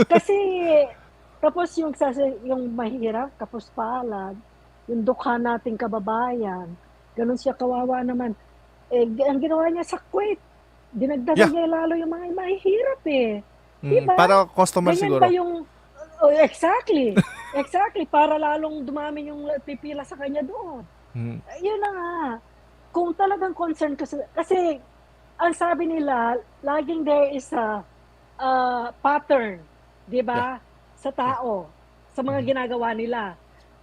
kasi, tapos yung mahirap, kapos palad, yung dukha nating kababayan, ganun siya kawawa naman. Ang ginawa niya sa Kuwait, dinagdagan Yeah. niya lalo yung mga mahihirap eh. Diba? Para customer Ganyan siguro. ba yung... exactly. Exactly. Para lalong dumami yung pipila sa kanya doon. Mm. Yun na nga. Kung talagang concern ka kasi ang sabi nila, laging there is a pattern, di ba? Sa tao, sa mga ginagawa nila.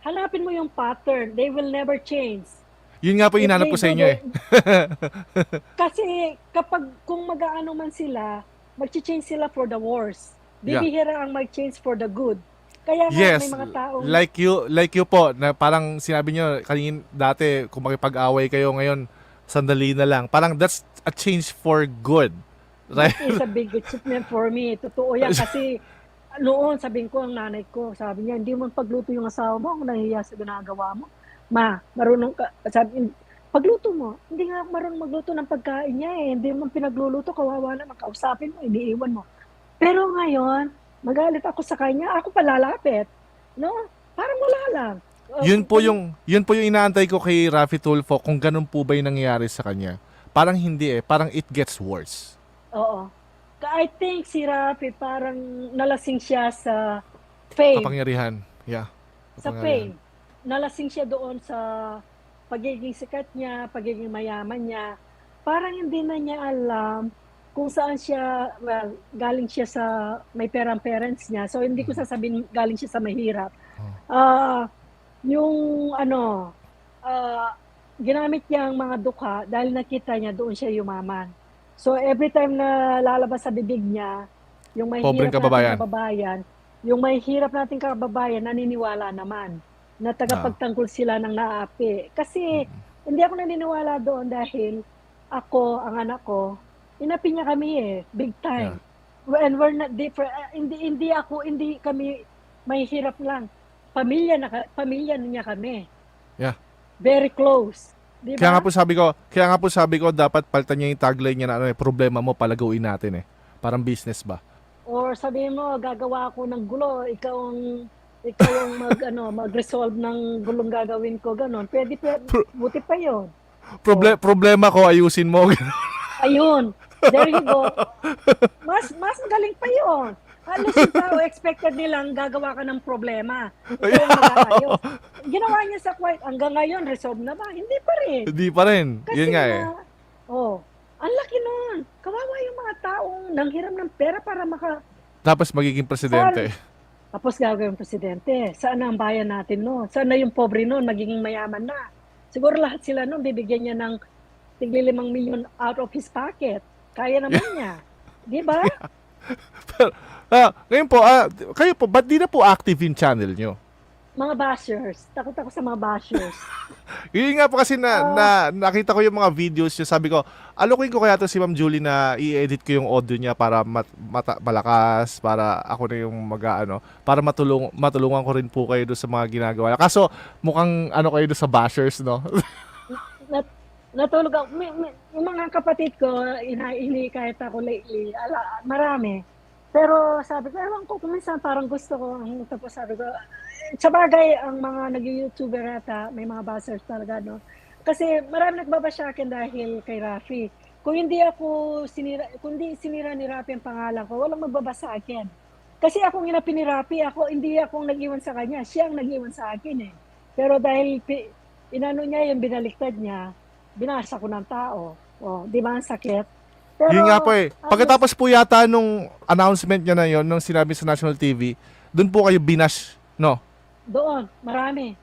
Hanapin mo yung pattern. They will never change. Yun nga po If inanap they ko sa do, inyo eh. kasi kung mag-aano man sila, mag-change sila for the worse. Yeah. Bibihira ang mag-change for the good. Kaya nga Yes, may mga taong like you po, na parang sinabi nyo kanina dati, kung makipag-away kayo ngayon, sandali na lang. Parang that's a change for good. Right? that is a big achievement for me. Totoo yan kasi noon sabihin ko ang nanay ko, sabi niya, hindi mo pagluto yung asawa mo, kung nahihiya sa ginagawa mo. Ma, marunong ka, sabi, pagluto mo, hindi nga ako marunong magluto ng pagkain niya eh. Hindi mo pinagluluto, kawawa naman, kausapin mo, iniiwan mo. Pero ngayon, magalit ako sa kanya, ako palalapit. No? Parang wala lang. Yun po yung inaantay ko kay Rafi Tulfo, kung ganun po ba yung nangyayari sa kanya. Parang hindi eh, parang it gets worse. Oo. I think si Rafi parang nalasing siya sa fame. Kapangyarihan. Yeah. Sa Kapangyarihan. fame. Nalasing siya doon sa pagiging sikat niya, pagiging mayaman niya. Parang hindi na niya alam kung saan siya, well, galing siya sa may perang parents niya. So, hindi ko sasabihin galing siya sa mahirap. Yung ginamit niya ang mga dukha dahil nakita niya doon siya yumaman. So, every time na lalabas sa bibig niya, yung may Pobreng hirap kababayan. nating kababayan, yung may hirap nating kababayan, naniniwala naman na tagapagtanggol sila ng naapi. Kasi hindi ako naniniwala doon dahil ako, ang anak ko, inapi niya kami eh, big time. And we're not different. Hindi kami may hirap lang. Pamilya niya kami. Yeah. Very close. Di ba? Kaya nga po sabi ko dapat palitan niya yung tagline niya na problema mo palaguin natin eh. Parang business ba? Or sabihin mo, gagawa ako ng gulo, ikaw ang mag-resolve ng gulong gagawin ko, ganon. Pwede, buti pa yun. Problema ko, ayusin mo. Ayun. There you go. Mas galing pa yun. Alas yung tao, expected nilang gagawa ka ng problema. Ikaw ang mag-aayos. Ginawa niya sa Kuwait. Hanggang ngayon, resolve na ba? Hindi pa rin. Hindi pa rin. Kasi Yun nga eh. ang laki nun. Kawawa yung mga taong nanghiram ng pera para Tapos magiging presidente. Tapos gagawin presidente. Saan na ang bayan natin noon? Saan na yung pobre noon? Magiging mayaman na. Siguro lahat sila noon, bibigyan niya ng tigli 5 milyon out of his pocket. Kaya naman niya. Di ba? Ngayon po, kayo po, ba't di na po active yung channel nyo? mga bashers. Takot ako sa mga bashers. Yun nga po kasi Ah, nakita ko yung mga videos niya. Sabi ko, alokin ko kaya to si Ma'am Julie na i-edit ko yung audio niya para malakas, para ako na yung mag-ano, para matulungan ko rin po kayo doon sa mga ginagawa niya. Kaso mukhang ano kayo doon sa bashers, no? nat natulog ako. Yung mga kapatid ko, kahit ako lately, marami. Pero sabi ko, ewan ko, kung minsan parang gusto ko, tapos sabi ko, sa bagay, ang mga nag-YouTuber ata, may mga bashers talaga, no? Kasi marami nagbabash sa akin dahil kay Rafi. Kung hindi sinira ni Rafi ang pangalan ko, walang magbabasa sa akin. Kasi ako ang inapi ni Rafi, hindi ako ang nag-iwan sa kanya, siya ang nag-iwan sa akin eh. Pero dahil inano niya yung binaliktad niya, binasa ko ng tao. Oh, di ba ang sakit? Pero, Yun nga po eh. ano, Pagkatapos po yata nung announcement niya na yon, nung sinabi sa national TV, doon po kayo binash, no? doon, maraming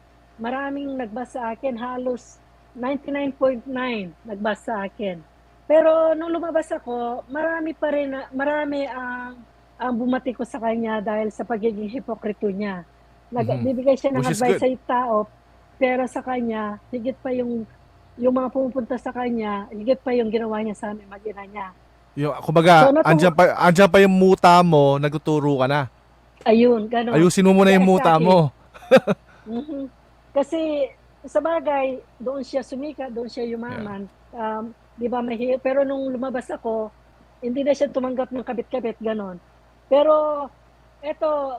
nagbasa sa akin, halos 99.9 nagbasa sa akin. Pero nung lumabas ako, marami ang bumati ko sa kanya dahil sa pagiging hipokrito niya. Mhm. Nagbibigay siya ng Which is advice good. sa tao, pero sa kanya, higit pa yung mga pumupunta sa kanya, higit pa yung ginawa niya sa amin, mag-ina niya. Yung, So, kumbaga, andyan pa yung muta mo, nagtuturo ka na. ayun, ganon. Ayusin mo muna yung muta Exactly. mo. Mhm. Kasi sa bagay, doon siya sumikat, doon siya Yeah. yumaman. 'Di ba pero nung lumabas ako, hindi na siya tumanggap ng kabit-kabit ganon. Pero eto,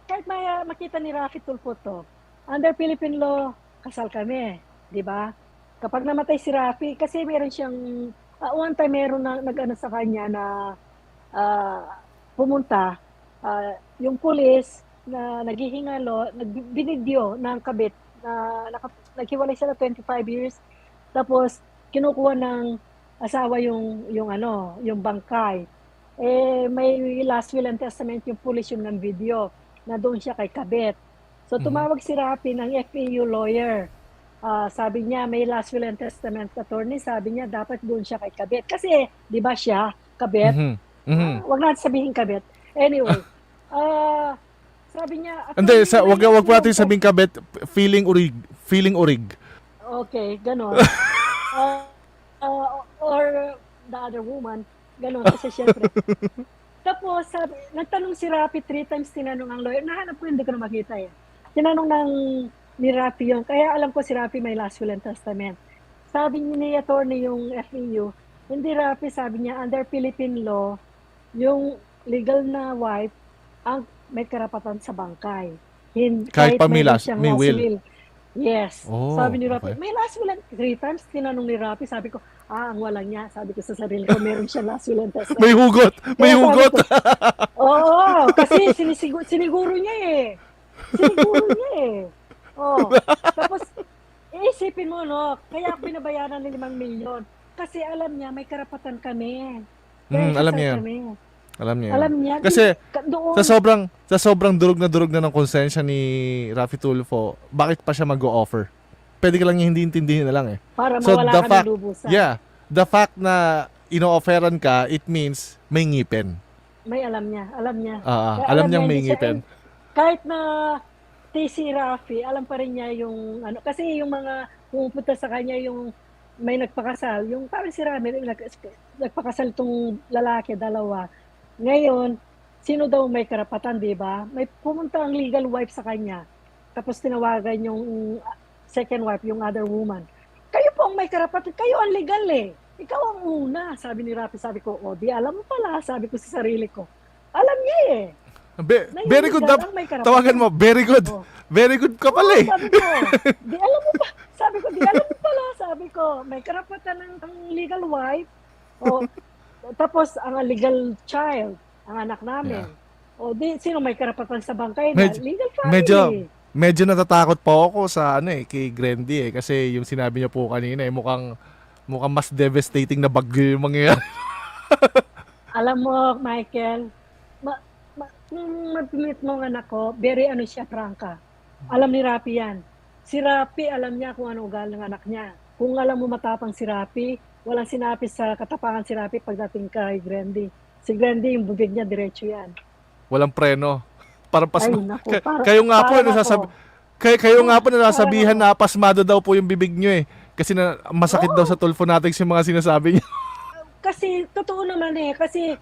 kahit makita ni Rafi Tulfo to, under Philippine law, kasal kami, 'di ba? Kapag namatay si Rafi, kasi meron siyang one time meron na nag-ano sa kanya na pumunta, yung pulis na naghihingalo, binidyo ng kabit na naghiwalay sila 25 years. Tapos kinukuha ng asawa yung bangkay. May last will and testament yung pulis yung ng video na doon siya kay kabit. So Mhm. tumawag si Rafi ng FPU lawyer. Sabi niya may last will and testament attorney, sabi niya dapat doon siya kay kabit. Kasi 'di ba siya kabit? Mhm. Mhm. Wag natin sabihin kabit. Anyway, ah, sabi niya, Hindi, attorney, may wag last will po and natin sabing kabit, feeling urig. Feeling urig. okay, ganon. Or the other woman, ganon. Kasi syempre. Tapos, nagtanong si Rafi 3 times, tinanong ang lawyer. Nahanap ko, hindi ko na makita eh. Tinanong ni Rafi yun. Kaya alam ko si Rafi may last will and testament. Sabi ni attorney yung FEU, hindi Rafi, sabi niya, under Philippine law, yung legal na wife ang may karapatan sa bangkay. Kahit Kahit pa mayroon siyang may last will. will. Yes. Oh, Sabi ni Rafi, okay. may last will and 3 times tinanong ni Rafi, sabi ko, ang walang niya. Sabi ko sa sarili ko, meron siyang last will and May testament. hugot. May Kaya sabi hugot. ko, oo, kasi siniguro niya eh. Siniguro niya eh. Oh. Tapos, iisipin mo, no, kaya ako binabayaran ng 5 milyon. Kasi alam niya, may karapatan kami. Dahil Alam kasal niya 'yan. kami. Alam niya 'yan. Alam niya, Kasi doon, sa sobrang durog na ng konsensya ni Rafi Tulfo, bakit pa siya mag-o-offer? Pwede ka lang niya hindi intindihin na lang eh. para So mawala the ka ng fact, lubusan. yeah, the fact na ino-offeran ka, it means may ngipin. May alam niya, alam niya. Kaya Alam alam niya, niyang may hindi siya, ngipin. kahit na TC Rafi, alam pa rin niya yung ano, kasi yung mga pumupunta sa kanya yung may nagpakasal, yung parang si Rami, nagpakasal tong lalaki, dalawa. Ngayon, sino daw may karapatan, di ba? May pumunta ang legal wife sa kanya, tapos tinawagan yung second wife, yung other woman. Kayo po ang may karapatan, kayo ang legal eh. Ikaw ang una, sabi ni Rafi. Sabi ko, di alam mo pala, sabi ko sa sarili ko. Alam niya eh. Na yung Very good. legal ang may karapatan. Tawagan mo, very good. Oh. Very good ka pala eh. Sabi ko, di alam mo pa. Sabi ko, di alam mo pala. Sabi ko, may karapatan ng legal wife. O, tapos, ang legal child, ang anak namin. Yeah. O, sino may karapatan sa bangkay na? Legal Medyo, family. medyo natatakot po ako sa kay Grandy eh. Kasi yung sinabi niya po kanina eh, mukhang mas devastating na bagyo yung mangyayari. Alam mo, Michael, nung mag-meet mo ang anak ko, very siya, prangka. Alam ni Rapi yan. Si Rapi, alam niya kung ano ugali ng anak niya. Kung alam mo matapang si Rapi, walang sinapi sa katapangan si Rapi pagdating kay Grandy. Si Grandy, yung bubig niya, diretso yan. Walang preno. Parang Ay, naku, kayo nga po, parang ako. Kayo nga po nasasabihan Parang, na pasmado daw po yung bibig nyo eh. Kasi na, masakit daw oo, sa tulfonatics yung mga sinasabi niyo. kasi totoo naman eh. Kasi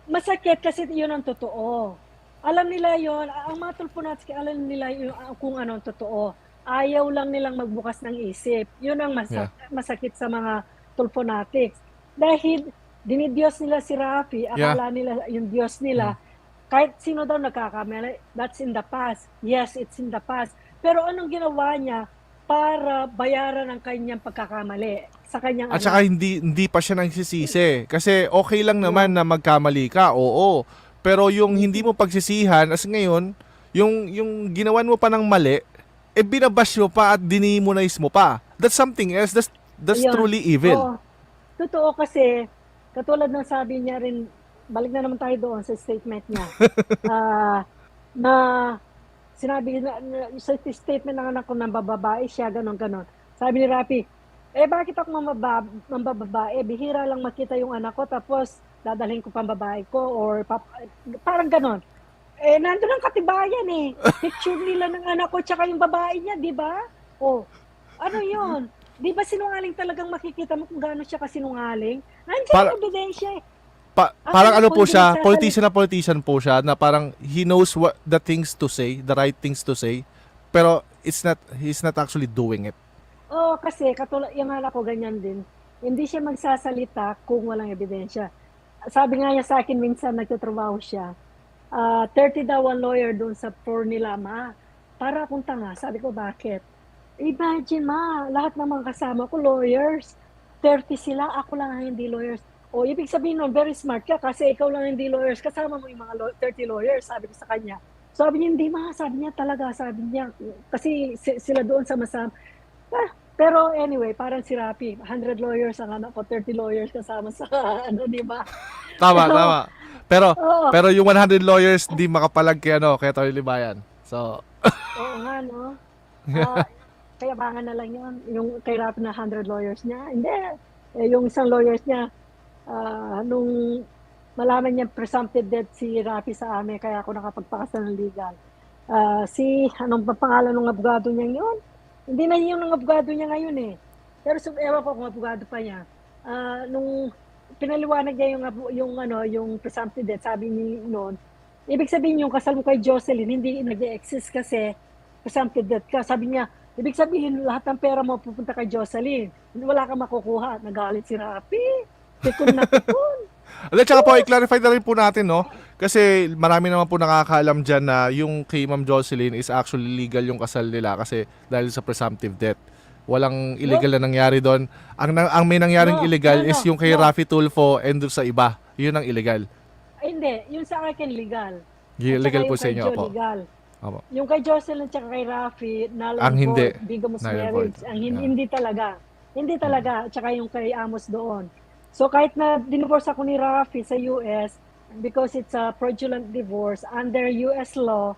masakit kasi yun ang totoo. Alam nila yon, ang mga tulponats, alam nila yun, kung ano ang totoo. Ayaw lang nilang magbukas ng isip. Yun ang Yeah. masakit sa mga tulponatics. Dahil dinidiyos nila si Rafi, Yeah. akala nila yung Diyos Mm. nila. Kahit sino daw nagkakamali, that's in the past. Yes, it's in the past. Pero anong ginawa niya para bayaran ang kanyang pagkakamali sa kanyang At saka anak? hindi pa siya nagsisisi. Kasi okay lang naman Yeah. na magkamali ka, oo. Pero yung hindi mo pagsisihan, as ngayon, yung ginawan mo pa ng mali, eh binabash mo pa at dinimonize mo pa. That's something else. That's Ayun. truly evil. Oo. Totoo kasi, katulad ng sabi niya rin, balik na naman tayo doon sa statement niya. Ah, na sinabi sa statement ng anak ko na bababae siya, ganon. Sabi ni Rafi, bakit ako mambababae? Bihira lang makita yung anak ko, tapos dadalhin ko pambabae ko, or parang ganon. Nandun ang katibayan eh. Picture nila ng anak ko, tsaka yung babae niya, di ba? Oh, ano yun? Di ba sinungaling talagang makikita mo kung gaano siya kasinungaling? Nandiyan Para, ang ebidensya eh. Ang parang anak ano ko po hindi siya, nagsasalita. politician po siya, na parang he knows what the things to say, the right things to say, pero he's not actually doing it. Oo, kasi katulad yung anak ko ganyan din. Hindi siya magsasalita kung walang ebidensya. Sabi nga niya sa akin minsan nagtatrabaho siya. 30 daw ang lawyer doon sa floor nila, ma. Para akong tanga. Sabi ko, bakit? Imagine, ma, lahat ng mga kasama ko lawyers. 30 sila, ako lang ang hindi lawyers. O, ibig sabihin nun, very smart ka kasi ikaw lang hindi lawyers. Kasama mo yung mga 30 lawyers, sabi ko sa kanya. Sabi niya, hindi ma, sabi niya talaga, sabi niya. Kasi sila doon sama-sama. Pero anyway, parang si Rapi, 100 lawyers ang anak ko, 30 lawyers kasama sa ano, di ba? Tama, Pero, tama. Pero oo, pero yung 100 lawyers di makapalag kay Tony Libayan. So, oo nga, no? Ah, kaya baka na lang yun, yung kay Rapi na 100 lawyers niya. Hindi, yung isang lawyers niya, nung malaman niya presumptive death si Rapi sa amin, kaya ako nakapagpakasal ng legal. Anong pa pangalan ng abogado niya yun? Hindi na yun ang abogado niya ngayon eh. Pero ewan ko kung abogado pa niya. Nung pinaliwanag niya yung presumptive death, sabi ni noon, ibig sabihin yung kasal mo kay Jocelyn, hindi nag-exist kasi presumptive death ka. Sabi niya, ibig sabihin lahat ng pera mo pupunta kay Jocelyn. Wala kang makukuha. Nagalit si Rapi. Pikon na pikon. at saka po, i-clarify na rin po natin, no? Kasi marami naman po nakakaalam dyan na yung kay Ma'am Jocelyn is actually legal yung kasal nila kasi dahil sa presumptive death. Walang illegal na nangyari doon. Ang may nangyaring No, illegal no, is no, yung kay no. Rafi Tulfo and doon sa iba. Yun ang illegal. Ay, hindi. Yung sa akin, legal. At saka Illegal po yung sa kay inyo, Joe, po. legal. Opo. Yung kay Jocelyn at saka kay Rafi, null Ang and hindi. void, bigamous Null and void. marriage. Ang Yeah. hindi talaga. Hindi talaga. At saka yung kay Amos doon. So kahit na divorce ako ni Rafi sa US, because it's a fraudulent divorce, under US law,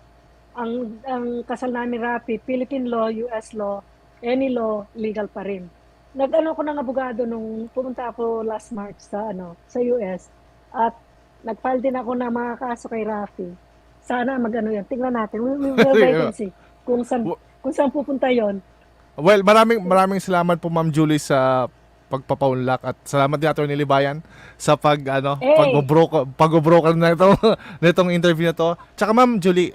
ang kasal namin Rafi, Philippine law, US law, any law, legal pa rin. Nag-ano ko ng abogado nung pumunta ako last March sa US, at nag-file din ako ng mga kaso kay Rafi. Sana magano yan. Tingnan natin. We will wait and see kung saan pupunta yon. Well, maraming salamat po Ma'am Julie sa pagpapaunlak at salamat din Atty. Libayan sa Eh, pag-broker na nitong interview na to. Tsaka Ma'am Julie,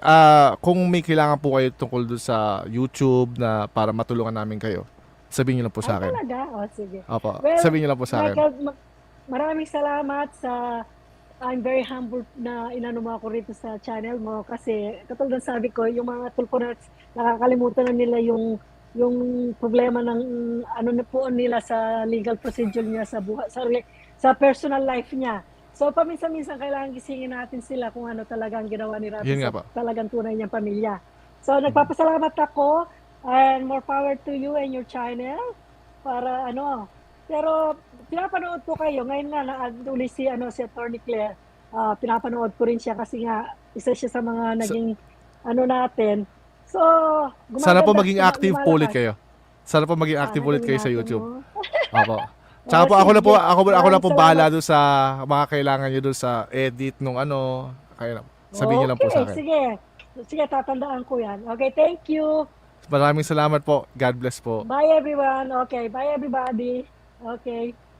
kung may kailangan po kayo tungkol doon sa YouTube na para matulungan namin kayo, sabihin niyo lang po sa akin. talaga? O, sige. Opo, Well, sabihin niyo lang po sa akin. Michael, maraming salamat I'm very humbled na inano mo ako rito sa channel mo kasi katulad ng sabi ko, yung mga tulponats, nakakalimutan na nila yung problema ng ano na po nila sa legal procedure niya sa buhay, sa personal life niya. So paminsan-minsan kailangan gisingin natin sila kung ano talagang ginawa ni Rafi Yun nga sa po. talagang tunay niyang pamilya. So nagpapasalamat ako and more power to you and your channel para pero pinapanood ko kayo. Ngayon nga na-uli si Attorney Claire. Pinapanood ko rin siya kasi nga isa siya sa mga naging natin. So, Sana po gumaganda, maging active po ulit lumalakas. kayo. Sana po maging active Sana ulit kayo sa gawin natin, YouTube. no? Opo. Tsaka po ako na po Sige. ako na Maraming po bahala salamat. doon sa mga kailangan niyo doon sa edit nung kaya sabihin niyo lang po sa Okay, akin. sige. Sige, tatandaan ko yan. Okay, thank you. Maraming salamat po. God bless po. Bye everyone. Okay, bye everybody. Okay.